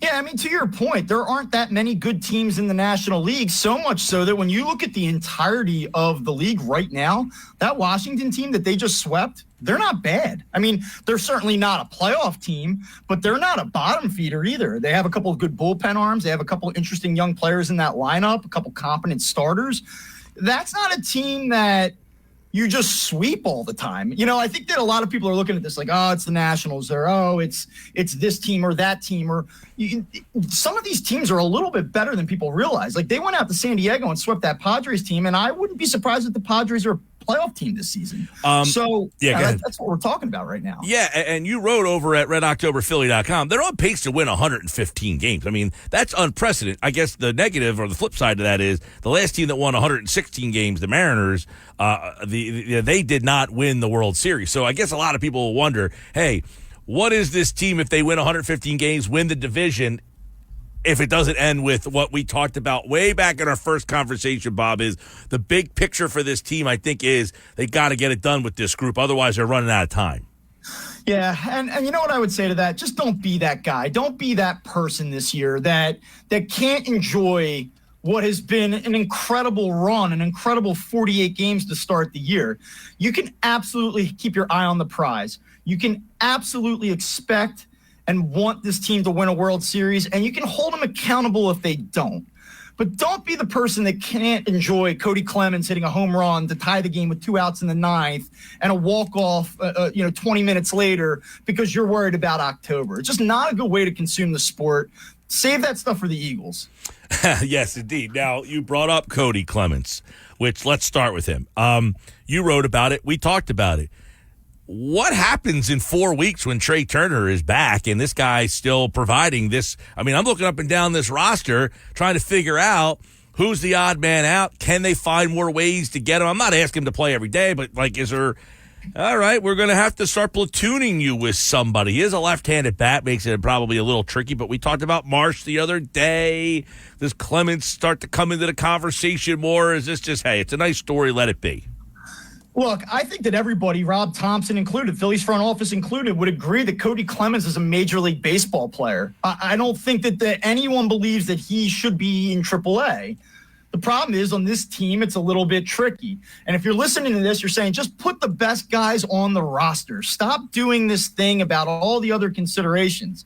Speaker 9: Yeah, I mean, to your point, there aren't that many good teams in the National League, so much so that when you look at the entirety of the league right now, that Washington team that they just swept, they're not bad. I mean, they're certainly not a playoff team, but they're not a bottom feeder either. They have a couple of good bullpen arms. They have a couple of interesting young players in that lineup, a couple competent starters. That's not a team that you just sweep all the time. I think that a lot of people are looking at this like, oh, it's the Nationals, or it's this team or that team, or some of these teams are a little bit better than people realize. Like, they went out to San Diego and swept that Padres team, and I wouldn't be surprised if the Padres are a playoff team this season. That's what we're talking about right now.
Speaker 5: Yeah, and you wrote over at RedOctoberPhilly.com, they're on pace to win 115 games. I mean, that's unprecedented. I guess the negative or the flip side to that is the last team that won 116 games, the Mariners, they did not win the World Series. So I guess a lot of people will wonder, hey, what is this team if they win 115 games, win the division, if it doesn't end with what we talked about way back in our first conversation, Bob, is the big picture for this team, I think, is they got to get it done with this group. Otherwise, they're running out of time.
Speaker 9: Yeah, and you know what I would say to that? Just don't be that guy. Don't be that person this year that can't enjoy what has been an incredible run, an incredible 48 games to start the year. You can absolutely keep your eye on the prize. You can absolutely expect and want this team to win a World Series, and you can hold them accountable if they don't. But don't be the person that can't enjoy Cody Clemens hitting a home run to tie the game with 2 outs in the 9th and a walk-off 20 minutes later because you're worried about October. It's just not a good way to consume the sport. Save that stuff for the Eagles.
Speaker 5: Yes, indeed. Now, you brought up Cody Clemens, which let's start with him. You wrote about it. We talked about it. What happens in 4 weeks when Trey Turner is back and this guy's still providing this? I mean, I'm looking up and down this roster trying to figure out who's the odd man out. Can they find more ways to get him? I'm not asking him to play every day, but is there, all right, we're going to have to start platooning you with somebody. He is a left-handed bat, makes it probably a little tricky, but we talked about Marsh the other day. Does Clemens start to come into the conversation more? Is this just, hey, it's a nice story, let it be?
Speaker 9: Look, I think that everybody, Rob Thompson included, Phillies front office included, would agree that Cody Clemens is a Major League Baseball player. I don't think that anyone believes that he should be in AAA. The problem is on this team, it's a little bit tricky. And if you're listening to this, you're saying just put the best guys on the roster. Stop doing this thing about all the other considerations.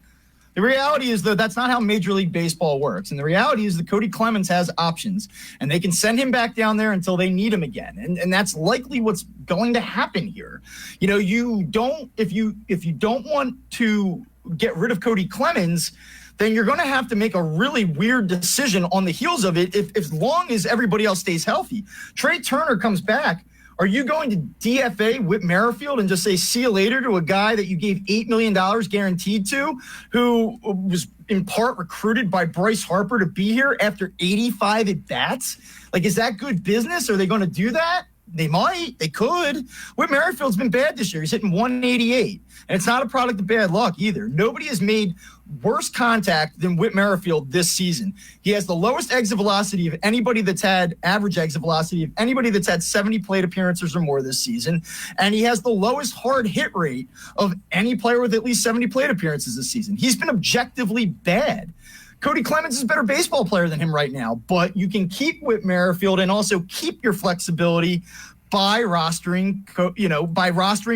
Speaker 9: The reality is, though, that's not how Major League Baseball works. And the reality is that Cody Clemens has options, and they can send him back down there until they need him again. And that's likely what's going to happen here. You don't, if you don't want to get rid of Cody Clemens, then you're going to have to make a really weird decision on the heels of it as long as everybody else stays healthy. Trey Turner comes back. Are you going to DFA Whit Merrifield and just say, see you later to a guy that you gave $8 million guaranteed to, who was in part recruited by Bryce Harper to be here after 85 at-bats? Is that good business? Are they going to do that? They might. They could. Whit Merrifield's been bad this year. He's hitting 188. And it's not a product of bad luck either. Nobody has made worse contact than Whit Merrifield this season. He has the lowest exit velocity of anybody that's had average exit velocity of anybody that's had 70 plate appearances or more this season. And he has the lowest hard hit rate of any player with at least 70 plate appearances this season. He's been objectively bad. Cody Clemens is a better baseball player than him right now, but you can keep Whit Merrifield and also keep your flexibility by rostering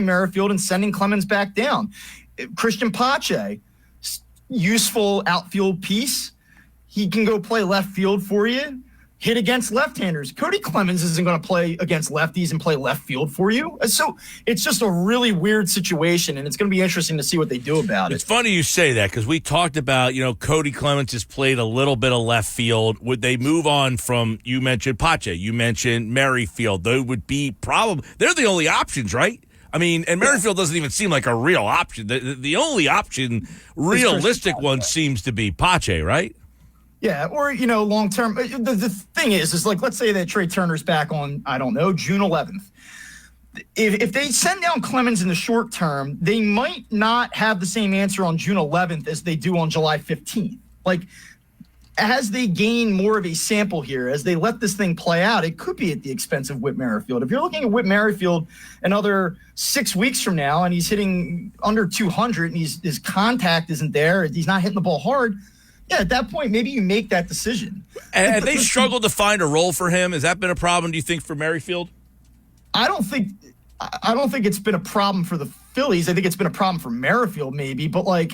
Speaker 9: Merrifield and sending Clemens back down. Christian Pache, useful outfield piece. He can go play left field for you, hit against left-handers. Cody Clemens isn't going to play against lefties and play left field for you. So it's just a really weird situation, and it's going to be interesting to see what they do about it.
Speaker 5: It's funny you say that because we talked about, Cody Clemens has played a little bit of left field. Would they move on from, you mentioned Pache, you mentioned Merrifield. They would be they're the only options, right? I mean, and Merrifield doesn't even seem like a real option. The only option, realistic one, seems to be Pache, right?
Speaker 9: Yeah, or, long term. The thing is like, let's say that Trey Turner's back on, I don't know, June 11th. If they send down Clemens in the short term, they might not have the same answer on June 11th as they do on July 15th. Like, as they gain more of a sample here, as they let this thing play out, it could be at the expense of Whit Merrifield. If you're looking at Whit Merrifield another 6 weeks from now and he's hitting under 200 and his contact isn't there, he's not hitting the ball hard, yeah, at that point, maybe you make that decision.
Speaker 5: And they struggled to find a role for him. Has that been a problem, do you think, for Merrifield?
Speaker 9: I don't think it's been a problem for the Phillies. I think it's been a problem for Merrifield maybe. But, look,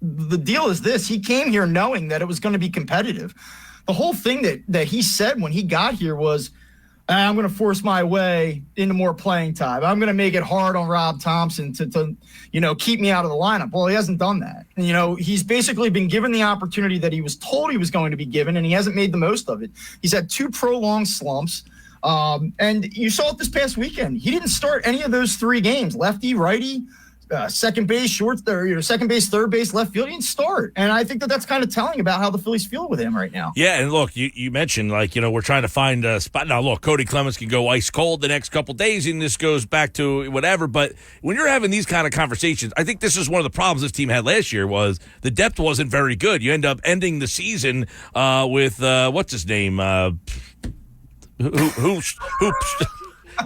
Speaker 9: the deal is this. He came here knowing that it was going to be competitive. The whole thing that he said when he got here was, I'm going to force my way into more playing time. I'm going to make it hard on Rob Thompson to keep me out of the lineup. Well, he hasn't done that. And, he's basically been given the opportunity that he was told he was going to be given, and he hasn't made the most of it. He's had 2 prolonged slumps. And you saw it this past weekend. He didn't start any of those 3 games. Lefty, righty, second base, second base, third base, left field. He didn't start. And I think that's kind of telling about how the Phillies feel with him right now.
Speaker 5: Yeah, and look, you mentioned, we're trying to find a spot. Now, look, Cody Clemens can go ice cold the next couple days, and this goes back to whatever. But when you're having these kind of conversations, I think this is one of the problems this team had last year was the depth wasn't very good. You end up ending the season with, what's his name?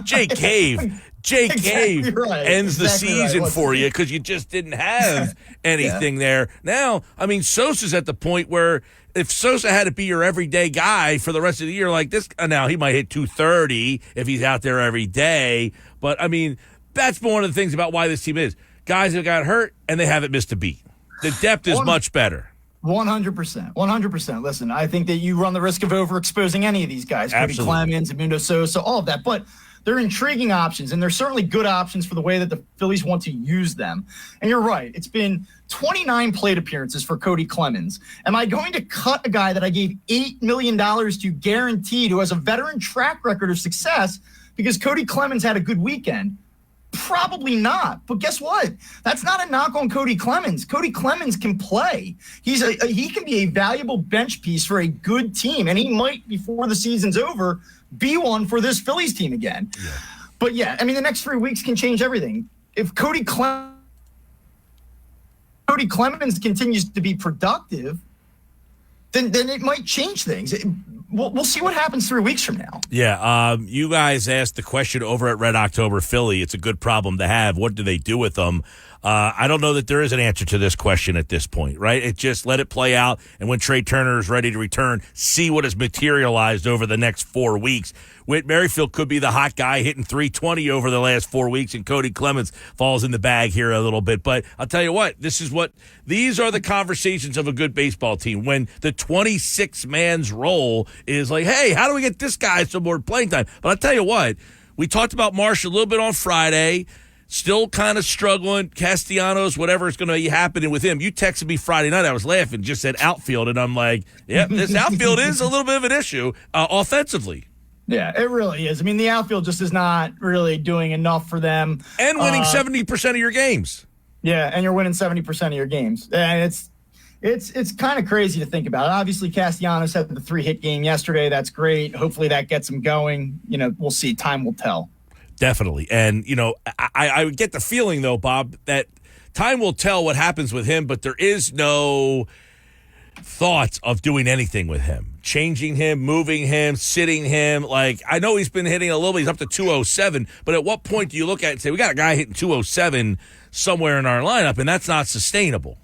Speaker 5: Jake Cave. Jake Cave ends the season for you because you just didn't have anything there. Now, Sosa's at the point where if Sosa had to be your everyday guy for the rest of the year like this, now he might hit 230 if he's out there every day. But, that's one of the things about why this team is. Guys have got hurt, and they haven't missed a beat. The depth is much better.
Speaker 9: 100%. 100%. Listen, I think that you run the risk of overexposing any of these guys. Cody Clemens, Edmundo Sosa, all of that. But they're intriguing options, and they're certainly good options for the way that the Phillies want to use them. And you're right. It's been 29 plate appearances for Cody Clemens. Am I going to cut a guy that I gave $8 million to guaranteed who has a veteran track record of success because Cody Clemens had a good weekend? Probably not. But guess what? That's not a knock on Cody Clemens. Cody Clemens can play. He can be a valuable bench piece for a good team, and he might, before the season's over, be one for this Phillies team again. Yeah. But yeah, the next 3 weeks can change everything. If Cody Clemens continues to be productive, then it might change things. We'll see what happens 3 weeks from now.
Speaker 5: Yeah, you guys asked the question over at Red October Philly. It's a good problem to have. What do they do with them? I don't know that there is an answer to this question at this point, right? It just let it play out, and when Trey Turner is ready to return, see what has materialized over the next 4 weeks. Whit Merrifield could be the hot guy hitting 320 over the last 4 weeks, and Cody Clemens falls in the bag here a little bit. But I'll tell you what, these are the conversations of a good baseball team when the 26-man's role is like, hey, how do we get this guy some more playing time? But I'll tell you what, we talked about Marsh a little bit on Friday. Still kind of struggling. Castellanos, whatever is going to be happening with him. You texted me Friday night. I was laughing, just said outfield, and I'm like, yeah, this outfield is a little bit of an issue offensively.
Speaker 9: Yeah, it really is. The outfield just is not really doing enough for them.
Speaker 5: And winning 70% of your games.
Speaker 9: Yeah, and you're winning 70% of your games. And It's kind of crazy to think about. Obviously, Castellanos had the 3-hit game yesterday. That's great. Hopefully that gets him going. We'll see. Time will tell.
Speaker 5: Definitely. And, I would get the feeling, though, Bob, that time will tell what happens with him, but there is no thoughts of doing anything with him. Changing him, moving him, sitting him. Like, I know he's been hitting a little bit. He's up to 207. But at what point do you look at it and say, we got a guy hitting 207 somewhere in our lineup, and that's not sustainable?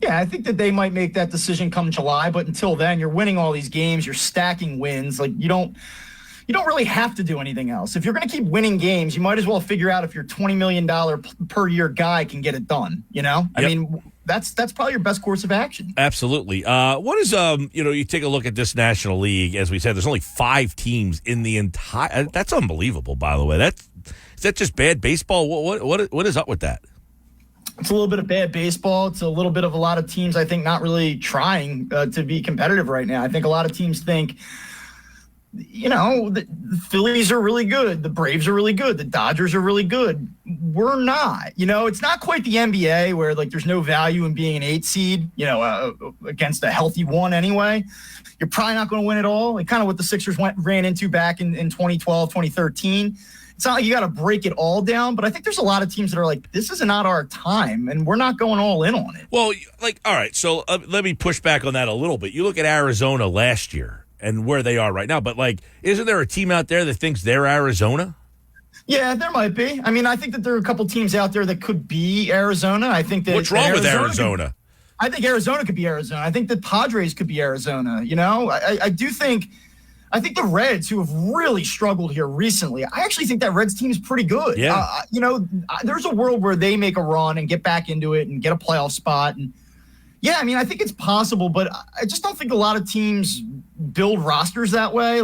Speaker 9: Yeah, I think that they might make that decision come July, but until then, you're winning all these games, you're stacking wins. Like, you don't really have to do anything else. If you're going to keep winning games, you might as well figure out if your $20 million per year guy can get it done. I mean, that's probably your best course of action. Absolutely.
Speaker 5: What is you take a look at this National League. As we said, there's only 5 teams in the entire. That's unbelievable. By the way, is that just bad baseball? What is up with that?
Speaker 9: It's a little bit of bad baseball. It's a little bit of a lot of teams, I think, not really trying to be competitive right now. I think a lot of teams think, the Phillies are really good. The Braves are really good. The Dodgers are really good. We're not. It's not quite the NBA where, there's no value in being an 8 seed, against a healthy 1 anyway. You're probably not going to win it all. Like kind of what the Sixers ran into back in 2012, 2013. It's not like you got to break it all down, but I think there's a lot of teams that are like, this is not our time, and we're not going all in on it.
Speaker 5: Well, all right, so let me push back on that a little bit. You look at Arizona last year and where they are right now, but, isn't there a team out there that thinks they're Arizona?
Speaker 9: Yeah, there might be. I mean, I think that there are a couple teams out there that could be Arizona. I think that
Speaker 5: What's wrong with Arizona?
Speaker 9: I think Arizona could be Arizona. I think the Padres could be Arizona. I do think – I think the Reds, who have really struggled here recently, I actually think that Reds team is pretty good.
Speaker 5: Yeah.
Speaker 9: There's a world where they make a run and get back into it and get a playoff spot. And yeah, I mean, I think it's possible, but I just don't think a lot of teams build rosters that way.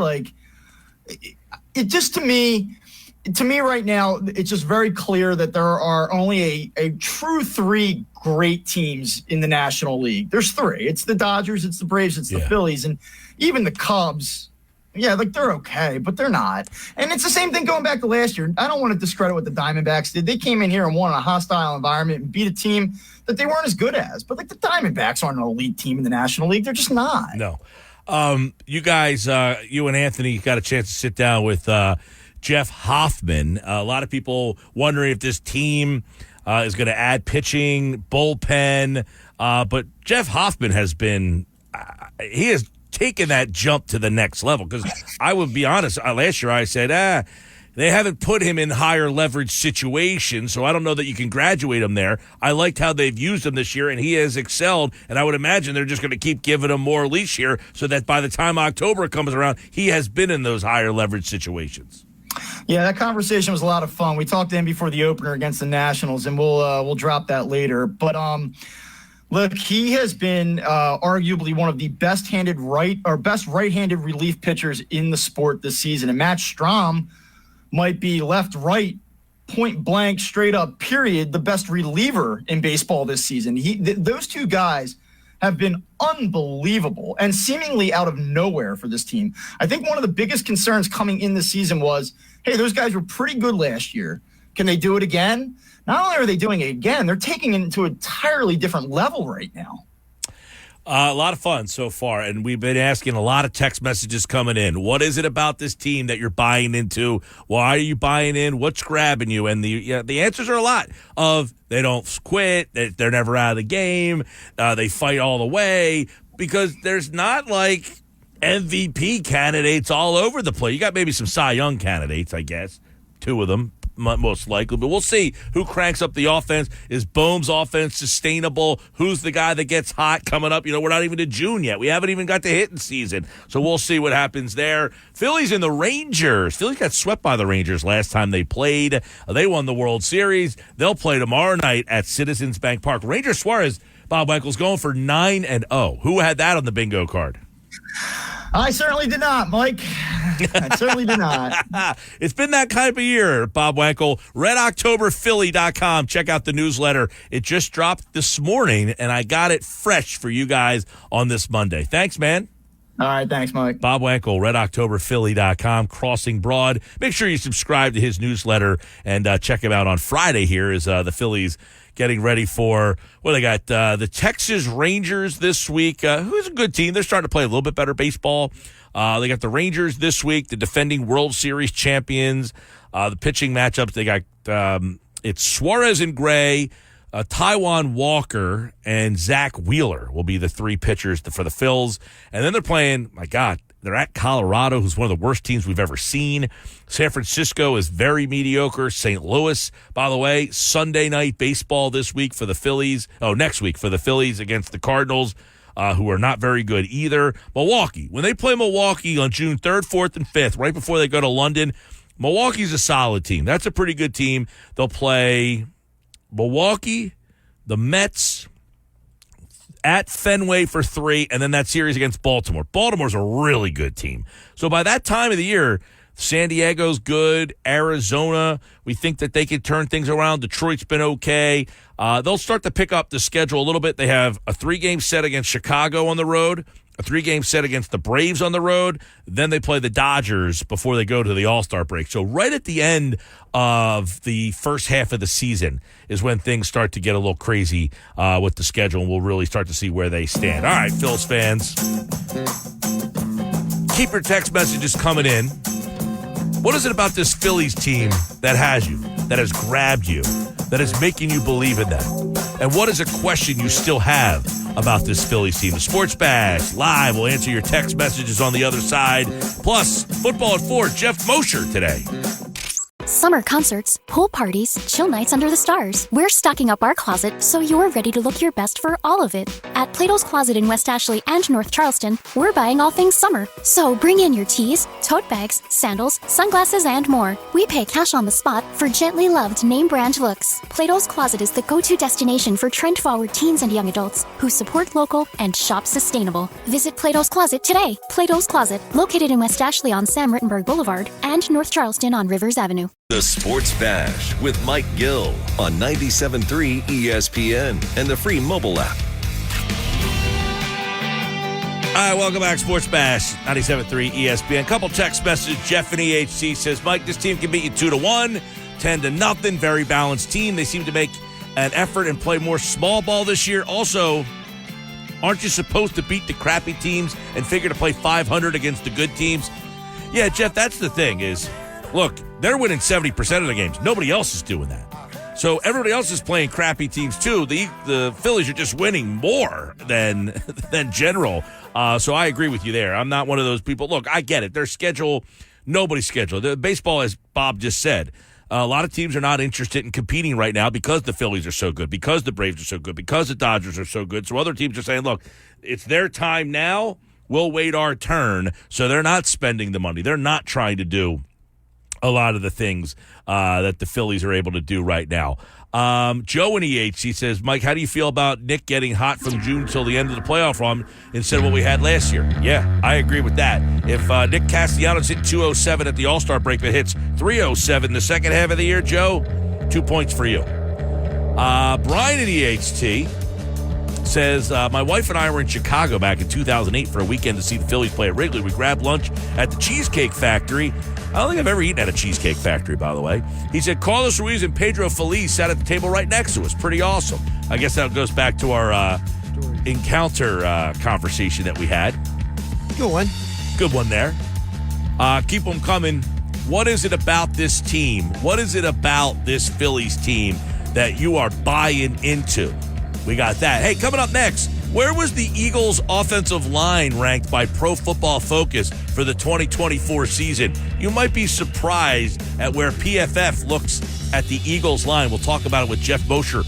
Speaker 9: It just to me right now, it's just very clear that there are only a true 3 great teams in the National League. There's 3. It's the Dodgers, it's the Braves, it's the Phillies, and even the Cubs. Yeah, they're okay, but they're not. And it's the same thing going back to last year. I don't want to discredit what the Diamondbacks did. They came in here and won in a hostile environment and beat a team that they weren't as good as. But the Diamondbacks aren't an elite team in the National League. They're just not.
Speaker 5: No. You guys, you and Anthony got a chance to sit down with Jeff Hoffman. A lot of people wondering if this team is going to add pitching, bullpen. But Jeff Hoffman has been he has taken that jump to the next level. Because I would be honest, last year I said, they haven't put him in higher leverage situations, so I don't know that you can graduate him there. I liked how they've used him this year, and he has excelled, and I would imagine they're just going to keep giving him more leash here so that by the time October comes around, he has been in those higher leverage situations.
Speaker 9: Yeah, that conversation was a lot of fun. We talked to him before the opener against the Nationals, and we'll drop that later. But look, he has been arguably one of the best right-handed relief pitchers in the sport this season. And Matt Strahm might be left, right, point blank, straight up, period, the best reliever in baseball this season. Those 2 guys have been unbelievable and seemingly out of nowhere for this team. I think one of the biggest concerns coming in this season was, hey, those guys were pretty good last year. Can they do it again? Not only are they doing it again, they're taking it to an entirely different level right now.
Speaker 5: A lot of fun so far, and we've been asking a lot of text messages coming in. What is it about this team that you're buying into? Why are you buying in? What's grabbing you? And the answers are a lot of they don't quit, they're never out of the game, they fight all the way, because there's not like MVP candidates all over the place. You got maybe some Cy Young candidates, I guess, 2 of them. Most likely, but we'll see who cranks up the offense. Is Bohm's offense sustainable? Who's the guy that gets hot coming up? We're not even to June yet. We haven't even got to hitting season, so we'll see what happens there. Phillies and the Rangers. Phillies got swept by the Rangers last time they played. They won the World Series. They'll play tomorrow night at Citizens Bank Park. Ranger Suarez, Bob Michaels going for 9-0. Who had that on the bingo card?
Speaker 9: I certainly did not, Mike. I certainly did not.
Speaker 5: It's been that kind of year, Bob Wankel. RedOctoberPhilly.com. Check out the newsletter. It just dropped this morning, and I got it fresh for you guys on this Monday. Thanks, man.
Speaker 9: All right, thanks, Mike.
Speaker 5: Bob Wankel, RedOctoberPhilly.com, Crossing Broad. Make sure you subscribe to his newsletter and check him out on Friday here as the Phillies getting ready for, they got the Texas Rangers this week, who's a good team. They're starting to play a little bit better baseball. They got the Rangers this week, the defending World Series champions. The pitching matchups, they got it's Suarez and Gray, Taijuan Walker, and Zach Wheeler will be the three pitchers for the Phils. And then they're playing, my God, they're at Colorado, who's one of the worst teams we've ever seen. San Francisco is very mediocre. St. Louis, by the way, Sunday night baseball this week for the Phillies. Next week for the Phillies against the Cardinals, who are not very good either. Milwaukee, when they play Milwaukee on June 3rd, 4th, and 5th, right before they go to London, Milwaukee's a solid team. That's a pretty good team. They'll play Milwaukee, the Mets, at Fenway for 3, and then that series against Baltimore. Baltimore's a really good team. So by that time of the year, San Diego's good, Arizona, we think that they can turn things around. Detroit's been okay. They'll start to pick up the schedule a little bit. They have a 3-game set against Chicago on the road, a 3-game set against the Braves on the road. Then they play the Dodgers before they go to the All-Star break. So right at the end of the first half of the season is when things start to get a little crazy with the schedule, and we'll really start to see where they stand. All right, Phils fans, keep your text messages coming in. What is it about this Phillies team that has you, that has grabbed you, that is making you believe in them? And what is a question you still have about this Phillies team? The Sports Bash Live will answer your text messages on the other side. Plus, Football at 4, Jeff Mosher today.
Speaker 10: Summer concerts, pool parties, chill nights under the stars. We're stocking up our closet so you're ready to look your best for all of it. At Plato's Closet in West Ashley and North Charleston, we're buying all things summer. So bring in your tees, tote bags, sandals, sunglasses, and more. We pay cash on the spot for gently loved name brand looks. Plato's Closet is the go-to destination for trend-forward teens and young adults who support local and shop sustainable. Visit Plato's Closet today. Plato's Closet, located in West Ashley on Sam Rittenberg Boulevard and North Charleston on Rivers Avenue.
Speaker 3: The Sports Bash with Mike Gill on 97.3 ESPN and the free mobile app.
Speaker 5: All right, welcome back, Sports Bash, 97.3 ESPN. Couple text messages. Jeff in EHC says, Mike, this team can beat you 2-1, 10-0. Very balanced team. They seem to make an effort and play more small ball this year. Also, aren't you supposed to beat the crappy teams and figure to play 500 against the good teams? Yeah, Jeff, that's the thing is, look, they're winning 70% of the games. Nobody else is doing that. So everybody else is playing crappy teams too. The Phillies are just winning more than general. So I agree with you there. I'm not one of those people. Look, I get it. Their schedule, nobody's schedule. The baseball, as Bob just said, a lot of teams are not interested in competing right now because the Phillies are so good, because the Braves are so good, because the Dodgers are so good. So other teams are saying, look, it's their time now. We'll wait our turn. So they're not spending the money. They're not trying to do a lot of the things that the Phillies are able to do right now. Joe in EHC says, Mike, how do you feel about Nick getting hot from June till the end of the playoff run instead of what we had last year? Yeah, I agree with that. If Nick Castellanos hit 207 at the All-Star break but hits 307 the second half of the year, Joe, 2 points for you. Brian in EHT says, my wife and I were in Chicago back in 2008 for a weekend to see the Phillies play at Wrigley. We grabbed lunch at the Cheesecake Factory. I don't think I've ever eaten at a Cheesecake Factory, by the way. He said Carlos Ruiz and Pedro Feliz sat at the table right next to us. Pretty awesome. I guess that goes back to our encounter conversation that we had.
Speaker 2: Good one.
Speaker 5: Good one there. Keep them coming. What is it about this team? What is it about this Phillies team that you are buying into? We got that. Hey, coming up next, where was the Eagles' offensive line ranked by Pro Football Focus for the 2024 season? You might be surprised at where PFF looks at the Eagles' line. We'll talk about it with Jeff Mosher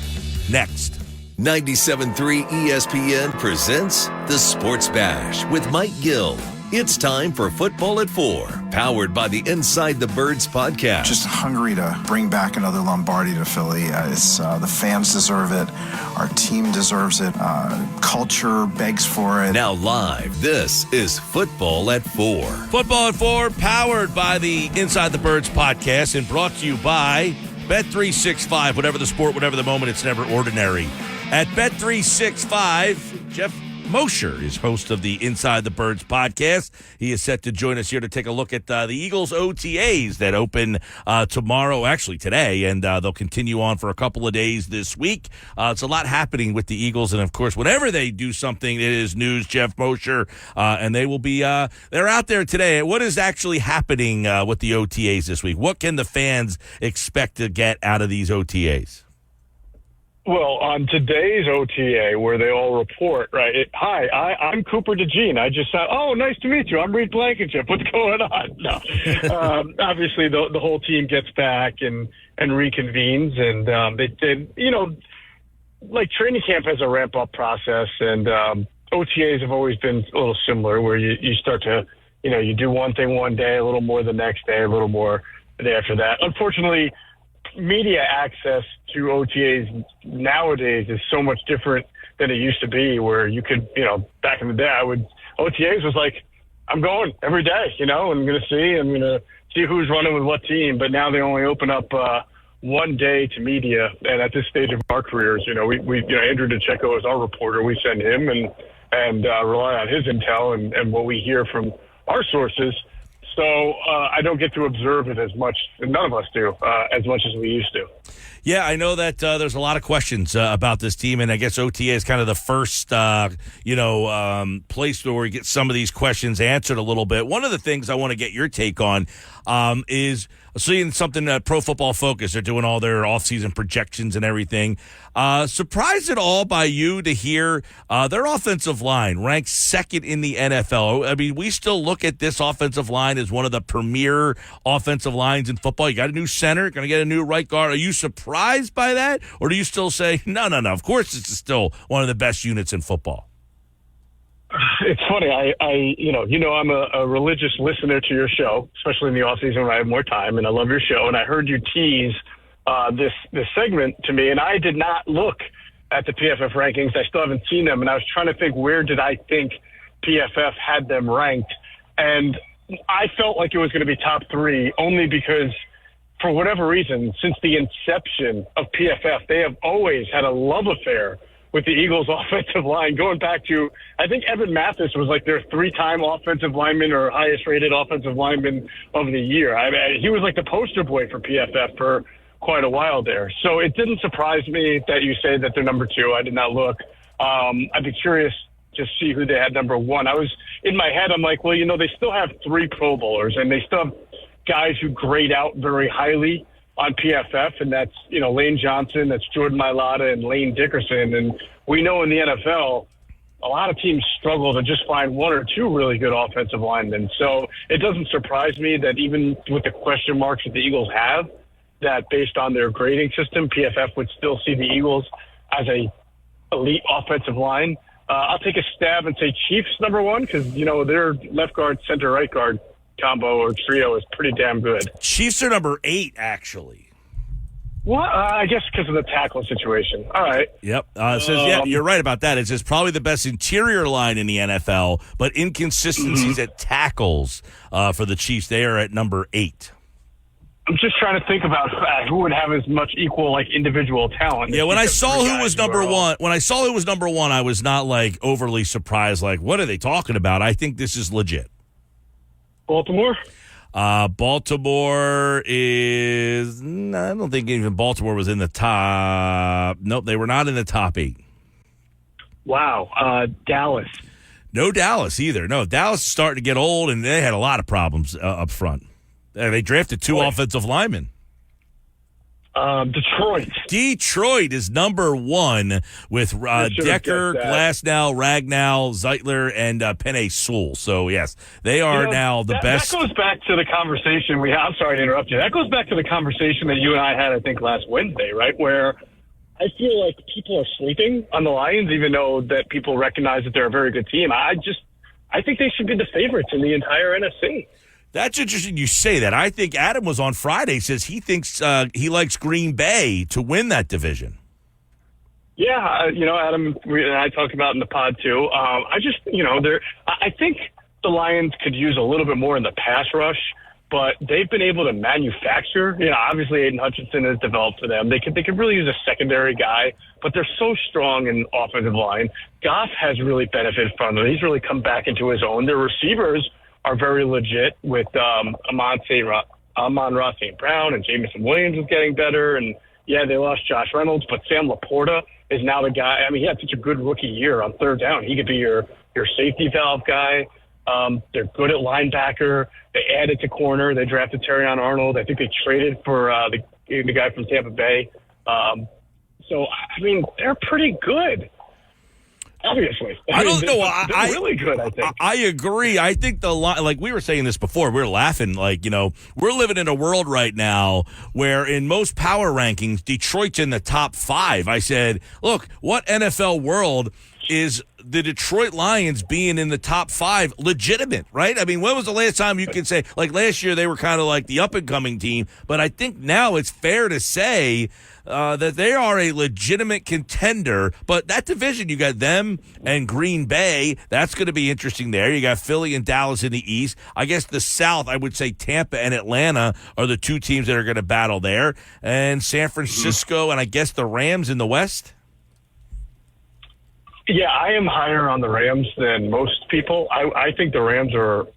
Speaker 5: next.
Speaker 3: 97.3 ESPN presents The Sports Bash with Mike Gill. It's time for Football at 4, powered by the Inside the Birds podcast.
Speaker 11: Just hungry to bring back another Lombardi to Philly. The fans deserve it. Our team deserves it. Culture begs for it.
Speaker 3: Now live, this is Football at 4.
Speaker 5: Football at 4, powered by the Inside the Birds podcast and brought to you by Bet365. Whatever the sport, whatever the moment, it's never ordinary. At Bet365, Jeff Mosher is host of the Inside the Birds podcast. He is set to join us here to take a look at the Eagles OTAs that open tomorrow, actually today, and they'll continue on for a couple of days this week. It's a lot happening with the Eagles, and of course, whenever they do something, it is news. Jeff Mosher, and they will be they're out there today. What is actually happening with the OTAs this week? What can the fans expect to get out of these OTAs?
Speaker 12: Well, on today's OTA, where they all report, right? Hi, I'm Cooper DeJean. I just said, oh, nice to meet you. I'm Reed Blankenship. What's going on? No. Obviously, the whole team gets back and reconvenes, and they like training camp has a ramp-up process, and OTAs have always been a little similar, where you start to, you do one thing one day, a little more the next day, a little more the day after that. Unfortunately, media access to OTAs nowadays is so much different than it used to be, where you could, back in the day, OTAs was like, I'm going every day, and I'm going to see who's running with what team. But now they only open up one day to media. And at this stage of our careers, we Andrew DeCecco is our reporter. We send him and rely on his intel and what we hear from our sources. So I don't get to observe it as much, and none of us do, as much as we used to.
Speaker 5: Yeah, I know that there's a lot of questions about this team, and I guess OTA is kind of the first, place where we get some of these questions answered a little bit. One of the things I want to get your take on is seeing something at Pro Football Focus. They're doing all their offseason projections and everything. Surprised at all by you to hear their offensive line ranked second in the NFL? I mean, we still look at this offensive line as one of the premier offensive lines in football. You got a new center, going to get a new right guard. Are you surprised by that? Or do you still say, no, of course this is still one of the best units in football?
Speaker 12: It's funny. I'm a religious listener to your show, especially in the off season when I have more time, and I love your show. And I heard you tease this segment to me, and I did not look at the PFF rankings. I still haven't seen them, and I was trying to think, where did I think PFF had them ranked? And I felt like it was going to be top three, only because for whatever reason, since the inception of PFF, they have always had a love affair with the Eagles offensive line, going back to, I think Evan Mathis was like their 3-time offensive lineman or highest rated offensive lineman of the year. He was like the poster boy for PFF for quite a while there. So it didn't surprise me that you say that they're number 2. I did not look. I'd be curious to see who they had number 1. I was in my head, I'm like, well, they still have 3 Pro Bowlers, and they still have guys who grade out very highly on PFF, and that's, Lane Johnson, that's Jordan Mailata, and Lane Dickerson. And we know in the NFL, a lot of teams struggle to just find 1 or 2 really good offensive linemen. So it doesn't surprise me that even with the question marks that the Eagles have, that based on their grading system, PFF would still see the Eagles as a elite offensive line. I'll take a stab and say Chiefs number 1, because, their left guard, center, right guard combo or trio is pretty damn good.
Speaker 5: Chiefs are number 8, actually.
Speaker 12: Well, I guess because of the tackle situation. All right.
Speaker 5: Yep. It says, you're right about that. It's just probably the best interior line in the NFL, but inconsistencies at tackles for the Chiefs. They are at number 8.
Speaker 12: I'm just trying to think about who would have as much equal individual talent.
Speaker 5: Yeah, when I saw who was number 1, I was not overly surprised. What are they talking about? I think this is legit.
Speaker 12: Baltimore?
Speaker 5: Baltimore is... I don't think even Baltimore was in the top... Nope, they were not in the top 8.
Speaker 12: Wow. Dallas?
Speaker 5: No Dallas either. No, Dallas is starting to get old, and they had a lot of problems up front. They drafted 2 offensive linemen. Detroit is number 1 with Decker, Glasnow, Ragnow, Zeitler, and Penei Sewell. So, yes, they are now the best.
Speaker 12: That goes back to the conversation we had. I'm sorry to interrupt you. That goes back to the conversation that you and I had, I think, last Wednesday, right, where I feel like people are sleeping on the Lions, even though that people recognize that they're a very good team. I think they should be the favorites in the entire NFC.
Speaker 5: That's interesting you say that. I think Adam was on Friday, says he thinks he likes Green Bay to win that division.
Speaker 12: Yeah, Adam and I talked about in the pod too. I think the Lions could use a little bit more in the pass rush. but they've been able to manufacture. Obviously Aiden Hutchinson has developed for them. They could really use a secondary guy, but they're so strong in offensive line. Goff has really benefited from them. He's really come back into his own. Their receivers are very legit with Amon-Ra St. Brown, and Jameson Williams is getting better. And, yeah, they lost Josh Reynolds, but Sam Laporta is now the guy. I mean, he had such a good rookie year on third down. He could be your safety valve guy. They're good at linebacker. They added to corner. They drafted Terrion Arnold. I think they traded for the guy from Tampa Bay. So, I mean, they're pretty good. Obviously.
Speaker 5: I don't know.
Speaker 12: They're really good, I think.
Speaker 5: I agree. I think like we were saying this before, we were laughing, we're living in a world right now where in most power rankings, Detroit's in the top 5. I said, look, what NFL world is the Detroit Lions being in the top 5 legitimate, right? I mean, when was the last time you could say, like last year they were kind of like the up-and-coming team, but I think now it's fair to say that they are a legitimate contender. But that division, you got them and Green Bay. That's going to be interesting there. You got Philly and Dallas in the East. I guess the South, I would say Tampa and Atlanta are the 2 teams that are going to battle there. And San Francisco and I guess the Rams in the West.
Speaker 12: Yeah, I am higher on the Rams than most people. I think the Rams are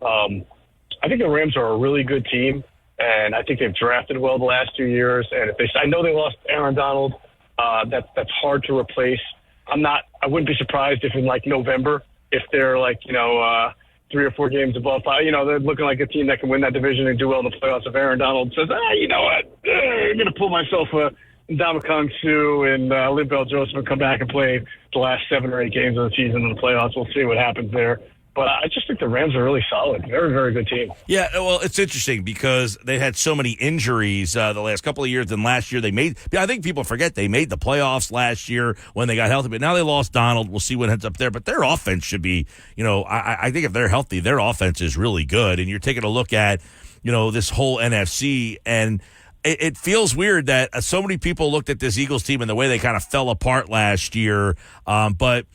Speaker 12: a really good team, and I think they've drafted well the last 2 years. And I know they lost Aaron Donald. That's hard to replace. I wouldn't be surprised if in like November, if they're 3 or 4 games above 5, they're looking like a team that can win that division and do well in the playoffs. If Aaron Donald says, you know what, I'm going to pull myself a Ndamukong Suh and Linval Joseph and come back and play the last 7 or 8 games of the season in the playoffs. We'll see what happens there. But I just think the Rams are really solid. Very, very good team.
Speaker 5: Yeah, well, it's interesting because they had so many injuries the last couple of years. And last year I think people forget they made the playoffs last year when they got healthy. But now they lost Donald. We'll see what ends up there. But their offense should be, I think if they're healthy, their offense is really good. And you're taking a look at, this whole NFC, and it feels weird that so many people looked at this Eagles team and the way they kind of fell apart last year. But,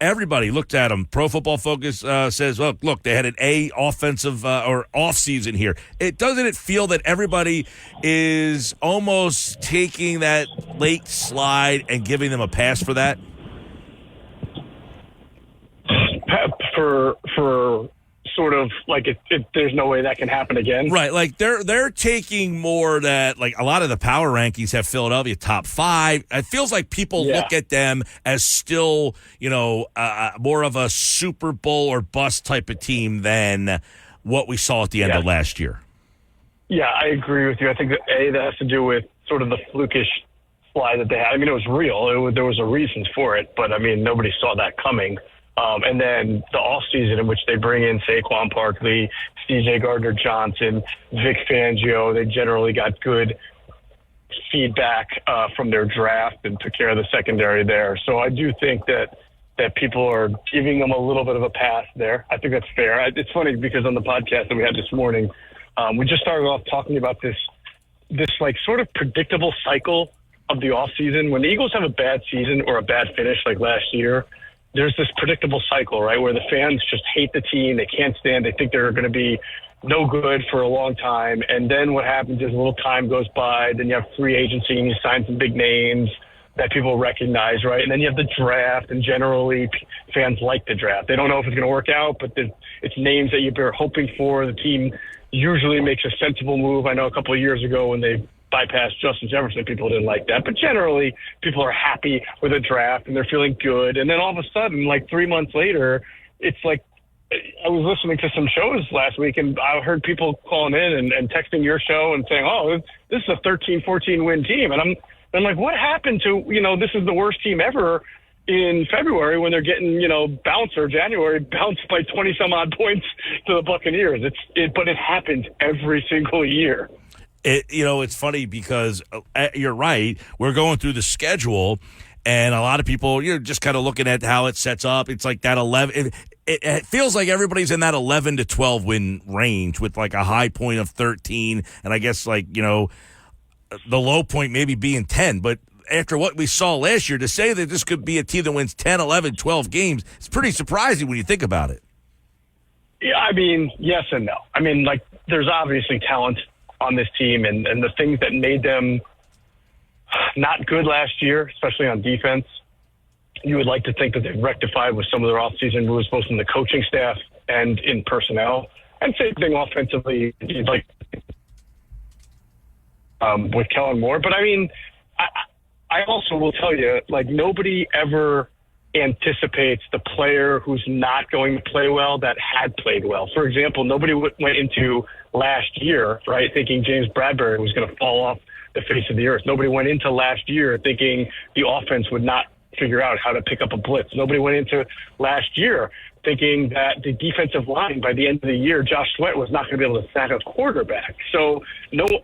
Speaker 5: everybody looked at them. Pro Football Focus says, look, they had an A offensive or off season here. Doesn't it feel that everybody is almost taking that late slide and giving them a pass for that?
Speaker 12: For sort of like there's no way that can happen again.
Speaker 5: Right. Like they're taking more that like a lot of the power rankings have Philadelphia top 5. It feels like people look at them as still, more of a Super Bowl or bust type of team than what we saw at the end of last year. Yeah, I agree with you. I think that has to do with sort of the flukish slide that they had. I mean, it was real. There was a reason for it, but I mean, nobody saw that coming. And then the offseason in which they bring in Saquon Barkley, C.J. Gardner-Johnson, Vic Fangio, they generally got good feedback from their draft and took care of the secondary there. So I do think that people are giving them a little bit of a pass there. I think that's fair. It's funny because on the podcast that we had this morning, we just started off talking about this like sort of predictable cycle of the offseason. When the Eagles have a bad season or a bad finish like last year, there's this predictable cycle, right, where the fans just hate the team. They can't stand. They think they're going to be no good for a long time. And then what happens is a little time goes by. Then you have free agency and you sign some big names that people recognize, right? And then you have the draft, and generally fans like the draft. They don't know if it's going to work out, but it's names that you're hoping for. The team usually makes a sensible move. I know a couple of years ago when they bypassed Justin Jefferson, people didn't like that. But generally, people are happy with a draft, and they're feeling good. And then all of a sudden, like 3 months later, it's like I was listening to some shows last week, and I heard people calling in and texting your show and saying, oh, this is a 13-14 win team. And I'm like, what happened to, this is the worst team ever in February when they're getting, bounced, or January bounced by 20 some odd points to the Buccaneers. But it happens every single year. It's funny because you're right. We're going through the schedule, and a lot of people, just kind of looking at how it sets up. It's like that 11. It feels like everybody's in that 11 to 12 win range with like a high point of 13, and I guess like the low point maybe being 10. But after what we saw last year, to say that this could be a team that wins 10, 11, 12 games, it's pretty surprising when you think about it. Yeah, I mean, yes and no. I mean, like
Speaker 12: there's obviously talent on this team, and the things that made them not good last year, especially on defense, you would like to think that they've rectified with some of their offseason moves, both in the coaching staff and in personnel. And same thing offensively, you'd like with Kellen Moore. But, I mean, I also will tell you, like, nobody ever anticipates the player who's not going to play well that had played well. For example, nobody went into last year, right, thinking James Bradbury was going to fall off the face of the earth. Nobody went into last year thinking the offense would not figure out how to pick up a blitz. Nobody went into last year thinking that the defensive line, by the end of the year, Josh Sweat was not going to be able to sack a quarterback. So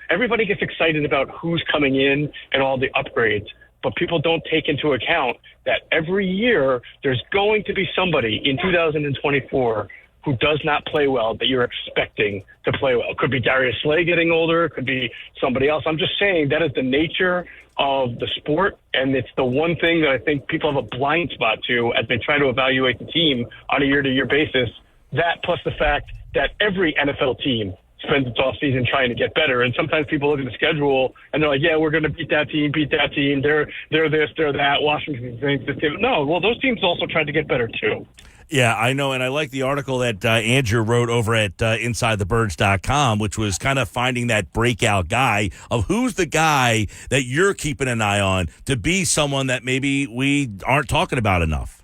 Speaker 12: everybody gets excited about who's coming in and all the upgrades, but people don't take into account that every year there's going to be somebody in 2024 who does not play well that you're expecting to play well. It could be Darius Slay getting older. It could be somebody else. I'm just saying that is the nature of the sport, and it's the one thing that I think people have a blind spot to as they try to evaluate the team on a year-to-year basis. That plus the fact that every NFL team spends its offseason trying to get better, and sometimes people look at the schedule and they're like, yeah, we're going to beat that team. They're this, they're that. Washington thinks this team. No, well, those teams also tried to get better too.
Speaker 5: Yeah, I know, and I like the article that Andrew wrote over at InsideTheBirds.com, which was kind of finding that breakout guy of who's the guy that you're keeping an eye on to be someone that maybe we aren't talking about enough.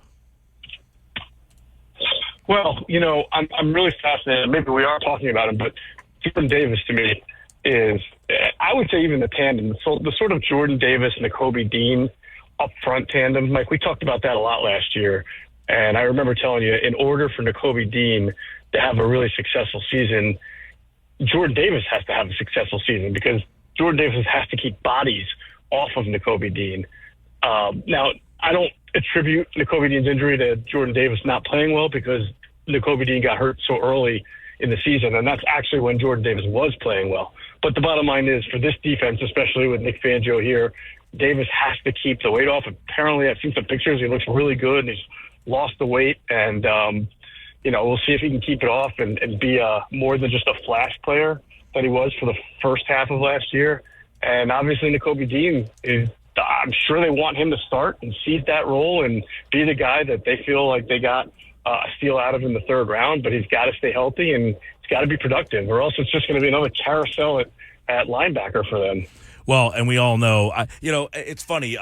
Speaker 12: Well, I'm really fascinated. Maybe we are talking about him, but Jordan Davis to me is, I would say, even the tandem, the sort of Jordan Davis and Nakobe Dean up front tandem. Like, we talked about that a lot last year. And I remember telling you, in order for Nakobe Dean to have a really successful season, Jordan Davis has to have a successful season because Jordan Davis has to keep bodies off of Nakobe Dean. Now, I don't attribute Nakobe Dean's injury to Jordan Davis not playing well because Nakobe Dean got hurt so early in the season, and that's actually when Jordan Davis was playing well. But the bottom line is, for this defense, especially with Nick Fangio here, Davis has to keep the weight off. Apparently, I've seen some pictures. He looks really good, and he's lost the weight, and we'll see if he can keep it off and be more than just a flash player that he was for the first half of last year. And obviously Nakobe Dean I'm sure they want him to start and seize that role and be the guy that they feel like they got a steal out of in the third round, but he's got to stay healthy and he's got to be productive, or else it's just going to be another carousel at linebacker for them.
Speaker 5: Well, and we all know, it's funny.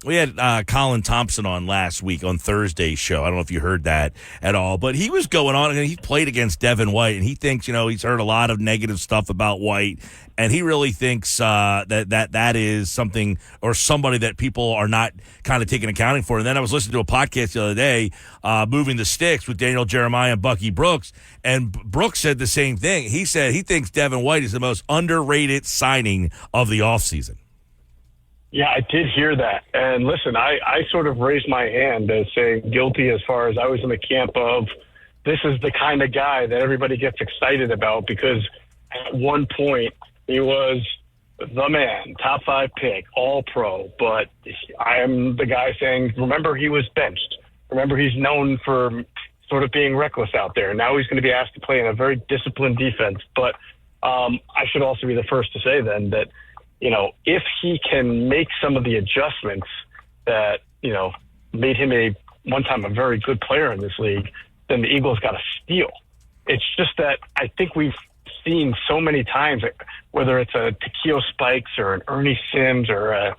Speaker 5: We had Colin Thompson on last week on Thursday's show. I don't know if you heard that at all, but he was going on, and he played against Devin White, and he thinks, he's heard a lot of negative stuff about White, and he really thinks that is something or somebody that people are not kind of taking accounting for. And then I was listening to a podcast the other day, Moving the Sticks with Daniel Jeremiah and Bucky Brooks, and Brooks said the same thing. He said he thinks Devin White is the most underrated signing of the offseason.
Speaker 12: Yeah, I did hear that. And listen, I sort of raised my hand as saying guilty as far as I was in the camp of this is the kind of guy that everybody gets excited about because at one point he was the man, top 5 pick, all pro. But I am the guy saying, remember, he was benched. Remember, he's known for sort of being reckless out there. Now he's going to be asked to play in a very disciplined defense. But I should also be the first to say then that, if he can make some of the adjustments that, made him one time a very good player in this league, then the Eagles got a steal. It's just that I think we've seen so many times, whether it's a Takeo Spikes or an Ernie Sims or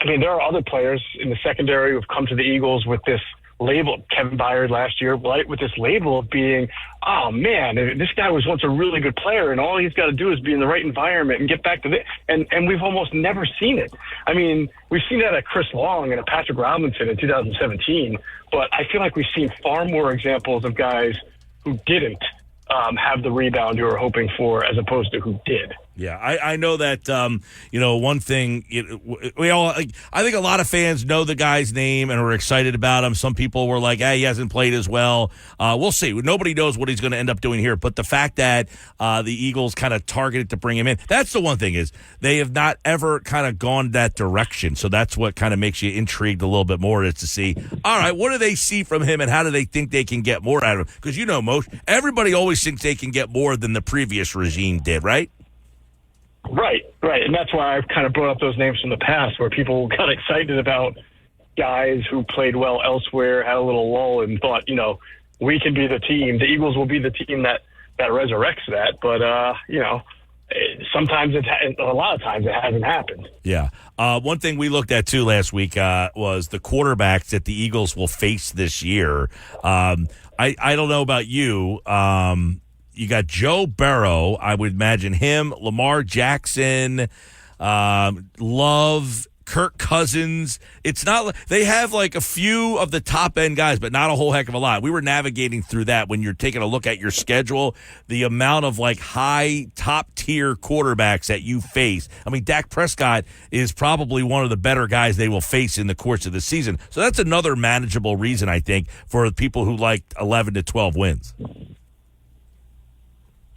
Speaker 12: there are other players in the secondary who've come to the Eagles with this label, Kevin Byard last year, right, with this label of being, oh man, this guy was once a really good player and all he's got to do is be in the right environment and get back to and we've almost never seen it. I mean, we've seen that at Chris Long and at Patrick Robinson in 2017, but I feel like we've seen far more examples of guys who didn't have the rebound you were hoping for as opposed to who did.
Speaker 5: Yeah, I know that, one thing, I think a lot of fans know the guy's name and are excited about him. Some people were like, hey, he hasn't played as well. We'll see. Nobody knows what he's going to end up doing here. But the fact that the Eagles kind of targeted to bring him in, that's the one thing is they have not ever kind of gone that direction. So that's what kind of makes you intrigued a little bit more is to see, all right, what do they see from him and how do they think they can get more out of him? Because, everybody always thinks they can get more than the previous regime did, right?
Speaker 12: Right. And that's why I've kind of brought up those names from the past where people got excited about guys who played well elsewhere, had a little lull, and thought, we can be the team. The Eagles will be the team that resurrects that. But, sometimes a lot of times it hasn't happened.
Speaker 5: Yeah. One thing we looked at, too, last week was the quarterbacks that the Eagles will face this year. I don't know about you. You got Joe Burrow, I would imagine him, Lamar Jackson, Love, Kirk Cousins. It's not they have like a few of the top end guys, but not a whole heck of a lot. We were navigating through that when you're taking a look at your schedule, the amount of like high top tier quarterbacks that you face. I mean, Dak Prescott is probably one of the better guys they will face in the course of the season. So that's another manageable reason, I think, for people who like 11 to 12 wins.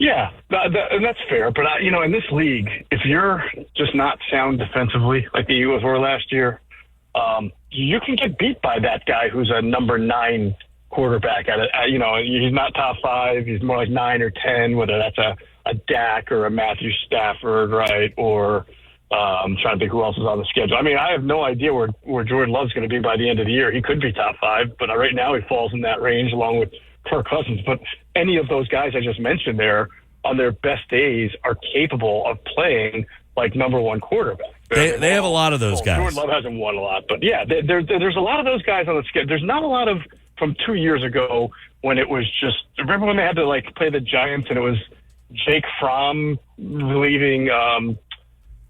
Speaker 12: Yeah, and that's fair. But, in this league, if you're just not sound defensively like the Eagles were last year, you can get beat by that guy who's a number 9 quarterback. He's not top 5. He's more like 9 or 10, whether that's a Dak or a Matthew Stafford, right? Or I'm trying to think who else is on the schedule. I mean, I have no idea where Jordan Love's going to be by the end of the year. He could be top 5, but right now he falls in that range along with Kirk Cousins. But any of those guys I just mentioned there on their best days are capable of playing like number 1 quarterback.
Speaker 5: They have a lot of those guys.
Speaker 12: Jordan Love hasn't won a lot, but yeah, there's a lot of those guys on the schedule. There's not a lot of from 2 years ago when it was just, remember when they had to like play the Giants and it was Jake Fromm leaving, who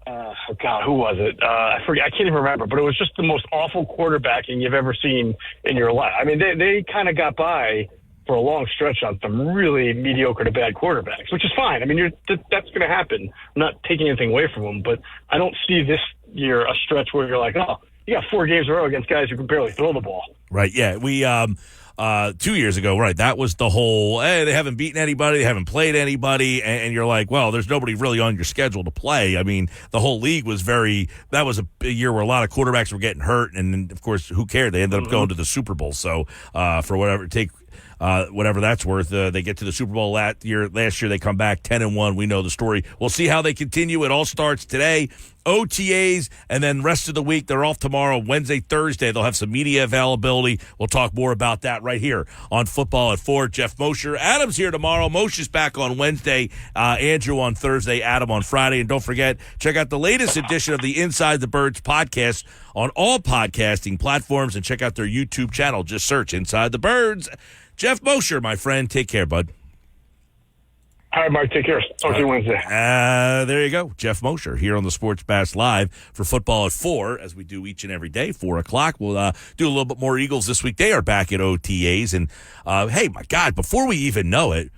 Speaker 12: was it? I forget. I can't even remember, but it was just the most awful quarterbacking you've ever seen in your life. I mean, they kind of got by for a long stretch on some really mediocre to bad quarterbacks, which is fine. I mean, that's going to happen. I'm not taking anything away from them, but I don't see this year a stretch where you're like, oh, you got 4 games in a row against guys who can barely throw the ball.
Speaker 5: Right, yeah. We 2 years ago, right, that was the whole, hey, they haven't beaten anybody, they haven't played anybody, and you're like, well, there's nobody really on your schedule to play. I mean, the whole league was that was a year where a lot of quarterbacks were getting hurt, and, of course, who cared? They ended up going to the Super Bowl. So for whatever that's worth, they get to the Super Bowl last year. They come back 10-1. We know the story. We'll see how they continue. It all starts today. OTAs, and then rest of the week, they're off tomorrow, Wednesday, Thursday. They'll have some media availability. We'll talk more about that right here on Football at 4. Jeff Mosher. Adam's here tomorrow. Mosher's back on Wednesday. Andrew on Thursday. Adam on Friday. And don't forget, check out the latest edition of the Inside the Birds podcast on all podcasting platforms and check out their YouTube channel. Just search Inside the Birds. Jeff Mosher, my friend. Take care, bud.
Speaker 12: All right, Mark. Take care. Talk to you Wednesday.
Speaker 5: There you go. Jeff Mosher here on the Sports Bash Live for Football at 4, as we do each and every day, 4 o'clock. We'll do a little bit more Eagles this week. They are back at OTAs. And, hey, my God, before we even know it,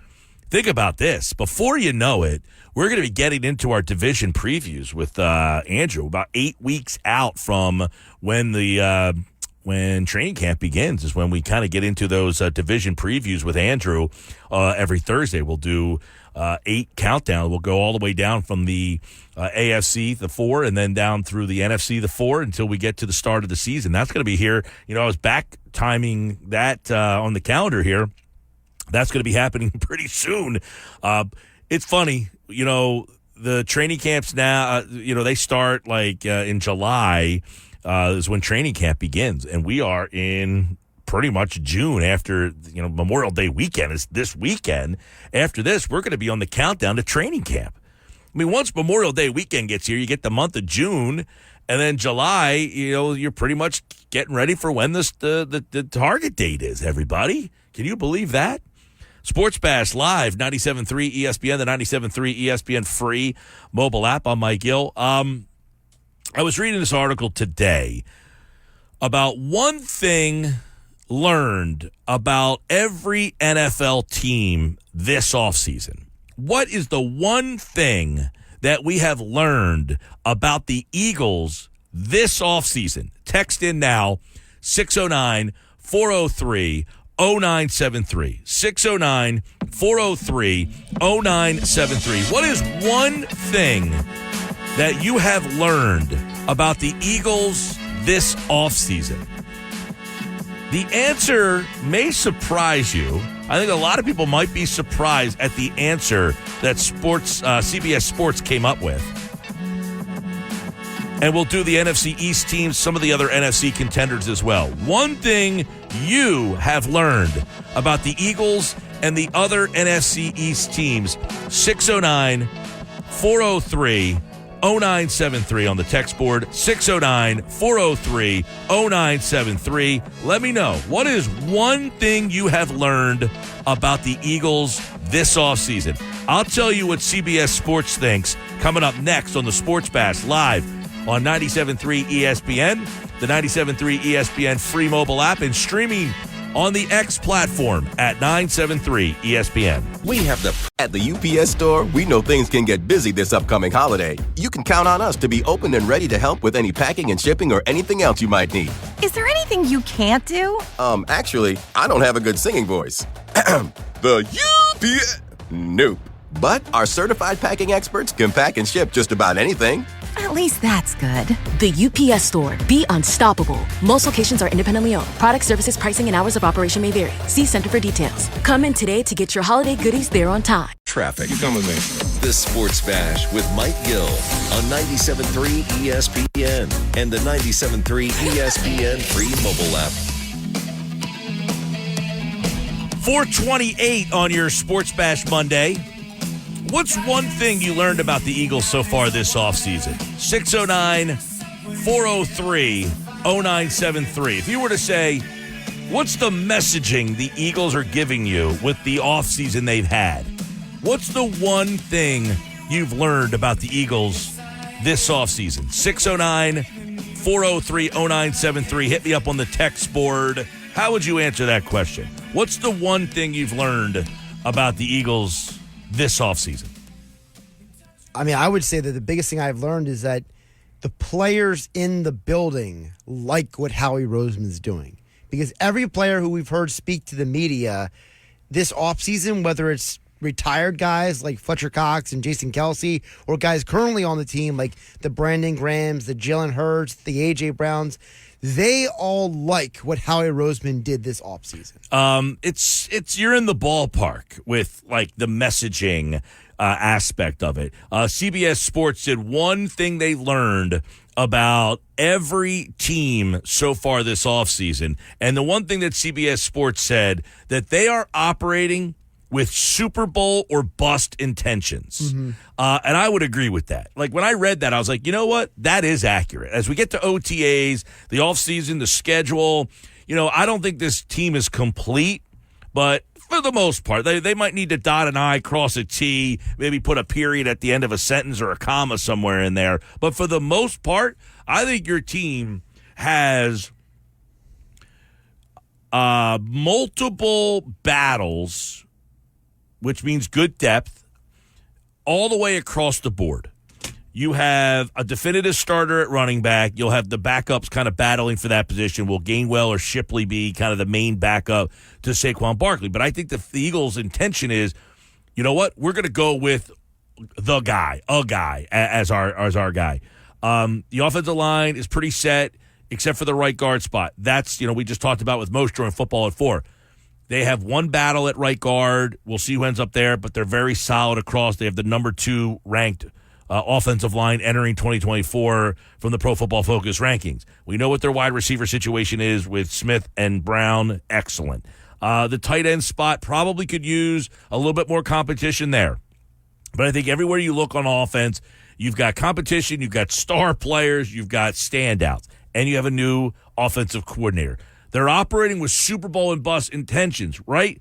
Speaker 5: think about this. Before you know it, we're going to be getting into our division previews with Andrew about 8 weeks out from when when training camp begins is when we kind of get into those division previews with Andrew. Every Thursday we'll do 8 countdown. We'll go all the way down from the AFC, the 4, and then down through the NFC, the 4, until we get to the start of the season. That's going to be here. I was back timing that on the calendar here. That's going to be happening pretty soon. It's funny, the training camps now, they start like in July is when training camp begins, and we are in pretty much June after Memorial Day weekend is this weekend. After this, we're going to be on the countdown to training camp. I mean, once Memorial Day weekend gets here, you get the month of June, and then July, you're pretty much getting ready for when the target date is, everybody. Can you believe that? Sports Bash Live, 97.3 ESPN, the 97.3 ESPN free mobile app. I'm Mike Gill. I was reading this article today about one thing learned about every NFL team this offseason. What is the one thing that we have learned about the Eagles this offseason? Text in now, 609-403-0973. 609-403-0973. What is one thing that you have learned about the Eagles this offseason? The answer may surprise you. I think a lot of people might be surprised at the answer that CBS Sports came up with. And we'll do the NFC East teams, some of the other NFC contenders as well. One thing you have learned about the Eagles and the other NFC East teams, 609-403-0973 on the text board, 609-403-0973. Let me know, what is one thing you have learned about the Eagles this offseason? I'll tell you what CBS Sports thinks coming up next on the Sports Bash live on 97.3 ESPN, the 97.3 ESPN free mobile app, and streaming on the X platform at 973 ESPN.
Speaker 13: We have At the UPS Store, we know things can get busy this upcoming holiday. You can count on us to be open and ready to help with any packing and shipping or anything else you might need.
Speaker 14: Is there anything you can't do?
Speaker 13: Actually, I don't have a good singing voice. The UPS... Nope. But our certified packing experts can pack and ship just about anything.
Speaker 14: At least that's good.
Speaker 15: The UPS Store. Be unstoppable. Most locations are independently owned. Product, services, pricing, and hours of operation may vary. See Center for details. Come in today to get your holiday goodies there on time.
Speaker 3: Traffic. You come with me. The Sports Bash with Mike Gill on 97.3 ESPN and the 97.3 ESPN free mobile app.
Speaker 5: 428 on your Sports Bash Monday. What's one thing you learned about the Eagles so far this offseason? 609-403-0973. If you were to say, what's the messaging the Eagles are giving you with the offseason they've had? What's the one thing you've learned about the Eagles this offseason? 609-403-0973. Hit me up on the text board. How would you answer that question? What's the one thing you've learned about the Eagles this offseason?
Speaker 2: I mean, I would say that the biggest thing I've learned is that the players in the building like what Howie Roseman's doing. Because every player who we've heard speak to the media this offseason, whether it's retired guys like Fletcher Cox and Jason Kelsey, or guys currently on the team like the Brandon Grahams, the Jalen Hurts, the A.J. Browns, they all like what Howie Roseman did this offseason.
Speaker 5: It's you're in the ballpark with like the messaging aspect of it. CBS Sports did one thing they learned about every team so far this offseason, and the one thing that CBS Sports said, that they are operating with Super Bowl or bust intentions. Mm-hmm. And I would agree with that. Like, when I read that, I was like, you know what? That is accurate. As we get to OTAs, the offseason, the schedule, I don't think this team is complete, but for the most part, they might need to dot an I, cross a T, maybe put a period at the end of a sentence or a comma somewhere in there. But for the most part, I think your team has multiple battles, which means good depth, all the way across the board. You have a definitive starter at running back. You'll have the backups kind of battling for that position. Will Gainwell or Shipley be kind of the main backup to Saquon Barkley? But I think the Eagles' intention is, you know what? We're going to go with a guy as our guy. The offensive line is pretty set, except for the right guard spot. That's, we just talked about with most during football at 4. They have one battle at right guard. We'll see who ends up there, but they're very solid across. They have the number 2 ranked offensive line entering 2024 from the Pro Football Focus rankings. We know what their wide receiver situation is with Smith and Brown. Excellent. The tight end spot probably could use a little bit more competition there. But I think everywhere you look on offense, you've got competition, you've got star players, you've got standouts, and you have a new offensive coordinator. They're operating with Super Bowl and bust intentions, right?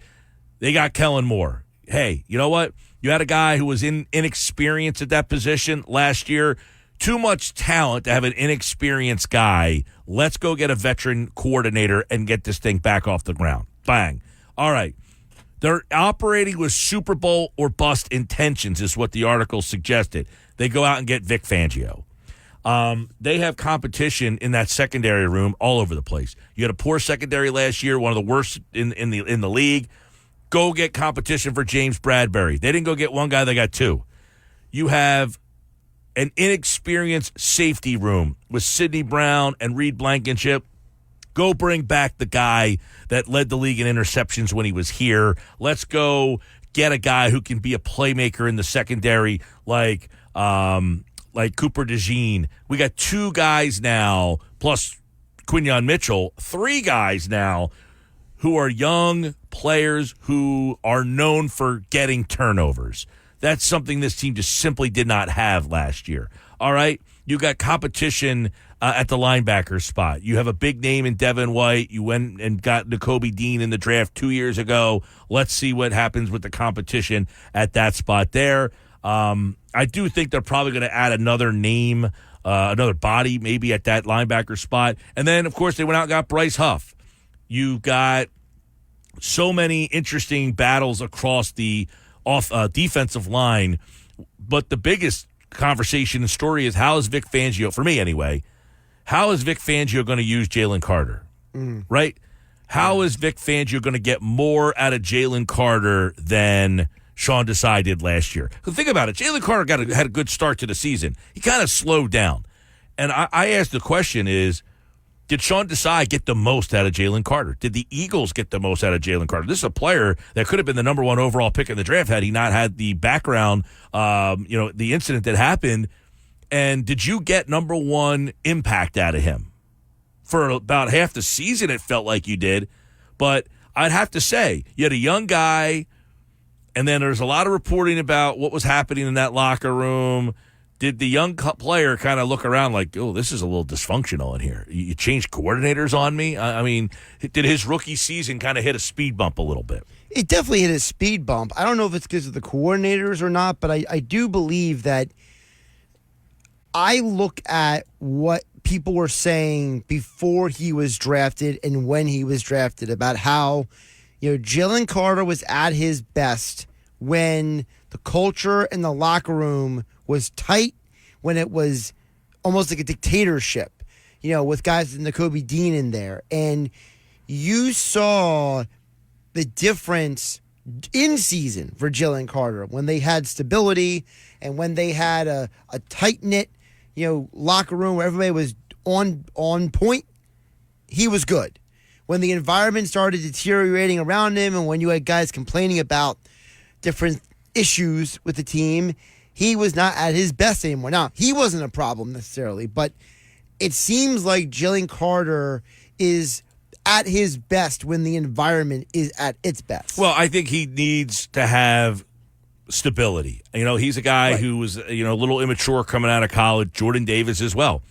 Speaker 5: They got Kellen Moore. Hey, you know what? You had a guy who was inexperienced at that position last year. Too much talent to have an inexperienced guy. Let's go get a veteran coordinator and get this thing back off the ground. Bang. All right. They're operating with Super Bowl or bust intentions, is what the article suggested. They go out and get Vic Fangio. They have competition in that secondary room all over the place. You had a poor secondary last year, one of the worst in the league. Go get competition for James Bradbury. They didn't go get one guy; they got two. You have an inexperienced safety room with Sidney Brown and Reed Blankenship. Go bring back the guy that led the league in interceptions when he was here. Let's go get a guy who can be a playmaker in the secondary like Cooper DeJean. We got two guys now, plus Quinyon Mitchell, three guys now who are young players who are known for getting turnovers. That's something this team just simply did not have last year. All right? You got competition at the linebacker spot. You have a big name in Devin White. You went and got Nakobe Dean in the draft 2 years ago. Let's see what happens with the competition at that spot there. I do think they're probably going to add another name, another body maybe at that linebacker spot. And then, of course, they went out and got Bryce Huff. You've got so many interesting battles across the defensive line. But the biggest conversation and story is, how is Vic Fangio, for me anyway, how is Vic Fangio going to use Jalen Carter? Right? How is Vic Fangio going to get more out of Jalen Carter than Sean Desai did last year? Think about it. Jalen Carter had a good start to the season. He kind of slowed down. And I asked the question is, did Sean Desai get the most out of Jalen Carter? Did the Eagles get the most out of Jalen Carter? This is a player that could have been the number one overall pick in the draft had he not had the background, the incident that happened. And did you get number one impact out of him? For about half the season, it felt like you did. But I'd have to say, you had a young guy, and then there's a lot of reporting about what was happening in that locker room. Did the young player kind of look around like, oh, this is a little dysfunctional in here? You changed coordinators on me? I mean, did his rookie season kind of hit a speed bump a little bit?
Speaker 2: It definitely hit a speed bump. I don't know if it's because of the coordinators or not, but I do believe that I look at what people were saying before he was drafted and when he was drafted about how, Jalen Carter was at his best when the culture in the locker room was tight, when it was almost like a dictatorship, with guys like Nakobe Dean in there. And you saw the difference in season for Jalen Carter when they had stability and when they had a tight-knit, locker room where everybody was on point. He was good. When the environment started deteriorating around him and when you had guys complaining about different issues with the team, he was not at his best anymore. Now, he wasn't a problem necessarily, but it seems like Jalen Carter is at his best when the environment is at its best.
Speaker 5: Well, I think he needs to have stability. He's a guy who was, a little immature coming out of college. Jordan Davis as well.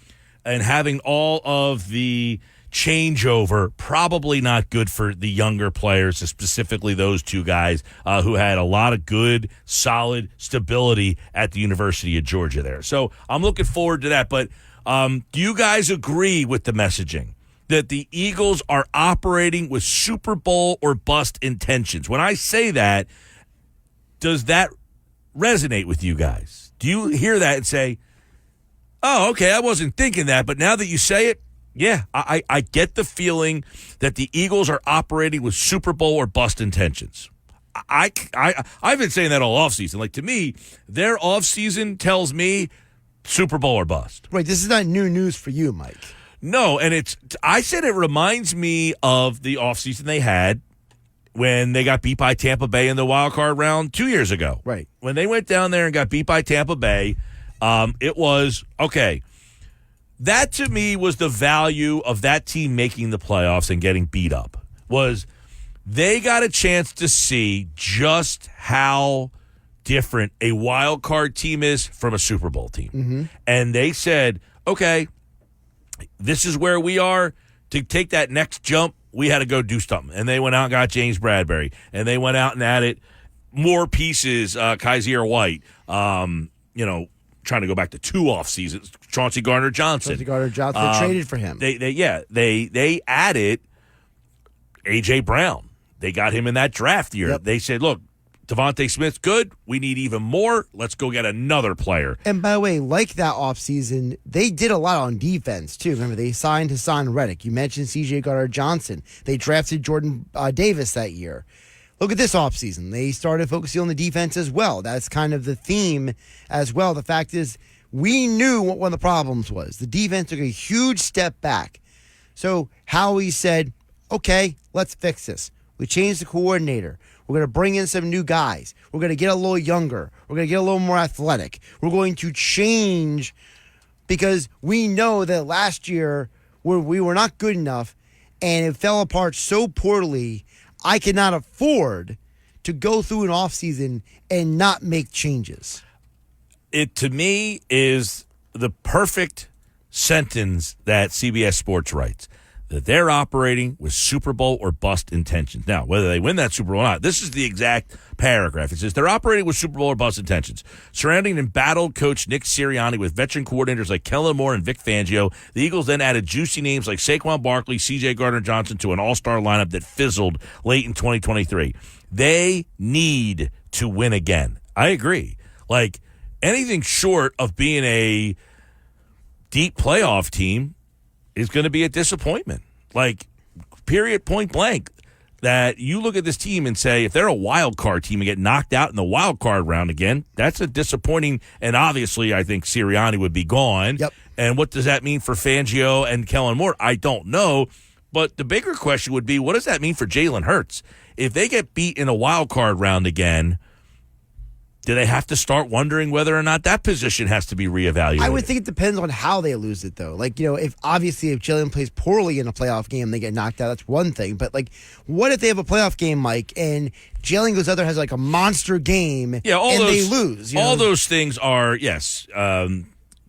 Speaker 5: And having all of the changeover, probably not good for the younger players, specifically those two guys who had a lot of good, solid stability at the University of Georgia there. So I'm looking forward to that. But do you guys agree with the messaging that the Eagles are operating with Super Bowl or bust intentions? When I say that, does that resonate with you guys? Do you hear that and say, oh, okay, I wasn't thinking that, but now that you say it, yeah, I get the feeling that the Eagles are operating with Super Bowl or bust intentions. I've been saying that all offseason. Like, to me, their offseason tells me Super Bowl or bust.
Speaker 2: Right, this is not new news for you, Mike.
Speaker 5: No, and I said it reminds me of the offseason they had when they got beat by Tampa Bay in the wild card round 2 years ago.
Speaker 2: Right.
Speaker 5: When they went down there and got beat by Tampa Bay, it was, okay, that to me was the value of that team making the playoffs and getting beat up, was they got a chance to see just how different a wild card team is from a Super Bowl team.
Speaker 2: Mm-hmm.
Speaker 5: And they said, okay, this is where we are. To take that next jump, we had to go do something. And they went out and got James Bradbury. And they went out and added more pieces, Kaiser White, trying to go back to 2 off seasons, Chauncey Gardner-Johnson.
Speaker 2: They traded for him.
Speaker 5: They added A.J. Brown. They got him in that draft year.
Speaker 2: Yep.
Speaker 5: They said, look, Devontae Smith's good. We need even more. Let's go get another player.
Speaker 2: And by the way, like that offseason, they did a lot on defense, too. Remember, they signed Hassan Reddick. You mentioned C.J. Gardner-Johnson. They drafted Jordan Davis that year. Look at this offseason. They started focusing on the defense as well. That's kind of the theme as well. The fact is, we knew what one of the problems was. The defense took a huge step back. So Howie said, okay, let's fix this. We changed the coordinator. We're going to bring in some new guys. We're going to get a little younger. We're going to get a little more athletic. We're going to change because we know that last year we were not good enough and it fell apart so poorly. I cannot afford to go through an offseason and not make changes.
Speaker 5: It, to me, is the perfect sentence that CBS Sports writes, that they're operating with Super Bowl or bust intentions. Now, whether they win that Super Bowl or not, this is the exact paragraph. It says they're operating with Super Bowl or bust intentions. Surrounding embattled coach Nick Sirianni with veteran coordinators like Kellen Moore and Vic Fangio, the Eagles then added juicy names like Saquon Barkley, C.J. Gardner-Johnson to an all-star lineup that fizzled late in 2023. They need to win again. I agree. Like, anything short of being a deep playoff team is going to be a disappointment. Like, period, point blank. That you look at this team and say, if they're a wild card team and get knocked out in the wild card round again, that's a disappointing. And obviously, I think Sirianni would be gone.
Speaker 2: Yep.
Speaker 5: And what does that mean for Fangio and Kellen Moore? I don't know. But the bigger question would be, what does that mean for Jalen Hurts? If they get beat in a wild card round again, do they have to start wondering whether or not that position has to be reevaluated?
Speaker 2: I would think it depends on how they lose it, though. Like, if Jalen plays poorly in a playoff game, they get knocked out. That's one thing. But, like, what if they have a playoff game, Mike, and Jalen goes out there, has, like, a monster game, and they lose?
Speaker 5: All those things are, yes,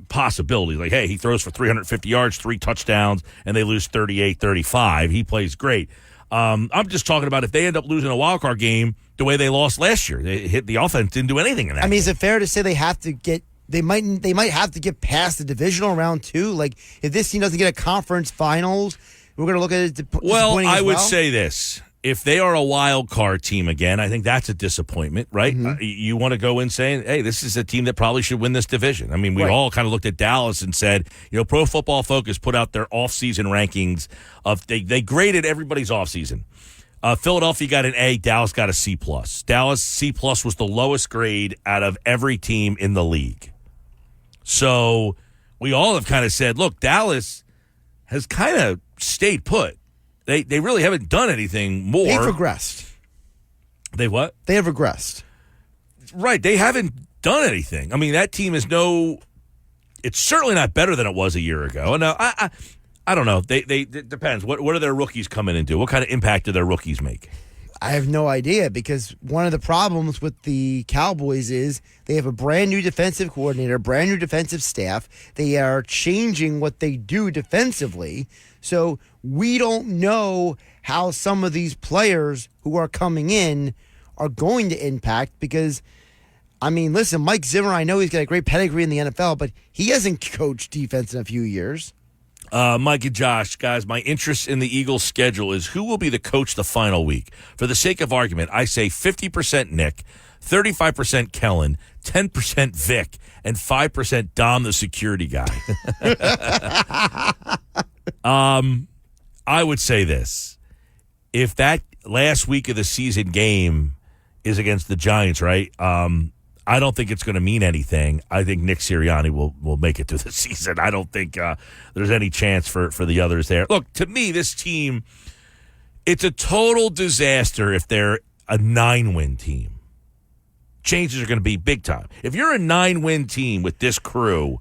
Speaker 5: possibilities. Like, hey, he throws for 350 yards, 3 touchdowns, and they lose 38-35. He plays great. I'm just talking about if they end up losing a wild card game the way they lost last year. They hit the offense, didn't do anything in that.
Speaker 2: I mean,
Speaker 5: game.
Speaker 2: is it fair to say they have to get? They might have to get past the divisional round too. Like, if this team doesn't get a conference finals, we're going to look at it.
Speaker 5: Well, I would say this: if they are a wild card team again, I think that's a disappointment, right?
Speaker 2: Mm-hmm.
Speaker 5: You want to go in saying, hey, this is a team that probably should win this division. I mean, we all kind of looked at Dallas and said, Pro Football Focus put out their offseason rankings of they graded everybody's offseason. Philadelphia got an A. Dallas got a C+. Dallas C+ was the lowest grade out of every team in the league. So we all have kind of said, look, Dallas has kind of stayed put. They really haven't done anything more.
Speaker 2: They've regressed.
Speaker 5: They what?
Speaker 2: They have regressed.
Speaker 5: Right. They haven't done anything. I mean, that team is it's certainly not better than it was a year ago. And I don't know. It depends. What are their rookies coming into? What kind of impact do their rookies make?
Speaker 2: I have no idea, because one of the problems with the Cowboys is they have a brand new defensive coordinator, brand new defensive staff. They are changing what they do defensively. So we don't know how some of these players who are coming in are going to impact, because, I mean, listen, Mike Zimmer, I know he's got a great pedigree in the NFL, but he hasn't coached defense in a few years.
Speaker 5: Mike and Josh, guys, my interest in the Eagles' schedule is who will be the coach the final week. For the sake of argument, I say 50% Nick, 35% Kellen, 10% Vic, and 5% Dom, the security guy. I would say this. If that last week of the season game is against the Giants, right, I don't think it's going to mean anything. I think Nick Sirianni will make it through the season. I don't think there's any chance for the others there. Look, to me, this team, it's a total disaster if they're a 9-win team. Changes are going to be big time. If you're a 9-win team with this crew,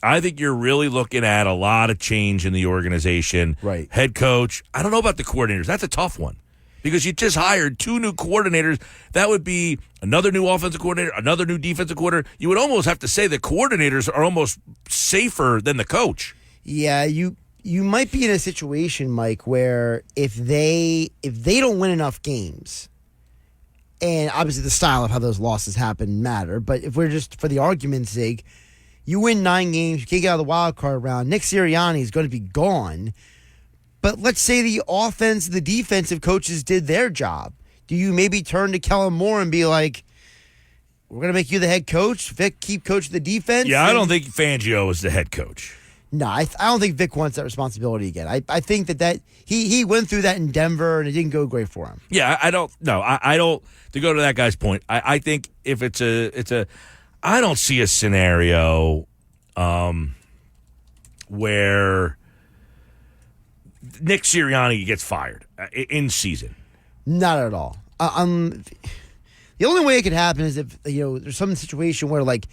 Speaker 5: I think you're really looking at a lot of change in the organization.
Speaker 2: Right.
Speaker 5: Head coach. I don't know about the coordinators. That's a tough one. Because you just hired 2 new coordinators. That would be another new offensive coordinator, another new defensive coordinator. You would almost have to say the coordinators are almost safer than the coach.
Speaker 2: Yeah, you might be in a situation, Mike, where if they don't win enough games, and obviously the style of how those losses happen matter, but if we're just, for the argument's sake, you win 9 games, you can't get out of the wild card round, Nick Sirianni is going to be gone. But let's say the offense, the defensive coaches did their job. Do you maybe turn to Kellen Moore and be like, we're going to make you the head coach? Vic, keep coaching the defense?
Speaker 5: Yeah, I don't think Fangio is the head coach.
Speaker 2: No, I don't think Vic wants that responsibility again. I think that he went through that in Denver, and it didn't go great for him.
Speaker 5: Yeah, I don't. No, I don't. To go to that guy's point, I think if it's a, I don't see a scenario where Nick Sirianni gets fired in season.
Speaker 2: Not at all. The only way it could happen is if there's some situation where like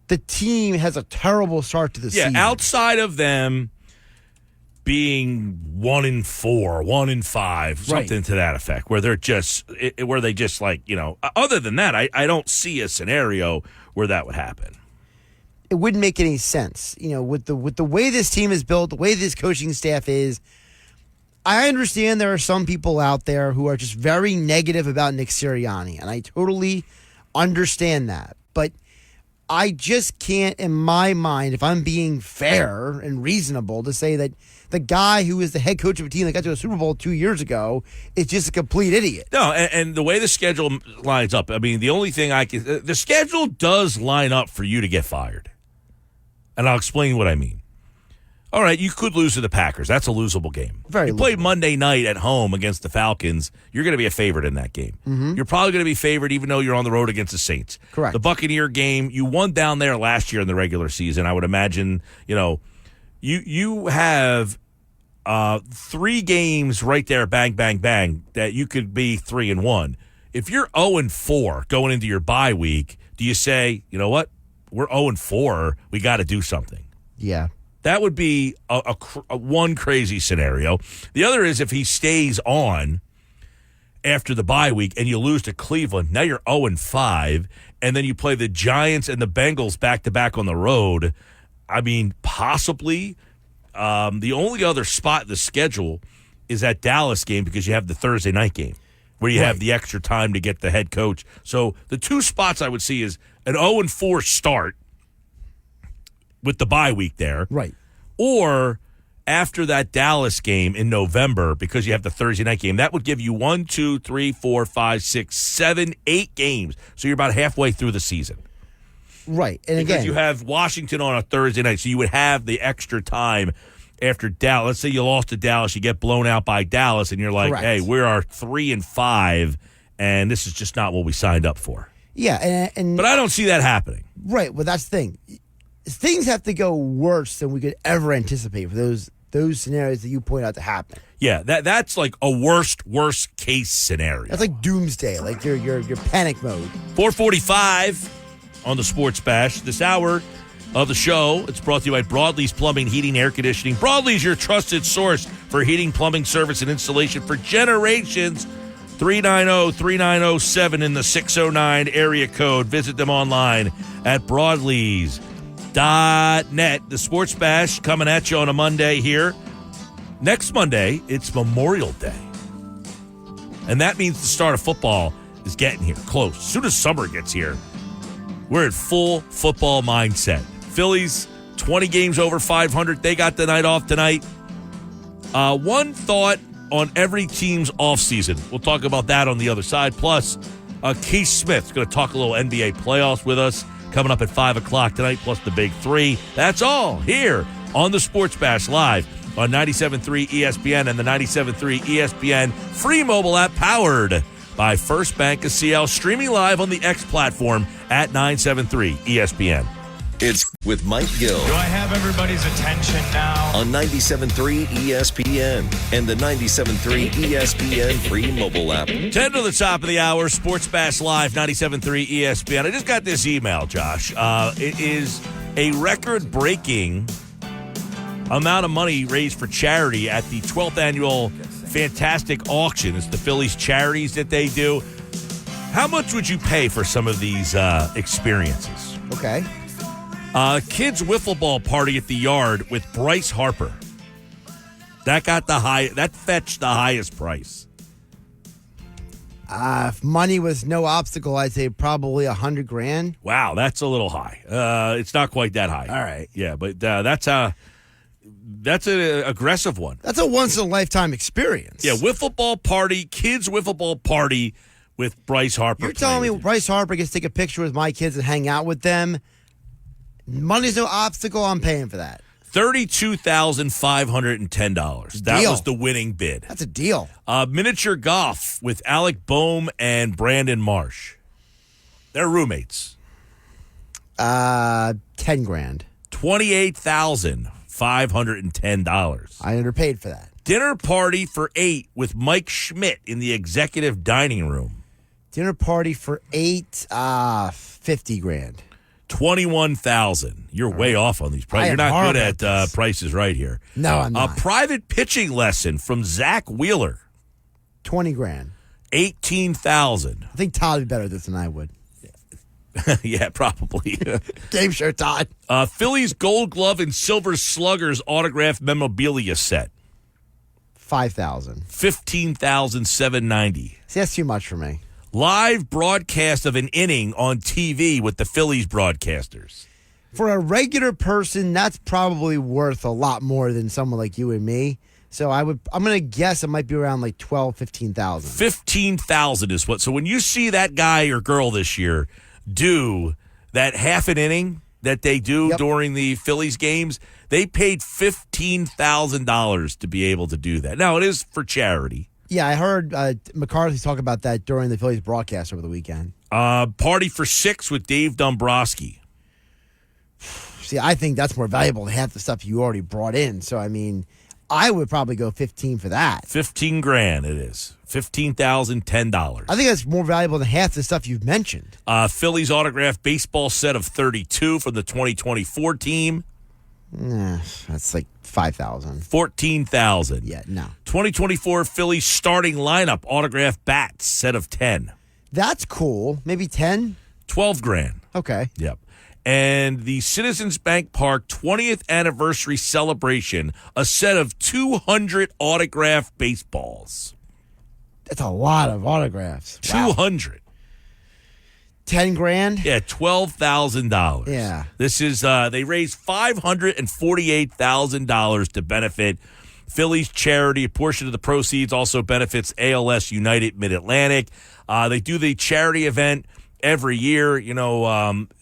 Speaker 2: the team has a terrible start to the season.
Speaker 5: Yeah, outside of them being 1-4, 1-5, something to that effect, where they just other than that, I don't see a scenario where that would happen.
Speaker 2: It wouldn't make any sense, with the way this team is built, the way this coaching staff is. I understand there are some people out there who are just very negative about Nick Sirianni, and I totally understand that. But I just can't, in my mind, if I'm being fair and reasonable, to say that the guy who is the head coach of a team that got to a Super Bowl 2 years ago is just a complete idiot.
Speaker 5: No, and the way the schedule lines up, I mean, the only thing the schedule does line up for you to get fired. And I'll explain what I mean. All right, you could lose to the Packers. That's a losable game. You played Monday night at home against the Falcons. You're going to be a favorite in that game.
Speaker 2: Mm-hmm.
Speaker 5: You're probably going to be favored even though you're on the road against the Saints.
Speaker 2: Correct.
Speaker 5: The Buccaneer game, you won down there last year in the regular season. I would imagine, you have 3 games right there, bang, bang, bang, that you could be 3-1. If you're 0-4 going into your bye week, do you say, you know what? We're 0-4. We got to do something.
Speaker 2: Yeah.
Speaker 5: That would be a one crazy scenario. The other is if he stays on after the bye week and you lose to Cleveland, now you're 0-5, and then you play the Giants and the Bengals back-to-back on the road. I mean, possibly the only other spot in the schedule is that Dallas game because you have the Thursday night game where you have the extra time to get the head coach. So the 2 spots I would see is an 0-4 start with the bye week there.
Speaker 2: Right.
Speaker 5: Or after that Dallas game in November, because you have the Thursday night game, that would give you 1, 2, 3, 4, 5, 6, 7, 8 games. So you're about halfway through the season.
Speaker 2: Right. And
Speaker 5: because
Speaker 2: again,
Speaker 5: you have Washington on a Thursday night, so you would have the extra time after Dallas. Let's say you lost to Dallas, you get blown out by Dallas, and you're like,
Speaker 2: correct.
Speaker 5: hey, we are 3-5, and this is just not what we signed up for.
Speaker 2: Yeah.
Speaker 5: But I don't see that happening.
Speaker 2: Right. Well, that's the thing. Things have to go worse than we could ever anticipate for those scenarios that you point out to happen.
Speaker 5: Yeah, that's like a worst case scenario.
Speaker 2: That's like doomsday, like your panic mode.
Speaker 5: 4:45 on the Sports Bash. This hour of the show, it's brought to you by Broadlee's Plumbing, Heating, Air Conditioning. Broadlee's your trusted source for heating, plumbing, service, and installation for generations. 390-3907 in the 609 area code. Visit them online at Broadlee's.net. The Sports Bash coming at you on a Monday here. Next Monday, it's Memorial Day. And that means the start of football is getting here, close. As soon as summer gets here, we're in full football mindset. Phillies, 20 games over 500. They got the night off tonight. One thought on every team's offseason. We'll talk about that on the other side. Plus, Keith Smith's going to talk a little NBA playoffs with us coming up at 5 o'clock tonight, plus the Big Three. That's all here on the Sports Bash live on 97.3 ESPN and the 97.3 ESPN free mobile app powered by First Bank of CL, streaming live on the X platform at 97.3 ESPN.
Speaker 3: It's with Mike Gill.
Speaker 8: Do I have everybody's attention now?
Speaker 3: On 97.3 ESPN and the 97.3 ESPN free mobile app.
Speaker 5: 10 to the top of the hour, Sports Bash Live, 97.3 ESPN. I just got this email, Josh. It is a record-breaking amount of money raised for charity at the 12th annual Fantastic Auction. It's the Phillies charities that they do. How much would you pay for some of these experiences?
Speaker 2: Okay.
Speaker 5: Kids wiffle ball party at the Yard with Bryce Harper. That fetched the highest price.
Speaker 2: If money was no obstacle, I'd say probably $100,000.
Speaker 5: Wow, that's a little high. It's not quite that high.
Speaker 2: All right.
Speaker 5: Yeah, but that's That's an aggressive one.
Speaker 2: That's a once-in-a-lifetime experience.
Speaker 5: Yeah, wiffle ball party, kids wiffle ball party with Bryce Harper.
Speaker 2: You're telling me Bryce Harper gets to take a picture with my kids and hang out with them? Money's no obstacle. I'm paying for that.
Speaker 5: $32,510. That
Speaker 2: Deal.
Speaker 5: was the winning bid.
Speaker 2: That's a deal.
Speaker 5: Miniature golf with Alec Boehm and Brandon Marsh. They're roommates.
Speaker 2: $10,000.
Speaker 5: $28,510.
Speaker 2: I underpaid for that.
Speaker 5: Dinner party for 8 with Mike Schmidt in the executive dining room.
Speaker 2: Dinner party for 8, $50,000.
Speaker 5: $21,000. You're way off on these prices. You're not good at prices right here.
Speaker 2: No, I'm not.
Speaker 5: A private pitching lesson from Zach Wheeler.
Speaker 2: $20,000.
Speaker 5: $18,000.
Speaker 2: I think Todd would be better at this than I would.
Speaker 5: Yeah, probably.
Speaker 2: Game show, Todd.
Speaker 5: Phillies Gold Glove and Silver Sluggers autographed memorabilia set.
Speaker 2: $5,000.
Speaker 5: $15,790.
Speaker 2: See, that's too much for me.
Speaker 5: Live broadcast of an inning on TV with the Phillies broadcasters.
Speaker 2: For a regular person, that's probably worth a lot more than someone like you and me. So I'm going to guess it might be around like $12,000, $15,000.
Speaker 5: $15,000 is what. So when you see that guy or girl this year do that half an inning that they do during the Phillies games, they paid $15,000 to be able to do that. Now, it is for charity.
Speaker 2: Yeah, I heard McCarthy talk about that during the Phillies broadcast over the weekend.
Speaker 5: Party for 6 with Dave Dombrowski.
Speaker 2: See, I think that's more valuable than half the stuff you already brought in. So, I mean, I would probably go $15,000 for that.
Speaker 5: $15,000 it is. $15,010.
Speaker 2: I think that's more valuable than half the stuff you've mentioned.
Speaker 5: Phillies autographed baseball set of 32 from the 2024 team.
Speaker 2: That's like $5,000.
Speaker 5: $14,000.
Speaker 2: Yeah, no.
Speaker 5: 2024 Phillies starting lineup autographed bats set of 10.
Speaker 2: That's cool. Maybe 10?
Speaker 5: $12,000.
Speaker 2: Okay.
Speaker 5: Yep. And the Citizens Bank Park 20th anniversary celebration, a set of 200 autographed baseballs.
Speaker 2: That's a lot of autographs. Wow.
Speaker 5: 200.
Speaker 2: $10,000?
Speaker 5: Yeah, $12,000.
Speaker 2: Yeah.
Speaker 5: This is, they raised $548,000 to benefit Phillies charity. A portion of the proceeds also benefits ALS United Mid-Atlantic. They do the charity event every year,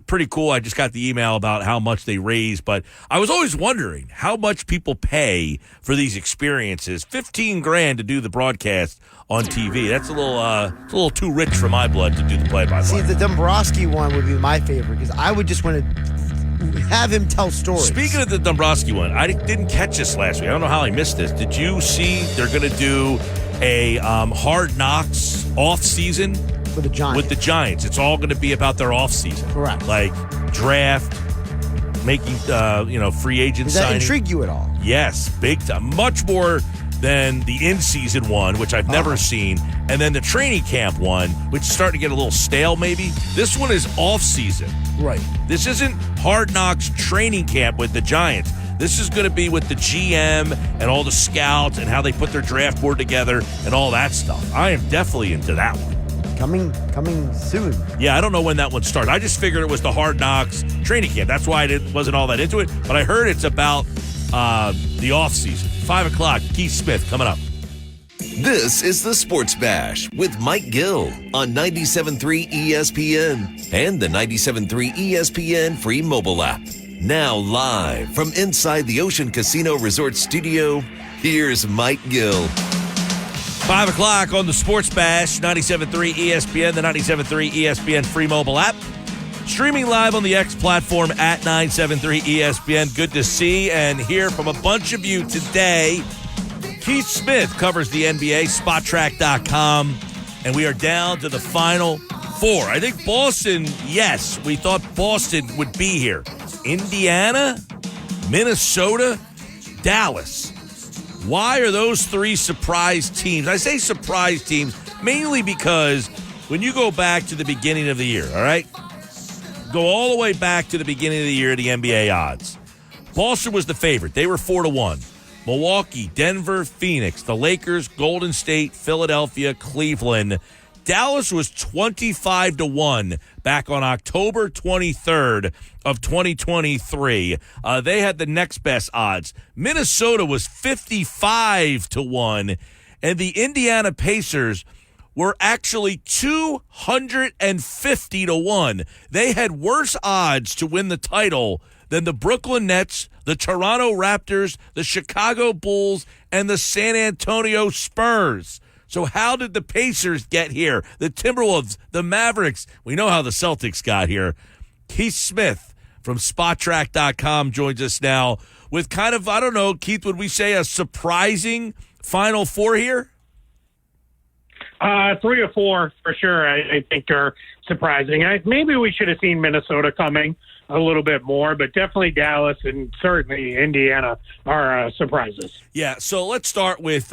Speaker 5: pretty cool. I just got the email about how much they raise, but I was always wondering how much people pay for these experiences. $15,000 to do the broadcast on TV. That's a little too rich for my blood to do the play-by-play.
Speaker 2: See, the Dombrowski one would be my favorite because I would just want to have him tell stories.
Speaker 5: Speaking of the Dombrowski one, I didn't catch this last week. I don't know how I missed this. Did you see they're going to do a Hard Knocks off-season?
Speaker 2: With the Giants.
Speaker 5: With the Giants. It's all going to be about their off-season.
Speaker 2: Correct.
Speaker 5: Like draft, making, free agent
Speaker 2: Does that
Speaker 5: signing.
Speaker 2: intrigue you at all?
Speaker 5: Yes, big time. Much more than the in-season one, which I've never seen, and then the training camp one, which is starting to get a little stale maybe. This one is off-season.
Speaker 2: Right.
Speaker 5: This isn't Hard Knocks training camp with the Giants. This is going to be with the GM and all the scouts and how they put their draft board together and all that stuff. I am definitely into that one.
Speaker 2: Coming soon.
Speaker 5: Yeah, I don't know when that one starts. I just figured it was the Hard Knocks training camp. That's why I wasn't all that into it. But I heard it's about the offseason. 5 o'clock, Keith Smith coming up.
Speaker 3: This is the Sports Bash with Mike Gill on 97.3 ESPN and the 97.3 ESPN free mobile app. Now live from inside the Ocean Casino Resort Studio, here's Mike Gill.
Speaker 5: 5 o'clock on the Sports Bash, 97.3 ESPN, the 97.3 ESPN free mobile app. Streaming live on the X platform at 97.3 ESPN. Good to see and hear from a bunch of you today. Keith Smith covers the NBA, SpotTrack.com, and we are down to the final 4. I think Boston, yes, we thought Boston would be here. Indiana, Minnesota, Dallas. Why are those 3 surprise teams? I say surprise teams mainly because when you go back to the beginning of the year, all right? Go all the way back to the beginning of the year, the NBA odds. Boston was the favorite. They were 4-1. Milwaukee, Denver, Phoenix, the Lakers, Golden State, Philadelphia, Cleveland, Dallas was 25-1 back on October 23rd of 2023. They had the next best odds. Minnesota was 55-1, and the Indiana Pacers were actually 250-1. They had worse odds to win the title than the Brooklyn Nets, the Toronto Raptors, the Chicago Bulls, and the San Antonio Spurs. So how did the Pacers get here? The Timberwolves, the Mavericks. We know how the Celtics got here. Keith Smith from Spottrack.com joins us now with kind of, I don't know, Keith, would we say a surprising Final Four here?
Speaker 16: 3 or 4 for sure, I think are surprising. Maybe we should have seen Minnesota coming a little bit more, but definitely Dallas and certainly Indiana are surprises.
Speaker 5: Yeah, so let's start with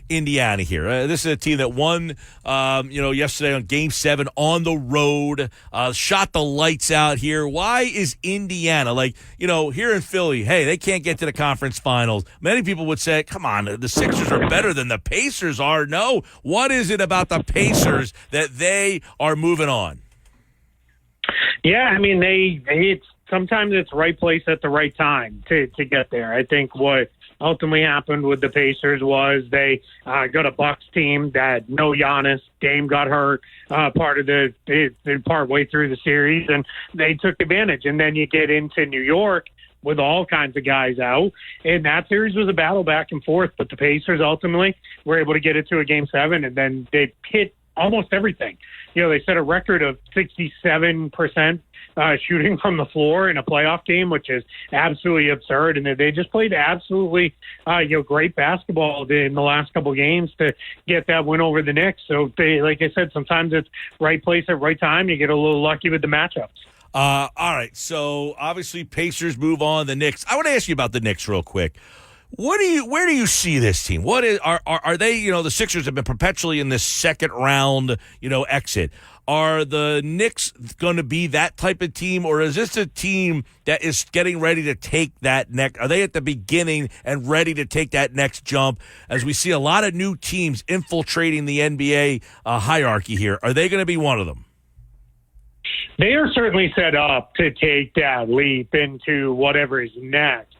Speaker 5: Indiana here. This is a team that won, yesterday on Game 7 on the road, shot the lights out here. Why is Indiana, here in Philly, hey, they can't get to the conference finals? Many people would say, come on, the Sixers are better than the Pacers are. No, what is it about the Pacers that they are moving on?
Speaker 16: Yeah, I mean, sometimes it's right place at the right time to get there. I think what ultimately happened with the Pacers was they got a Bucks team that no Giannis. Dame got hurt partway through the series, and they took advantage. And then you get into New York with all kinds of guys out, and that series was a battle back and forth. But the Pacers ultimately were able to get it to a Game 7, and then they hit almost everything. They set a record of 67% shooting from the floor in a playoff game, which is absolutely absurd. And they just played absolutely, great basketball in the last couple of games to get that win over the Knicks. So, like I said, sometimes it's right place at right time. You get a little lucky with the matchups.
Speaker 5: All right. So obviously Pacers move on. The Knicks. I want to ask you about the Knicks real quick. Where do you see this team? What is are they? The Sixers have been perpetually in this second round, exit. Are the Knicks going to be that type of team, or is this a team that is getting ready to take that next? Are they at the beginning and ready to take that next jump? As we see a lot of new teams infiltrating the NBA hierarchy here, are they going to be one of them?
Speaker 16: They are certainly set up to take that leap into whatever is next.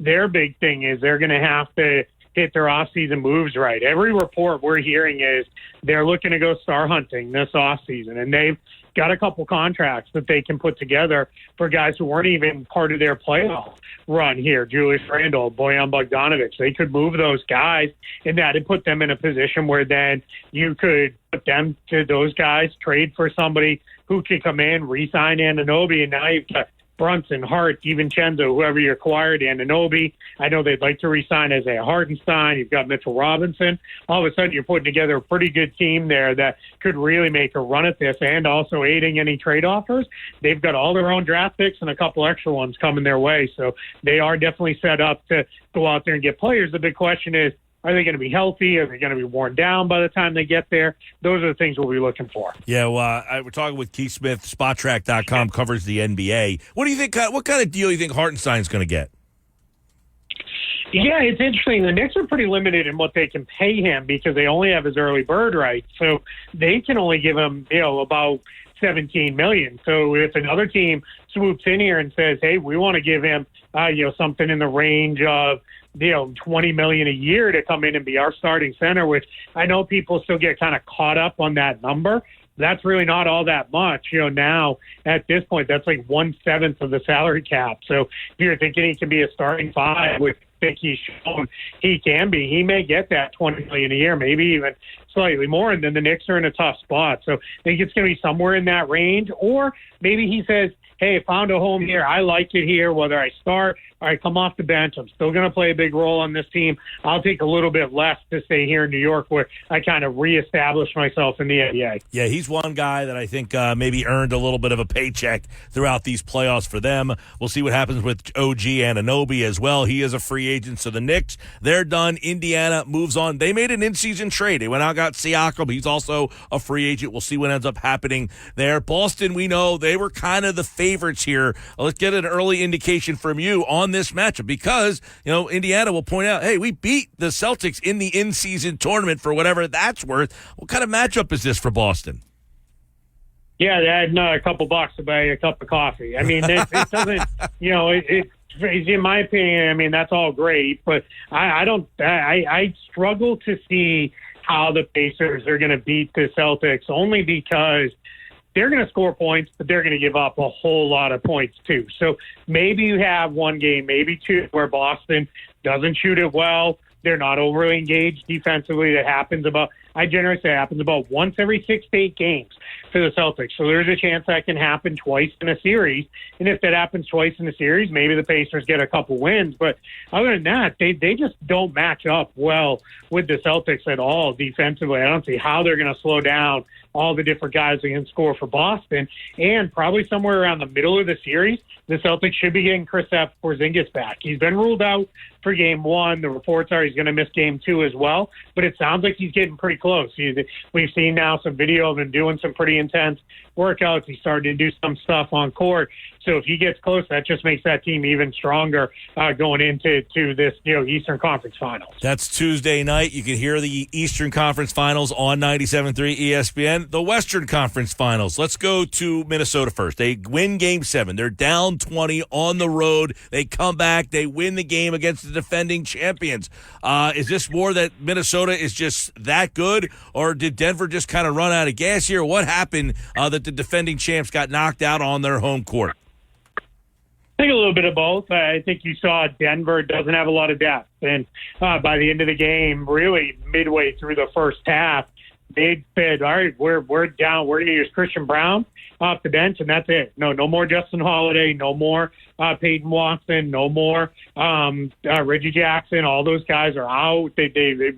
Speaker 16: Their big thing is they're going to have to hit their offseason moves right. Every report we're hearing is they're looking to go star hunting this offseason, and they've got a couple contracts that they can put together for guys who weren't even part of their playoff run here. Julius Randle, Bojan Bogdanovic. They could move those guys, and that would put them in a position where then you could put them to those guys, trade for somebody who can come in, re-sign Anunoby, and now you've got Brunson, Hart, DiVincenzo, whoever you acquired, Anunoby. I know they'd like to re-sign Isaiah Hartenstein. You've got Mitchell Robinson. All of a sudden, you're putting together a pretty good team there that could really make a run at this and also aiding any trade offers. They've got all their own draft picks and a couple extra ones coming their way. So they are definitely set up to go out there and get players. The big question is, are they going to be healthy? Are they going to be worn down by the time they get there? Those are the things we'll be looking for.
Speaker 5: Yeah, well, we're talking with Keith Smith. Spottrack.com covers the NBA. What do you think? What kind of deal do you think Hartenstein's going to get?
Speaker 16: Yeah, it's interesting. The Knicks are pretty limited in what they can pay him because they only have his early bird right. So they can only give him, about $17 million. So if another team swoops in here and says, hey, we want to give him, something in the range of, $20 million a year to come in and be our starting center, which I know people still get kind of caught up on that number. That's really not all that much. Now at this point, that's like 1/7 of the salary cap. So if you're thinking he can be a starting five, which I think he's shown he can be, he may get that $20 million a year, maybe even slightly more. And then the Knicks are in a tough spot. So I think it's going to be somewhere in that range. Or maybe he says, hey, I found a home here. I like it here. Whether I start or I come off the bench, I'm still going to play a big role on this team. I'll take a little bit less to stay here in New York where I kind of reestablish myself in the NBA.
Speaker 5: Yeah, he's one guy that I think maybe earned a little bit of a paycheck throughout these playoffs for them. We'll see what happens with OG Anunoby as well. He is a free agent. So the Knicks, they're done. Indiana moves on. They made an in-season trade. They went out, got got Siakam. He's also a free agent. We'll see what ends up happening there. Boston, we know they were kind of the favorites here. Let's get an early indication from you on this matchup because, Indiana will point out, hey, we beat the Celtics in the in-season tournament for whatever that's worth. What kind of matchup is this for Boston?
Speaker 16: Yeah, they had a couple bucks to buy a cup of coffee. I mean, it doesn't, in my opinion, I mean, that's all great, but I struggle to see how the Pacers are going to beat the Celtics only because they're going to score points, but they're going to give up a whole lot of points too. So maybe you have one game, maybe two, where Boston doesn't shoot it well. They're not overly engaged defensively. I generally say it happens about once every 6 to 8 games for the Celtics. So there's a chance that can happen twice in a series. And if that happens twice in a series, maybe the Pacers get a couple wins. But other than that, they just don't match up well with the Celtics at all defensively. I don't see how they're going to slow down all the different guys that can score for Boston. And probably somewhere around the middle of the series, the Celtics should be getting Kristaps Porzingis back. He's been ruled out for game 1. The reports are he's going to miss game 2 as well, but it sounds like he's getting pretty close. We've seen now some video of him doing some pretty intense workouts. He's starting to do some stuff on court. So if he gets close, that just makes that team even stronger going into this Eastern Conference Finals.
Speaker 5: That's Tuesday night. You can hear the Eastern Conference Finals on 97.3 ESPN. The Western Conference Finals. Let's go to Minnesota first. They win Game 7. They're down 20 on the road. They come back. They win the game against the defending champions. Is this more that Minnesota is just that good, or did Denver just kind of run out of gas here? What happened that the defending champs got knocked out on their home court?
Speaker 16: I think a little bit of both. I think you saw Denver doesn't have a lot of depth. And by the end of the game, really midway through the first half, they said, all right, we're down. We're going to use Christian Brown off the bench, and that's it. No more Justin Holiday, no more Peyton Watson, no more Reggie Jackson. All those guys are out.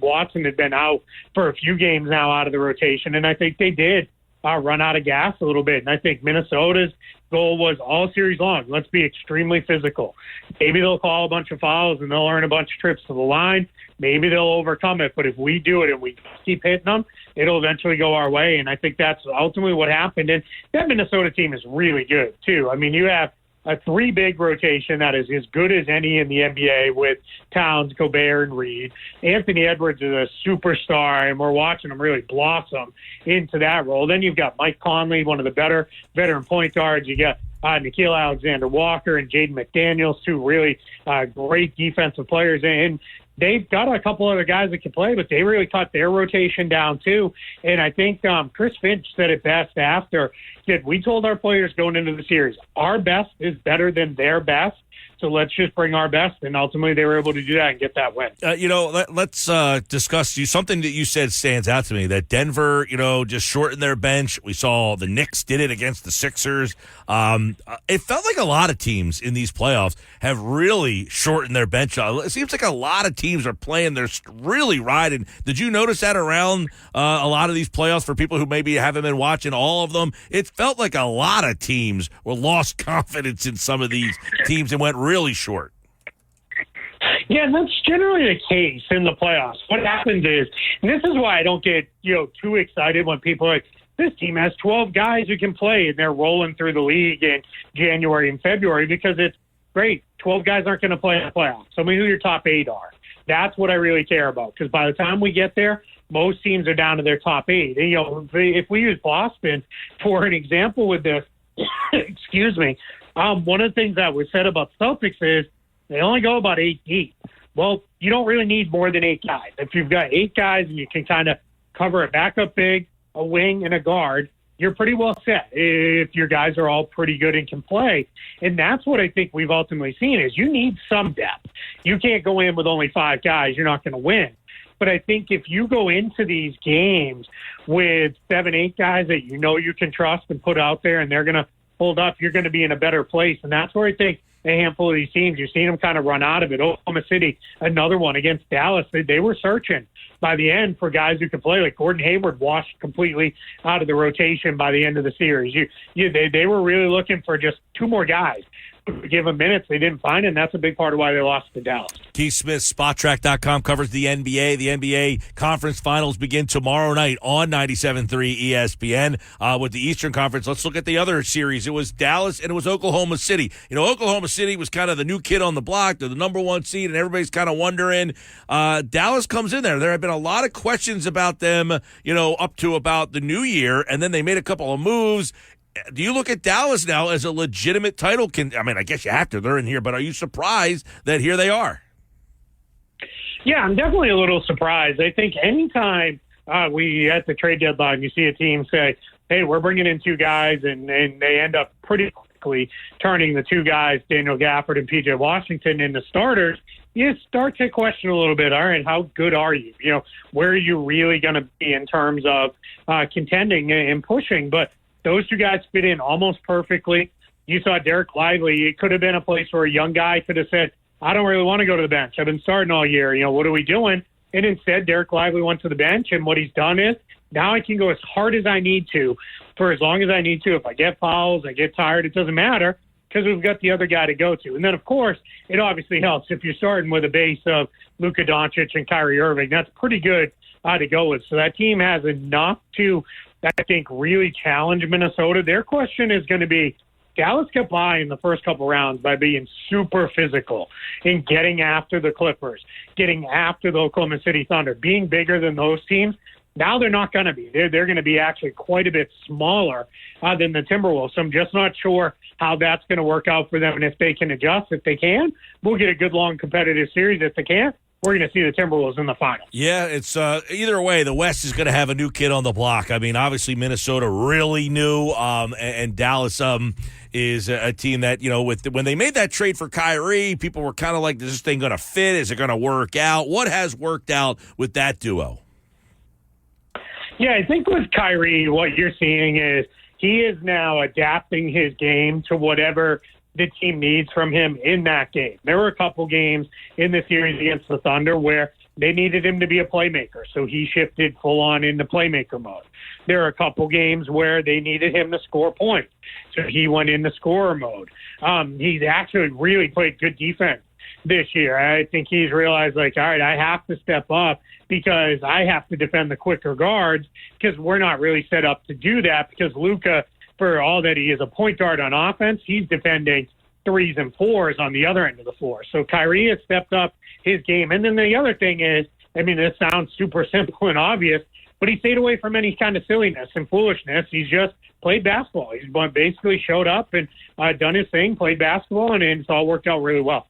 Speaker 16: Watson had been out for a few games now out of the rotation, and I think they did run out of gas a little bit. And I think Minnesota's goal was all series long, let's be extremely physical. Maybe they'll call a bunch of fouls and they'll earn a bunch of trips to the line. Maybe they'll overcome it. But if we do it and we keep hitting them, it'll eventually go our way. And I think that's ultimately what happened. And that Minnesota team is really good, too. I mean, you have a 3-big rotation that is as good as any in the NBA with Towns, Gobert, and Reed. Anthony Edwards is a superstar, and we're watching him really blossom into that role. Then you've got Mike Conley, one of the better veteran point guards. You got Nickeil Alexander-Walker and Jaden McDaniels, two really great defensive players. And they've got a couple other guys that can play, but they really cut their rotation down too. And I think Chris Finch said it best after. We told our players going into the series, our best is better than their best. So let's just bring our best, and ultimately they were able to do that and get that win.
Speaker 5: Let's discuss something that you said stands out to me, that Denver, just shortened their bench. We saw the Knicks did it against the Sixers. It felt like a lot of teams in these playoffs have really shortened their bench. It seems like a lot of teams are playing. They're really riding. Did you notice that around a lot of these playoffs for people who maybe haven't been watching all of them? It felt like a lot of teams were lost confidence in some of these teams and went really short.
Speaker 16: Yeah, that's generally the case in the playoffs. What happens is, and this is why I don't get too excited when people are like, this team has 12 guys who can play, and they're rolling through the league in January and February, because it's great. 12 guys aren't going to play in the playoffs. Tell me who your top 8 are. That's what I really care about, because by the time we get there, most teams are down to their top 8. And, if we use Boston for an example with this, excuse me, one of the things that was said about Celtics is they only go about 8 deep. Well, you don't really need more than 8 guys. If you've got 8 guys and you can kind of cover a backup big, a wing, and a guard, you're pretty well set if your guys are all pretty good and can play. And that's what I think we've ultimately seen is you need some depth. You can't go in with only 5 guys. You're not going to win. But I think if you go into these games with 7, 8 guys that you can trust and put out there and they're going to hold up, you're going to be in a better place. And that's where I think a handful of these teams, you've seen them kind of run out of it. Oklahoma City, another one against Dallas. They were searching by the end for guys who could play. Like Gordon Hayward washed completely out of the rotation by the end of the series. They were really looking for just 2 more guys give them minutes. They didn't find it, and that's a big part of why they lost to Dallas.
Speaker 5: Keith Smith, SpotTrack.com, covers the NBA. The NBA Conference Finals begin tomorrow night on 97.3 ESPN with the Eastern Conference. Let's look at the other series. It was Dallas and it was Oklahoma City. Oklahoma City was kind of the new kid on the block. They're the number one seed, and everybody's kind of wondering. Dallas comes in there. There have been a lot of questions about them, up to about the new year, and then they made a couple of moves. Do you look at Dallas now as a legitimate title? I guess you have to. They're in here, but are you surprised that here they are?
Speaker 16: Yeah, I'm definitely a little surprised. I think anytime we at the trade deadline, you see a team say, hey, we're bringing in two guys, and they end up pretty quickly turning the two guys, Daniel Gafford and P.J. Washington, into starters, you start to question a little bit, all right, how good are you? Where are you really going to be in terms of contending and pushing? But those two guys fit in almost perfectly. You saw Derek Lively. It could have been a place where a young guy could have said, I don't really want to go to the bench. I've been starting all year. What are we doing? And instead, Derek Lively went to the bench, and what he's done is now I can go as hard as I need to for as long as I need to. If I get fouls, I get tired, it doesn't matter because we've got the other guy to go to. And then, of course, it obviously helps if you're starting with a base of Luka Doncic and Kyrie Irving. That's pretty good to go with. So that team has enough to, I think, really challenge Minnesota. Their question is going to be, Dallas got by in the first couple rounds by being super physical and getting after the Clippers, getting after the Oklahoma City Thunder, being bigger than those teams. Now they're not going to be. They're going to be actually quite a bit smaller than the Timberwolves. So I'm just not sure how that's going to work out for them and if they can adjust. If they can, we'll get a good, long, competitive series. If they can't, we're going to see the Timberwolves in the finals.
Speaker 5: Yeah, it's either way, the West is going to have a new kid on the block. Obviously Minnesota really new, and Dallas is a team that, when they made that trade for Kyrie, people were kind of like, is this thing going to fit? Is it going to work out? What has worked out with that duo?
Speaker 16: Yeah, I think with Kyrie, what you're seeing is he is now adapting his game to whatever the team needs from him in that game. There were a couple games in the series against the Thunder where they needed him to be a playmaker, so he shifted full on into playmaker mode. There are a couple games where they needed him to score points, so he went into scorer mode. He's actually really played good defense this year. I think he's realized, all right, I have to step up because I have to defend the quicker guards because we're not really set up to do that because Luka, for all that he is a point guard on offense, he's defending threes and fours on the other end of the floor. So Kyrie has stepped up his game. And then the other thing is, this sounds super simple and obvious, but he stayed away from any kind of silliness and foolishness. He's just played basketball. He's basically showed up and done his thing, played basketball, and it's all worked out really well.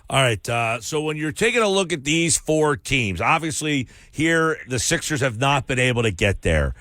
Speaker 5: All right, so when you're taking a look at these four teams, obviously here the Sixers have not been able to get there.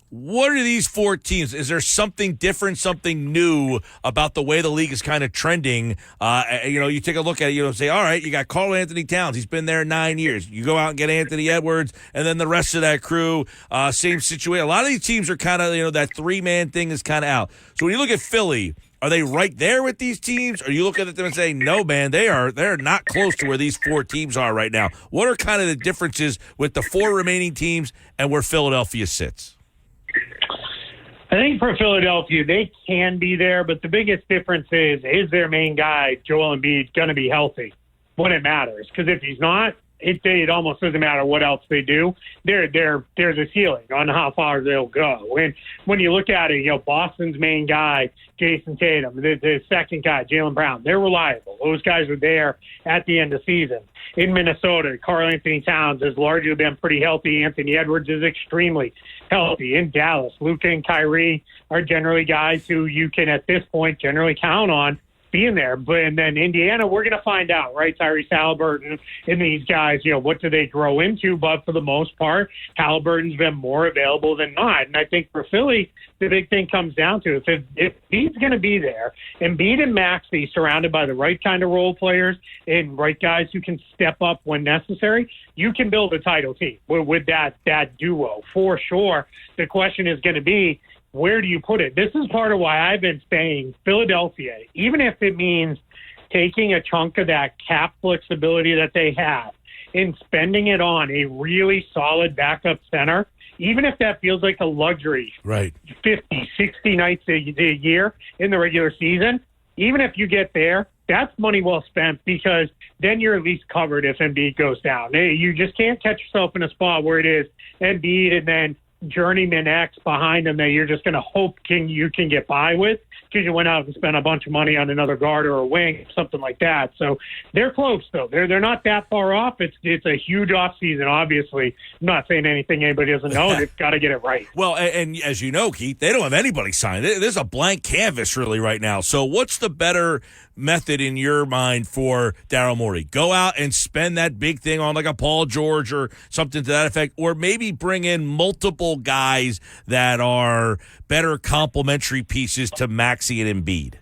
Speaker 5: What are these four teams? Is there something different, something new about the way the league is kind of trending? You take a look at it, say, all right, you got Karl Anthony Towns. He's been there 9 years. You go out and get Anthony Edwards, and then the rest of that crew, same situation. A lot of these teams are kind of, that three-man thing is kind of out. So when you look at Philly, are they right there with these teams? Or are you looking at them and saying, no, man, they're not close to where these four teams are right now? What are kind of the differences with the four remaining teams and where Philadelphia sits?
Speaker 16: I think for Philadelphia, they can be there, but the biggest difference is their main guy, Joel Embiid, going to be healthy when it matters? Because if he's not, it almost doesn't matter what else they do. There's a ceiling on how far they'll go. And when you look at it, Boston's main guy, Jason Tatum, the second guy, Jaylen Brown, they're reliable. Those guys are there at the end of the season. In Minnesota, Karl Anthony Towns has largely been pretty healthy. Anthony Edwards is extremely healthy. In Dallas, Luka and Kyrie are generally guys who you can, at this point, generally count on being there. And then Indiana, we're going to find out, right? Tyrese Halliburton and these guys, what do they grow into? But for the most part, Halliburton's been more available than not. And I think for Philly, the big thing comes down to if he's going to be there, Embiid and Maxey surrounded by the right kind of role players and right guys who can step up when necessary, you can build a title team with that duo for sure. The question is going to be, where do you put it? This is part of why I've been saying Philadelphia, even if it means taking a chunk of that cap flexibility that they have and spending it on a really solid backup center, even if that feels like a luxury,
Speaker 5: right?
Speaker 16: 50, 60 nights a year in the regular season, even if you get there, that's money well spent because then you're at least covered if Embiid goes down. You just can't catch yourself in a spot where it is Embiid and then journeyman X behind him that you're just going to hope you can get by with because you went out and spent a bunch of money on another guard or a wing, something like that. So they're close, though. They're not that far off. It's a huge offseason, obviously. I'm not saying anything anybody doesn't know. They've got to get it right.
Speaker 5: Well, and as you know, Keith, they don't have anybody signed. There's a blank canvas really right now. So what's the better method in your mind for Daryl Morey? Go out and spend that big thing on like a Paul George or something to that effect, or maybe bring in multiple guys that are better complementary pieces to Maxey and Embiid?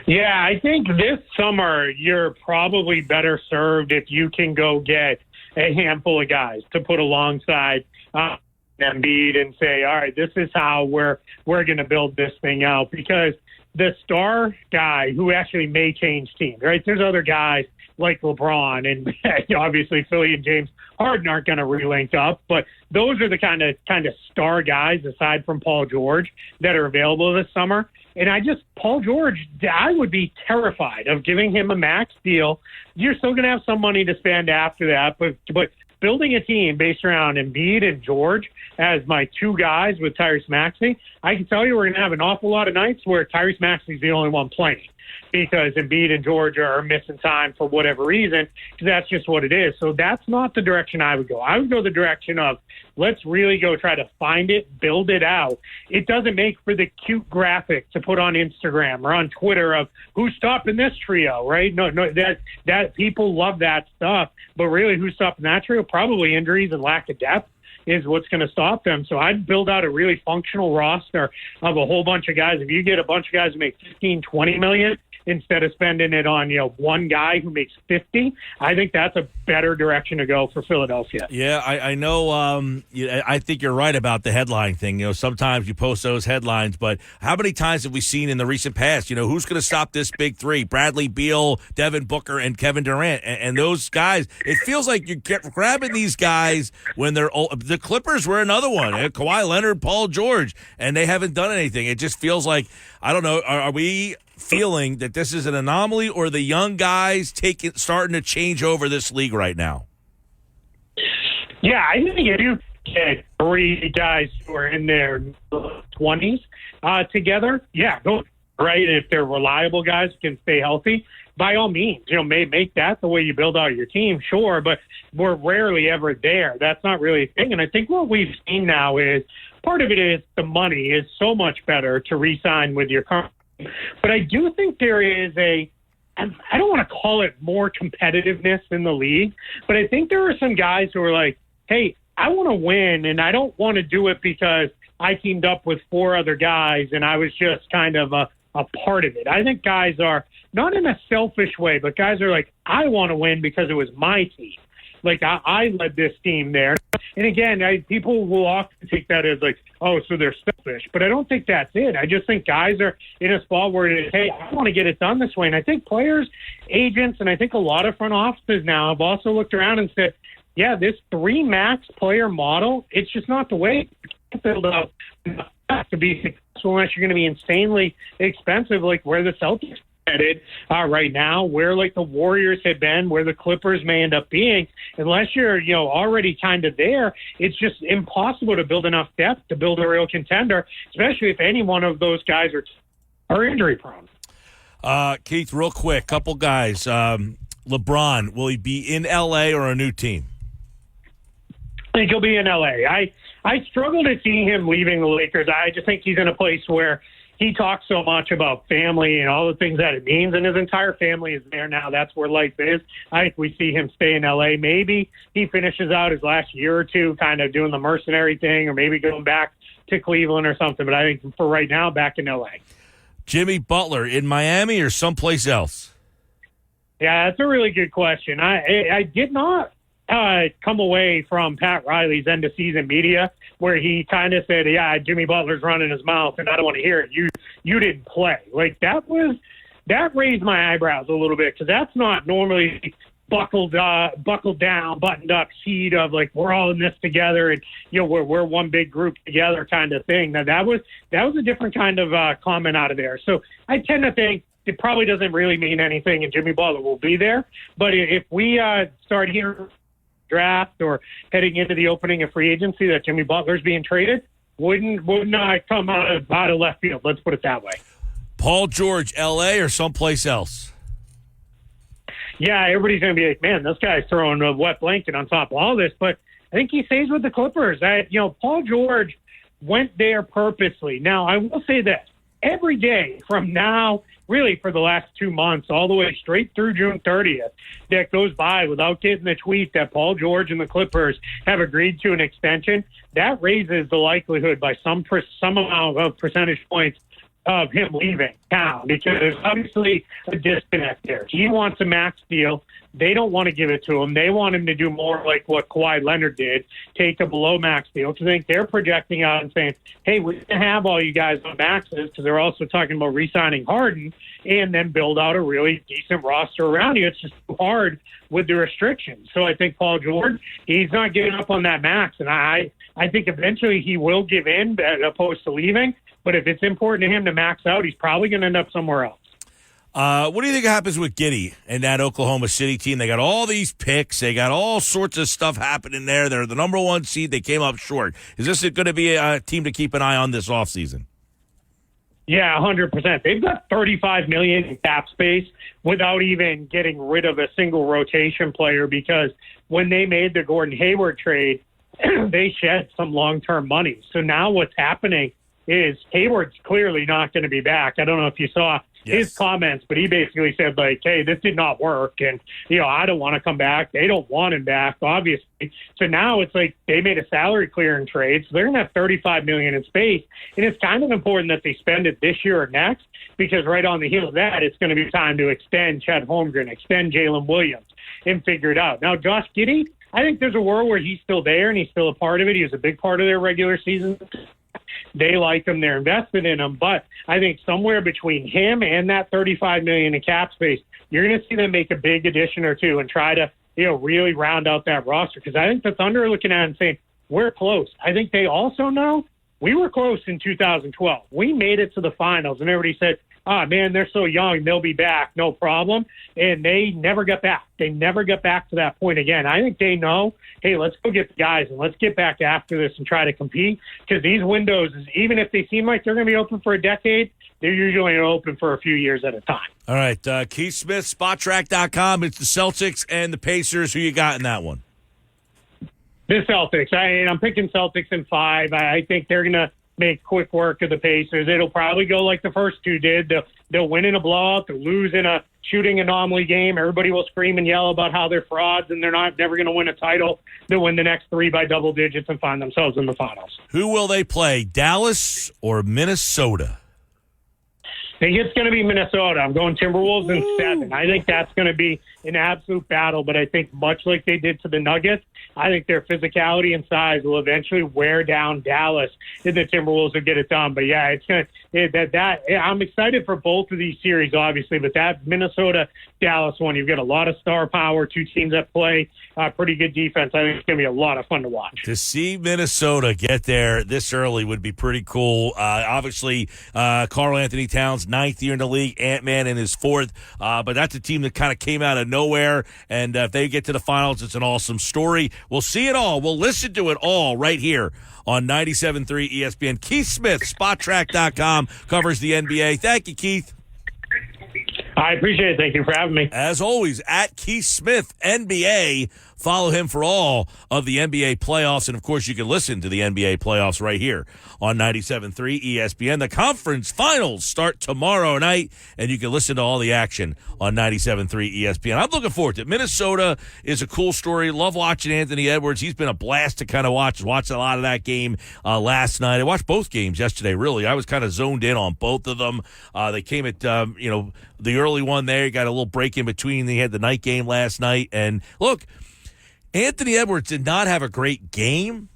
Speaker 16: Yeah, I think this summer you're probably better served if you can go get a handful of guys to put alongside Embiid and say, all right, this is how we're going to build this thing out, because the star guy who actually may change teams, right? There's other guys like LeBron and obviously Philly and James Harden aren't going to relink up, but those are the kind of star guys aside from Paul George that are available this summer. And Paul George, I would be terrified of giving him a max deal. You're still going to have some money to spend after that, but building a team based around Embiid and George as my two guys with Tyrese Maxey, I can tell you we're going to have an awful lot of nights where Tyrese Maxey's the only one playing because Embiid and George are missing time for whatever reason, because that's just what it is. So that's not the direction I would go. I would go the direction of let's really go try to find it, build it out. It doesn't make for the cute graphic to put on Instagram or on Twitter of who's stopping this trio, right? No, that people love that stuff, but really who's stopping that trio? Probably injuries and lack of depth is what's going to stop them. So I'd build out a really functional roster of a whole bunch of guys. If you get a bunch of guys who make 15, 20 million instead of spending it on, one guy who makes 50, I think that's a better direction to go for Philadelphia.
Speaker 5: Yeah, I know. I think you're right about the headline thing. Sometimes you post those headlines, but how many times have we seen in the recent past, who's going to stop this big three? Bradley Beal, Devin Booker, and Kevin Durant. And those guys, it feels like you're grabbing these guys when they're old. The Clippers were another one. Kawhi Leonard, Paul George, and they haven't done anything. It just feels like, I don't know, are we feeling that this is an anomaly, or the young guys starting to change over this league right now?
Speaker 16: Yeah, I think if you get three guys who are in their 20s together, yeah, go right. If they're reliable guys who can stay healthy, by all means, make that the way you build out your team, sure, but we're rarely ever there. That's not really a thing. And I think what we've seen now is part of it is the money is so much better to re-sign with your current. But I do think there is I don't want to call it more competitiveness in the league, but I think there are some guys who are like, hey, I want to win, and I don't want to do it because I teamed up with four other guys and I was just kind of a part of it. I think guys are, not in a selfish way, but guys are like, I want to win because it was my team. Like, I led this team there. And again, people will often take that as like, oh, so they're selfish. But I don't think that's it. I just think guys are in a spot where it is, hey, I want to get it done this way. And I think players, agents, and I think a lot of front offices now have also looked around and said, yeah, this 3 max player model, it's just not the way to build up to be successful unless you're going to be insanely expensive, like where the Celtics headed right now, where like the Warriors had been, where the Clippers may end up being. Unless you're already kind of there, it's just impossible to build enough depth to build a real contender, especially if any one of those guys are injury prone.
Speaker 5: Keith, real quick, couple guys. LeBron, will he be in LA or a new team?
Speaker 16: I think he'll be in LA. I struggle to see him leaving the Lakers. I just think he's in a place where he talks so much about family and all the things that it means, and his entire family is there now. That's where life is. I think we see him stay in L.A. Maybe he finishes out his last year or two kind of doing the mercenary thing, or maybe going back to Cleveland or something. But I think for right now, back in L.A.
Speaker 5: Jimmy Butler in Miami or someplace else?
Speaker 16: Yeah, that's a really good question. I did not come away from Pat Riley's end of season media where he kind of said, yeah, Jimmy Butler's running his mouth and I don't want to hear it. You didn't play. Like that raised my eyebrows a little bit, because that's not normally buckled down, buttoned up heat of like, we're all in this together and we're one big group together kind of thing. Now that was a different kind of comment out of there. So I tend to think it probably doesn't really mean anything, and Jimmy Butler will be there. But if we start hearing draft or heading into the opening of free agency that Jimmy Butler's being traded, wouldn't come out of left field. Let's put it that way.
Speaker 5: Paul George, L.A. or someplace else?
Speaker 16: Yeah, everybody's going to be like, man, this guy's throwing a wet blanket on top of all this. But I think he stays with the Clippers. Paul George went there purposely. Now, I will say this. Every day from now, really for the last 2 months, all the way straight through June 30th, that goes by without getting the tweet that Paul George and the Clippers have agreed to an extension, that raises the likelihood by some amount of percentage points of him leaving town, because there's obviously a disconnect there. He wants a max deal. They don't want to give it to him. They want him to do more like what Kawhi Leonard did, take a below max deal. Because I think they're projecting out and saying, hey, we can have all you guys on maxes, because they're also talking about re-signing Harden and then build out a really decent roster around you. It's just too hard with the restrictions. So I think Paul George, he's not giving up on that max. And I think eventually he will give in as opposed to leaving. But if it's important to him to max out, he's probably going to end up somewhere else.
Speaker 5: What do you think happens with Giddey and that Oklahoma City team? They got all these picks. They got all sorts of stuff happening there. They're the number one seed. They came up short. Is this going to be a team to keep an eye on this offseason?
Speaker 16: Yeah, 100%. They've got $35 million in cap space without even getting rid of a single rotation player, because when they made the Gordon Hayward trade, they shed some long-term money. So now what's happening is Hayward's clearly not going to be back. I don't know if you saw his comments, but he basically said, like, hey, this did not work, and, I don't want to come back. They don't want him back, obviously. So now it's like they made a salary clearing trade, so they're going to have $35 million in space, and it's kind of important that they spend it this year or next, because right on the heels of that, it's going to be time to extend Chet Holmgren, extend Jalen Williams, and figure it out. Now, Josh Giddey, I think there's a world where he's still there, and he's still a part of it. He was a big part of their regular season. They like him. They're invested in him. But I think somewhere between him and that $35 million in cap space, you're going to see them make a big addition or two and try to, really round out that roster. Because I think the Thunder are looking at it and saying, we're close. I think they also know we were close in 2012. We made it to the finals, and everybody said, man, they're so young, they'll be back, no problem. And they never got back. They never got back to that point again. I think they know, hey, let's go get the guys and let's get back after this and try to compete, because these windows, even if they seem like they're going to be open for a decade, they're usually open for a few years at a time.
Speaker 5: All right, Keith Smith, SpotTrack.com. It's the Celtics and the Pacers. Who you got in that one?
Speaker 16: The Celtics. I'm picking Celtics in 5. I think they're going to make quick work of the Pacers. It'll probably go like the first two did. They'll win in a blowout. They'll lose in a shooting anomaly game. Everybody will scream and yell about how they're frauds and they're never going to win a title. They'll win the next 3 by double digits and find themselves in the finals.
Speaker 5: Who will they play, Dallas or Minnesota?
Speaker 16: I think it's going to be Minnesota. I'm going Timberwolves in 7. I think that's going to be an absolute battle, but I think much like they did to the Nuggets, I think their physicality and size will eventually wear down Dallas, and the Timberwolves will get it done. But yeah, it's going to I'm excited for both of these series, obviously, but that Minnesota-Dallas one, you've got a lot of star power, 2 teams that play pretty good defense. I think it's going to be a lot of fun to watch.
Speaker 5: To see Minnesota get there this early would be pretty cool. Obviously, Karl-Anthony Towns, 9th year in the league, Ant-Man in his 4th, but that's a team that kind of came out of nowhere, and if they get to the finals, it's an awesome story. We'll see it all. We'll listen to it all right here on 97.3 ESPN. Keith Smith, SpotTrack.com, covers the NBA. Thank you, Keith.
Speaker 16: I appreciate it. Thank you for having me.
Speaker 5: As always, at Keith Smith, NBA. Follow him for all of the NBA playoffs. And, of course, you can listen to the NBA playoffs right here on 97.3 ESPN. The conference finals start tomorrow night, and you can listen to all the action on 97.3 ESPN. I'm looking forward to it. Minnesota is a cool story. Love watching Anthony Edwards. He's been a blast to kind of watch. Watched a lot of that game last night. I watched both games yesterday, really. I was kind of zoned in on both of them. They came at, the early one there. You got a little break in between. They had the night game last night. And, look, Anthony Edwards did not have a great game,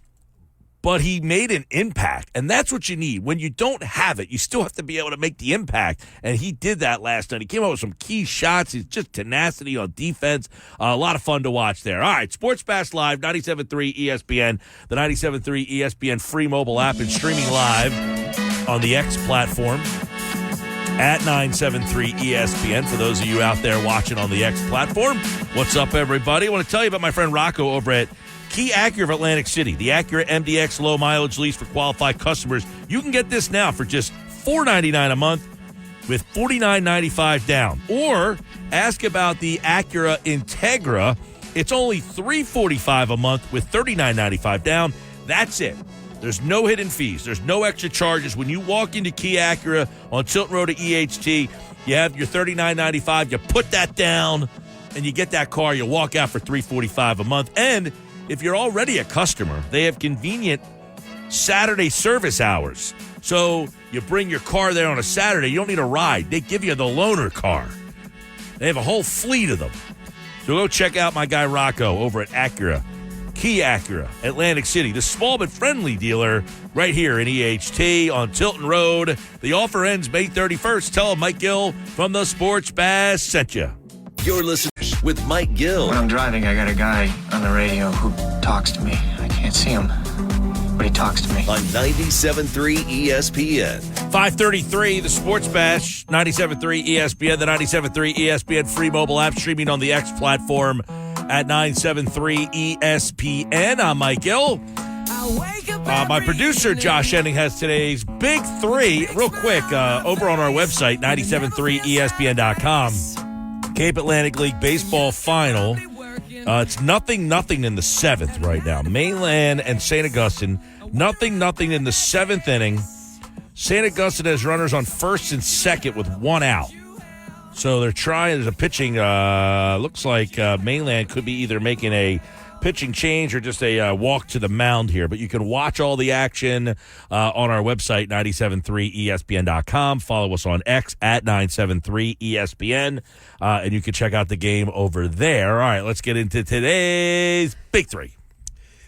Speaker 5: but he made an impact, and that's what you need. When you don't have it, you still have to be able to make the impact, and he did that last night. He came out with some key shots. He's just tenacity on defense. A lot of fun to watch there. All right, Sports Bash Live, 97.3 ESPN, the 97.3 ESPN free mobile app, and streaming live on the X platform. at 973 ESPN. For those of you out there watching on the X platform, what's up, everybody? I want to tell you about my friend Rocco over at Key Acura of Atlantic City, the Acura MDX low mileage lease for qualified customers. You can get this now for just $499 a month with $49.95 down. Or ask about the Acura Integra. It's only $345 a month with $39.95 down. That's it. There's no hidden fees. There's no extra charges. When you walk into Key Acura on Tilton Road at EHT, you have your $39.95. You put that down, and you get that car. You walk out for $345 a month. And if you're already a customer, they have convenient Saturday service hours. So you bring your car there on a Saturday. You don't need a ride. They give you the loaner car. They have a whole fleet of them. So go check out my guy Rocco over at Acura. Key Acura, Atlantic City, the small but friendly dealer right here in EHT on Tilton Road. The offer ends May 31st. Tell him Mike Gill from the Sports Bash sent you.
Speaker 3: You're listening with Mike Gill.
Speaker 4: When I'm driving, I got a guy on the radio who talks to me. I can't see him, but he talks to me.
Speaker 3: On 97.3 ESPN.
Speaker 5: 533, the Sports Bash, 97.3 ESPN, the 97.3 ESPN free mobile app, streaming on the X platform at 973 ESPN. I'm Mike Gill. My producer, Josh Henning, has today's Big Three. Real quick, over on our website, 973ESPN.com. Cape Atlantic League Baseball Final. It's 0-0 in the seventh right now. Mainland and St. Augustine, 0-0 in the seventh inning. St. Augustine has runners on first and second with one out. So they're trying, there's a pitching, looks like Mainland could be either making a pitching change or just a walk to the mound here. But you can watch all the action on our website, 973ESPN.com. Follow us on X at 973ESPN. And you can check out the game over there. All right, let's get into today's Big Three.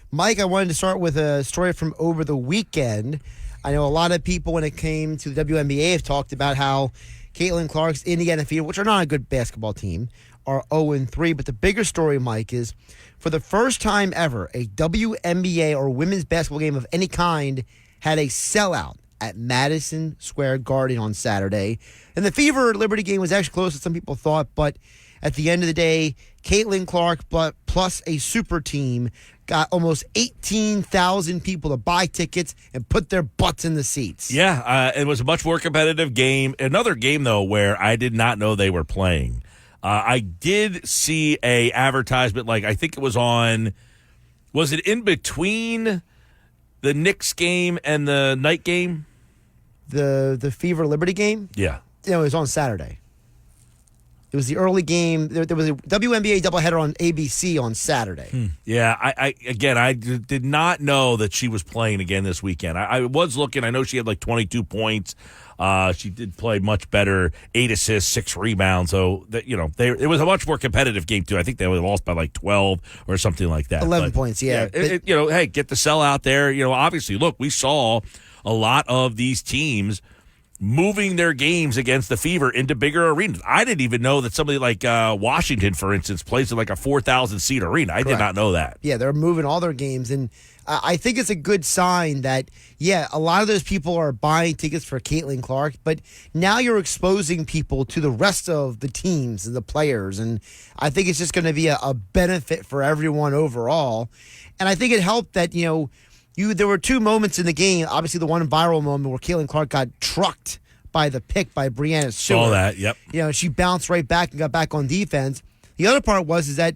Speaker 2: Mike, I wanted to start with a story from over the weekend. I know a lot of people, when it came to the WNBA, have talked about how Caitlin Clark's Indiana Fever, which are not a good basketball team, are 0-3. But the bigger story, Mike, is for the first time ever, a WNBA or women's basketball game of any kind had a sellout at Madison Square Garden on Saturday. And the Fever Liberty game was actually closer than some people thought, but at the end of the day, Caitlin Clark plus a super team got almost 18,000 people to buy tickets and put their butts in the seats.
Speaker 5: Yeah, it was a much more competitive game. Another game, though, where I did not know they were playing. I did see a advertisement, like I think it was on, was it in between the Knicks game and the night game?
Speaker 2: The Fever Liberty game?
Speaker 5: Yeah.
Speaker 2: No, it was on Saturday. It was the early game. There was a WNBA doubleheader on ABC on Saturday.
Speaker 5: Yeah, I did not know that she was playing again this weekend. I was looking. I know she had like 22 points. She did play much better, 8 assists, 6 rebounds. So, it was a much more competitive game, too. I think they lost by like 12 or something like that.
Speaker 2: 11 points, yeah.
Speaker 5: Hey, get the sell out there. Obviously, look, we saw a lot of these teams moving their games against the Fever into bigger arenas. I didn't even know that somebody like Washington, for instance, plays in like a 4,000-seat arena. I did not know that.
Speaker 2: Yeah, they're moving all their games, and I think it's a good sign that, a lot of those people are buying tickets for Caitlin Clark, but now you're exposing people to the rest of the teams and the players, and I think it's just going to be a benefit for everyone overall. And I think it helped that, there were two moments in the game. Obviously, the one viral moment where Caitlin Clark got trucked by the pick by Brianna Stewart.
Speaker 5: Saw that, yep.
Speaker 2: She bounced right back and got back on defense. The other part is that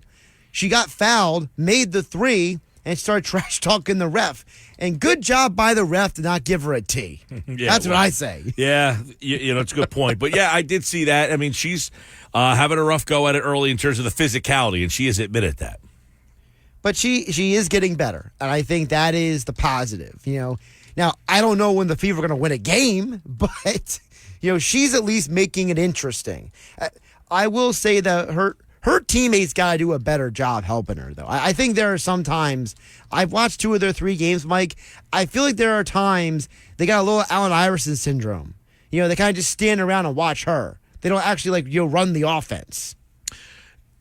Speaker 2: she got fouled, made the three, and started trash talking the ref. And good job by the ref to not give her a T. That's what I say.
Speaker 5: Yeah, it's a good point. But yeah, I did see that. I mean, she's having a rough go at it early in terms of the physicality, and she has admitted that.
Speaker 2: But she is getting better, and I think that is the positive. Now I don't know when the Fever are going to win a game, but she's at least making it interesting. I will say that her teammates got to do a better job helping her, though. I think there are some times I've watched 2 of their 3 games, Mike. I feel like there are times they got a little Allen Iverson syndrome. They kind of just stand around and watch her. They don't actually run the offense.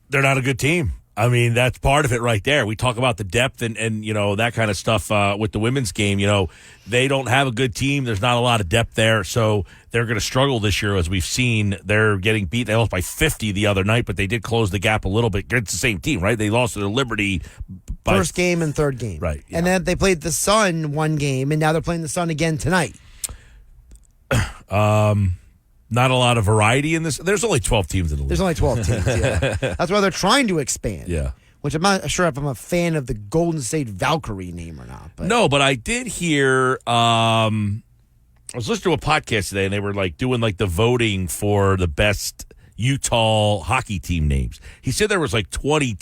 Speaker 5: They're not a good team. I mean, that's part of it right there. We talk about the depth and that kind of stuff with the women's game. They don't have a good team. There's not a lot of depth there, so they're going to struggle this year, as we've seen. They're getting beat. They lost by 50 the other night, but they did close the gap a little bit. It's the same team, right? They lost to the Liberty.
Speaker 2: First game and third game.
Speaker 5: Right. Yeah.
Speaker 2: And then they played the Sun one game, and now they're playing the Sun again tonight.
Speaker 5: Not a lot of variety in this. There's only 12 teams in the league.
Speaker 2: There's only 12 teams, yeah. That's why they're trying to expand.
Speaker 5: Yeah.
Speaker 2: Which I'm not sure if I'm a fan of the Golden State Valkyrie name or not. But.
Speaker 5: No, but I did hear. I was listening to a podcast today, and they were doing the voting for the best Utah hockey team names. He said there was 20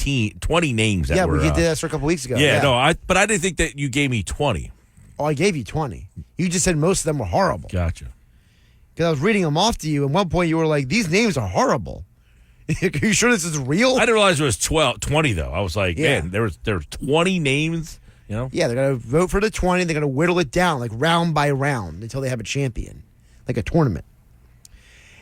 Speaker 5: names. That
Speaker 2: we
Speaker 5: were,
Speaker 2: did that a couple weeks ago.
Speaker 5: Yeah, no, but I didn't think that you gave me 20.
Speaker 2: Oh, I gave you 20. You just said most of them were horrible.
Speaker 5: Gotcha.
Speaker 2: Because I was reading them off to you, and at one point you were like, these names are horrible. Are you sure this is real?
Speaker 5: I didn't realize it was 20, though. I was like, man, there were 20 names, Yeah,
Speaker 2: they're going to vote for the 20. They're going to whittle it down, round by round, until they have a champion, like a tournament.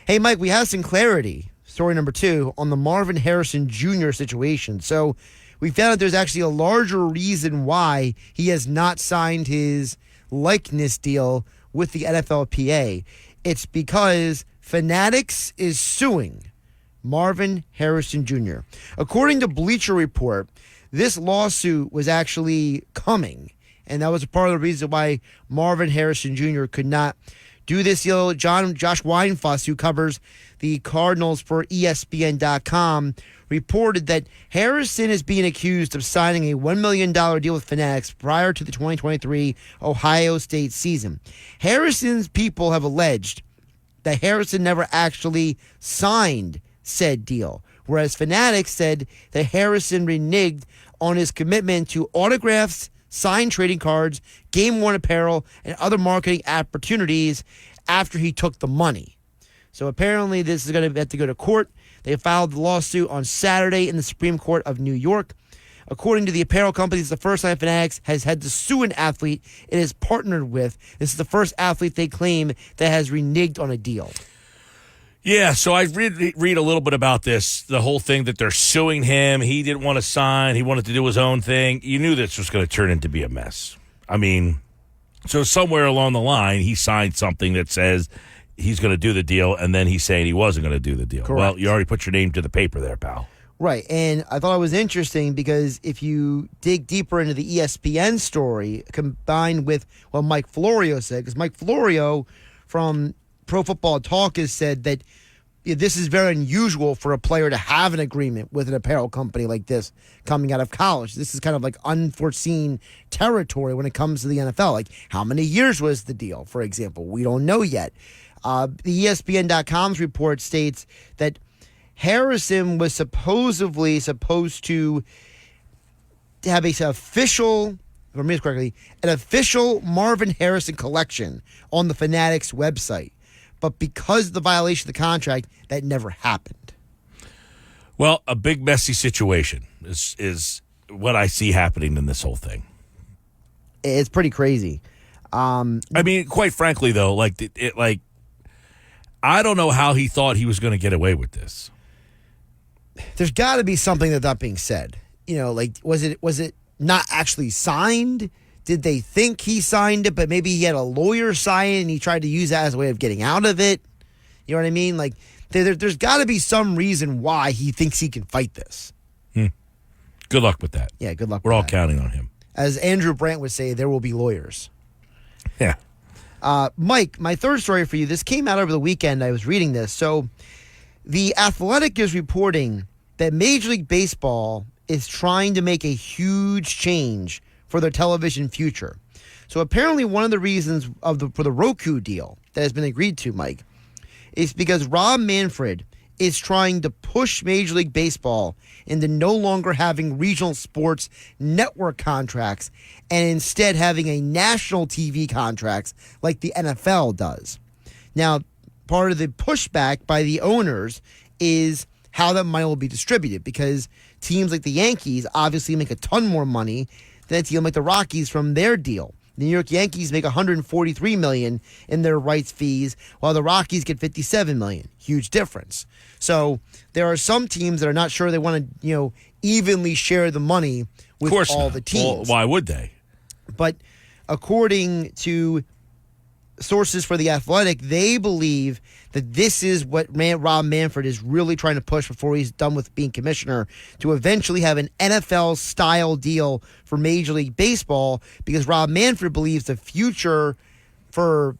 Speaker 2: Hey, Mike, we have some clarity, story number 2, on the Marvin Harrison Jr. situation. So we found out there's actually a larger reason why he has not signed his likeness deal with the NFLPA. It's because Fanatics is suing Marvin Harrison Jr. According to Bleacher Report, this lawsuit was actually coming, and that was a part of the reason why Marvin Harrison Jr. could not do this deal. Josh Weinfuss, who covers the Cardinals for ESPN.com, reported that Harrison is being accused of signing a $1 million deal with Fanatics prior to the 2023 Ohio State season. Harrison's people have alleged that Harrison never actually signed said deal, whereas Fanatics said that Harrison reneged on his commitment to autographs, signed trading cards, game-worn apparel, and other marketing opportunities after he took the money. So apparently this is going to have to go to court. They filed the lawsuit on Saturday in the Supreme Court of New York. According to the apparel company, it's the first time Fanatics has had to sue an athlete it is partnered with. This is the first athlete they claim that has reneged on a deal.
Speaker 5: Yeah, so I read a little bit about this, the whole thing that they're suing him. He didn't want to sign. He wanted to do his own thing. You knew this was going to turn into be a mess. I mean, so somewhere along the line, he signed something that says he's going to do the deal, and then he's saying he wasn't going to do the deal.
Speaker 2: Correct.
Speaker 5: Well, you already put your name to the paper there, pal.
Speaker 2: Right, and I thought it was interesting because if you dig deeper into the ESPN story combined with what Mike Florio said, because Mike Florio from Pro Football Talk has said that this is very unusual for a player to have an agreement with an apparel company like this coming out of college. This is kind of unforeseen territory when it comes to the NFL. How many years was the deal, for example? We don't know yet. The ESPN.com's report states that Harrison was supposedly supposed to have an official, if I remember correctly, an official Marvin Harrison collection on the Fanatics website. But because of the violation of the contract, that never happened.
Speaker 5: Well, a big messy situation is what I see happening in this whole thing.
Speaker 2: It's pretty crazy.
Speaker 5: I mean, quite frankly, though, I don't know how he thought he was going to get away with this.
Speaker 2: There's got to be something that's not being said. Was it not actually signed? Did they think he signed it, but maybe he had a lawyer sign it and he tried to use that as a way of getting out of it? You know what I mean? There's got to be some reason why he thinks he can fight this.
Speaker 5: Good luck with that.
Speaker 2: Yeah, good luck
Speaker 5: We're
Speaker 2: with
Speaker 5: all
Speaker 2: that.
Speaker 5: counting on him.
Speaker 2: As Andrew Brandt would say, there will be lawyers.
Speaker 5: Yeah.
Speaker 2: Mike, my third story for you, this came out over the weekend. I was reading this. So The Athletic is reporting that Major League Baseball is trying to make a huge change for their television future. So apparently one of the reasons for the Roku deal that has been agreed to, Mike, is because Rob Manfred is trying to push Major League Baseball into no longer having regional sports network contracts and instead having a national TV contracts like the NFL does. Now, part of the pushback by the owners is how that money will be distributed, because teams like the Yankees obviously make a ton more money than a team like the Rockies from their deal. The New York Yankees make $143 million in their rights fees, while the Rockies get $57 million. Huge difference. So there are some teams that are not sure they want to, evenly share the money with
Speaker 5: Of course
Speaker 2: all
Speaker 5: not.
Speaker 2: the teams.
Speaker 5: Well, why would they?
Speaker 2: But according to sources for The Athletic, they believe that this is what Rob Manfred is really trying to push before he's done with being commissioner, to eventually have an NFL-style deal for Major League Baseball, because Rob Manfred believes the future for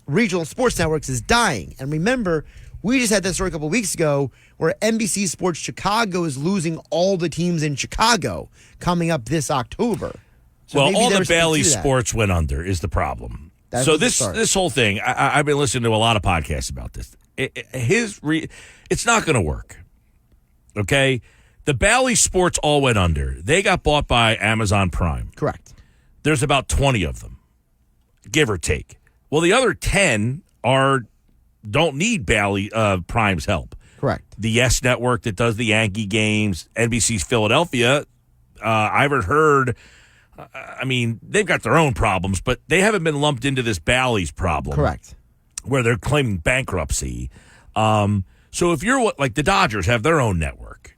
Speaker 2: regional sports networks is dying. And remember, we just had that story a couple of weeks ago where NBC Sports Chicago is losing all the teams in Chicago coming up this October. So
Speaker 5: well,
Speaker 2: maybe
Speaker 5: all the
Speaker 2: there's something
Speaker 5: Bally
Speaker 2: to that.
Speaker 5: sports went under is the problem.
Speaker 2: That's
Speaker 5: So
Speaker 2: what
Speaker 5: this whole thing, I've been listening to a lot of podcasts about this. It's not going to work. Okay, the Bally sports all went under. They got bought by Amazon Prime.
Speaker 2: Correct.
Speaker 5: There's about 20 of them, give or take. Well, the other 10 don't need Bally Prime's help.
Speaker 2: Correct.
Speaker 5: The Yes Network that does the Yankee games, NBC's Philadelphia. I haven't heard. I mean, they've got their own problems, but they haven't been lumped into this Bally's problem.
Speaker 2: Correct.
Speaker 5: Where they're claiming bankruptcy. So if you're like the Dodgers have their own network.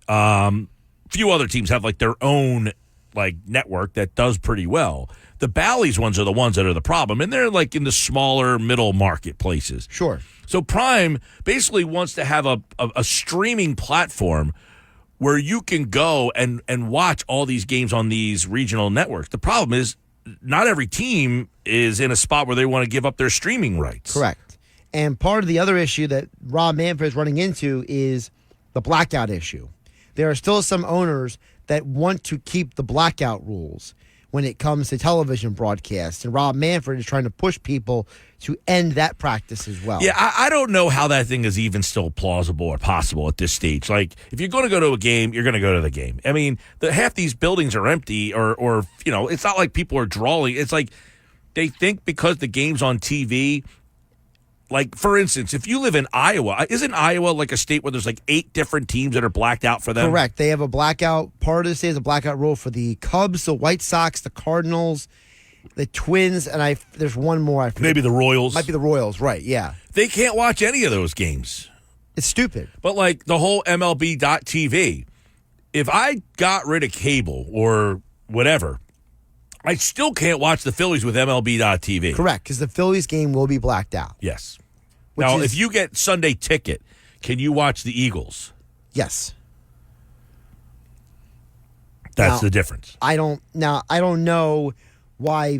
Speaker 5: Few other teams have like their own like network that does pretty well. The Bally's ones are the ones that are the problem, and they're like in the smaller middle market places.
Speaker 2: Sure.
Speaker 5: So Prime basically wants to have a streaming platform where you can go and watch all these games on these regional networks. The problem is not every team is in a spot where they want to give up their streaming rights.
Speaker 2: Correct. And part of the other issue that Rob Manfred is running into is the blackout issue. There are still some owners that want to keep the blackout rules when it comes to television broadcasts. And Rob Manfred is trying to push people to end that practice as well.
Speaker 5: Yeah, I don't know how that thing is even still plausible or possible at this stage. Like, if you're going to go to a game, you're going to go to the game. I mean, half these buildings are empty or you know, it's not like people are drawing. It's like they think because the game's on TV. Like, for instance, if you live in Iowa, isn't Iowa like a state where there's like 8 different teams that are blacked out for them?
Speaker 2: Correct. They have a blackout. Part of the state has a blackout rule for the Cubs, the White Sox, the Cardinals, the Twins, and there's one more. I forget.
Speaker 5: Maybe the Royals.
Speaker 2: Might be the Royals, right, yeah.
Speaker 5: They can't watch any of those games.
Speaker 2: It's stupid.
Speaker 5: But like the whole MLB.TV, if I got rid of cable or whatever, I still can't watch the Phillies with MLB.TV.
Speaker 2: Correct, because the Phillies game will be blacked out.
Speaker 5: Yes. Now, if you get Sunday Ticket, can you watch the Eagles?
Speaker 2: Yes.
Speaker 5: That's the difference.
Speaker 2: I don't know why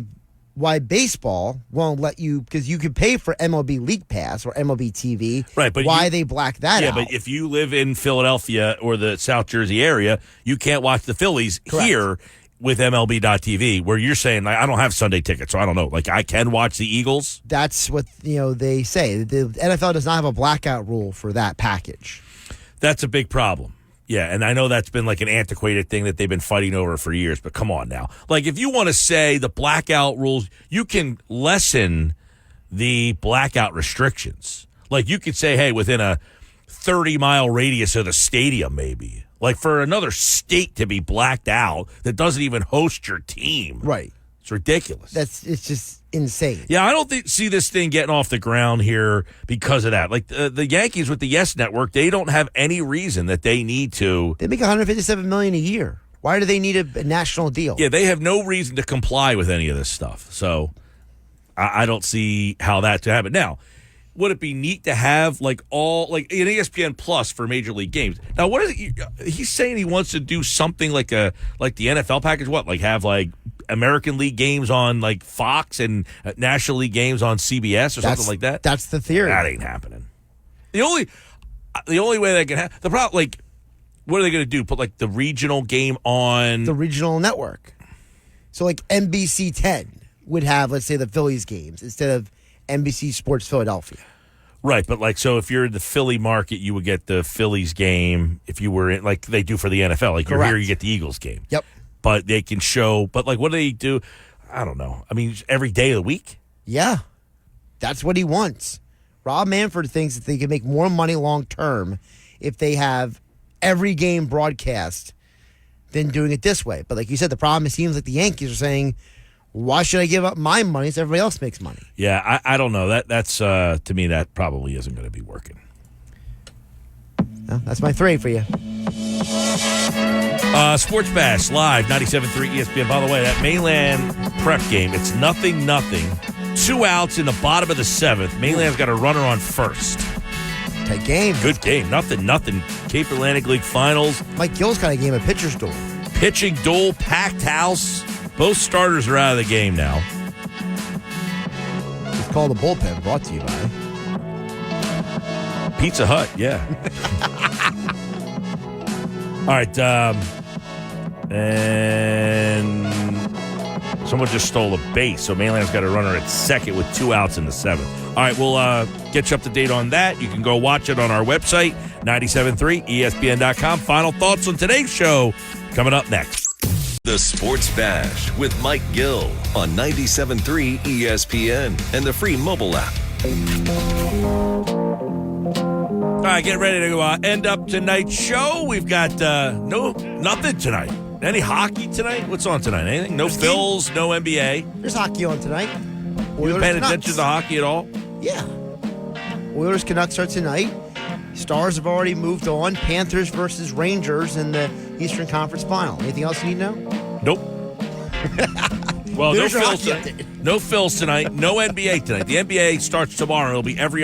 Speaker 2: baseball won't let you, because you could pay for MLB League Pass or MLB TV.
Speaker 5: Right, but
Speaker 2: why they black that out?
Speaker 5: Yeah, but if you live in Philadelphia or the South Jersey area, you can't watch the Phillies here with MLB.TV, where you're saying, I don't have Sunday Ticket, so I don't know. Like, I can watch the Eagles?
Speaker 2: That's what they say. The NFL does not have a blackout rule for that package.
Speaker 5: That's a big problem. Yeah, and I know that's been like an antiquated thing that they've been fighting over for years, but come on now. Like, if you want to say the blackout rules, you can lessen the blackout restrictions. Like, you could say, hey, within a 30-mile radius of the stadium, maybe. Like, for another state to be blacked out that doesn't even host your team.
Speaker 2: Right.
Speaker 5: It's ridiculous.
Speaker 2: It's just insane.
Speaker 5: Yeah, I don't see this thing getting off the ground here because of that. Like, the Yankees with the Yes Network, they don't have any reason that they need to.
Speaker 2: They make $157 million a year. Why do they need a national deal?
Speaker 5: Yeah, they have no reason to comply with any of this stuff. So I don't see how that to happen. Now, would it be neat to have like an ESPN Plus for Major League games? Now, what is it? He's saying he wants to do something like the NFL package. What, like have like American League games on like Fox and National League games on CBS or something like that?
Speaker 2: That's the theory.
Speaker 5: That ain't happening. The only way that can happen. The problem, like, what are they going to do? Put like the regional game on
Speaker 2: the regional network. So like NBC 10 would have, let's say, the Phillies games instead of NBC Sports Philadelphia.
Speaker 5: Right, but like, so if you're in the Philly market, you would get the Phillies game. If you were in, like they do for the NFL, like you're here, you get the Eagles game.
Speaker 2: Yep.
Speaker 5: But they can show, but like, what do they do? I don't know. I mean, every day of the week?
Speaker 2: Yeah. That's what he wants. Rob Manfred thinks that they can make more money long term if they have every game broadcast than doing it this way. But like you said, the problem is, seems like the Yankees are saying, why should I give up my money so everybody else makes money?
Speaker 5: Yeah, I don't know. That's to me, that probably isn't going to be working.
Speaker 2: No, that's my 3 for you.
Speaker 5: Sports Bash live, 97.3 ESPN. By the way, that Mainland prep game, it's 0-0. 2 outs in the bottom of the 7th. Mainland's got a runner on first.
Speaker 2: Tight game.
Speaker 5: Good game. 0-0. Cape Atlantic League Finals.
Speaker 2: Mike Gill's got a game of pitcher's duel.
Speaker 5: Pitching duel, packed house. Both starters are out of the game now.
Speaker 2: It's called the bullpen, brought to you by
Speaker 5: Pizza Hut, yeah. All right, and someone just stole a base, so Mainland's got a runner at second with 2 outs in the 7th. All right, we'll get you up to date on that. You can go watch it on our website, 97.3ESPN.com. Final thoughts on today's show coming up next.
Speaker 3: The Sports Bash with Mike Gill on 97.3 ESPN and the free mobile app.
Speaker 5: All right, get ready to end up tonight's show. We've got nothing tonight. Any hockey tonight? What's on tonight? Anything? No Phils, no NBA.
Speaker 2: There's hockey on tonight.
Speaker 5: You paying attention to hockey at all?
Speaker 2: Yeah. Oilers Canucks are tonight. Stars have already moved on. Panthers versus Rangers in the Eastern Conference Final. Anything else you need to know?
Speaker 5: Nope. Well, no
Speaker 2: There's your
Speaker 5: Phils
Speaker 2: hockey
Speaker 5: tonight. No Phils tonight. No NBA tonight. The NBA starts tomorrow. It'll be every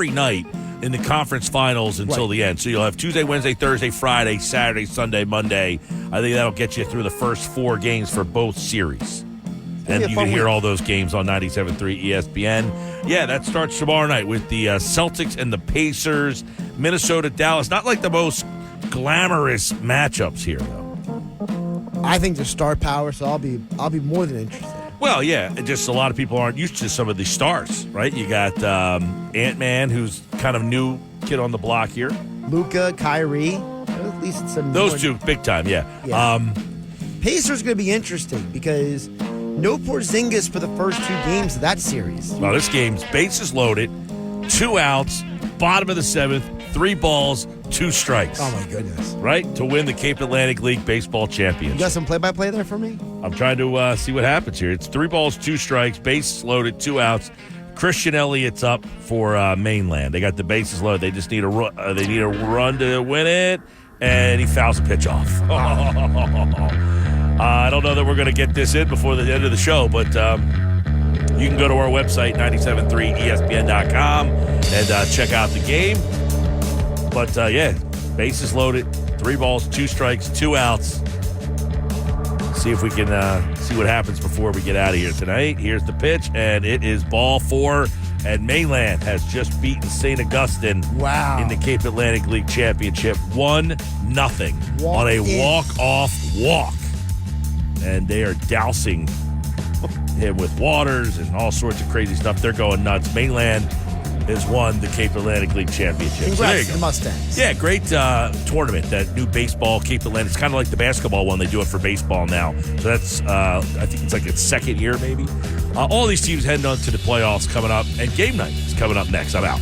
Speaker 5: night in the conference finals until the end. So you'll have Tuesday, Wednesday, Thursday, Friday, Saturday, Sunday, Monday. I think that'll get you through the first 4 games for both series. And you can hear all those games on 97.3 ESPN. Yeah, that starts tomorrow night with the Celtics and the Pacers, Minnesota, Dallas. Not like the most glamorous matchups here, though.
Speaker 2: I think the star power, so I'll be more than interested.
Speaker 5: Well, yeah, just a lot of people aren't used to some of the stars, right? You got Ant-Man, who's kind of new kid on the block here.
Speaker 2: Luka, Kyrie, at least some
Speaker 5: those two, big time, yeah.
Speaker 2: Pacers going to be interesting because no Porzingis for the first 2 games of that series.
Speaker 5: Well, this game's bases loaded, 2 outs, bottom of the 7th, 3 balls, 2 strikes.
Speaker 2: Oh, my goodness.
Speaker 5: Right? To win the Cape Atlantic League Baseball Championship.
Speaker 2: You got some play-by-play there for me?
Speaker 5: I'm trying to see what happens here. It's 3 balls, 2 strikes, bases loaded, 2 outs. Christian Elliott's up for Mainland. They got the bases loaded. They just need a run to win it, and he fouls a pitch off. I don't know that we're going to get this in before the end of the show, but you can go to our website, 973ESPN.com, and check out the game. But, yeah, bases loaded, 3 balls, 2 strikes, 2 outs. See if we can see what happens before we get out of here tonight. Here's the pitch, and it is ball 4, and Mainland has just beaten St. Augustine in the Cape Atlantic League Championship 1-0 on a walk-off walk. And they are dousing him with waters and all sorts of crazy stuff. They're going nuts. Mainland has won the Cape Atlantic League Championship.
Speaker 2: Congrats to the Mustangs.
Speaker 5: Yeah, great tournament, that new baseball Cape Atlantic. It's kind of like the basketball one. They do it for baseball now. So that's, I think it's like its 2nd year maybe. All these teams heading on to the playoffs coming up, and game night is coming up next. I'm out.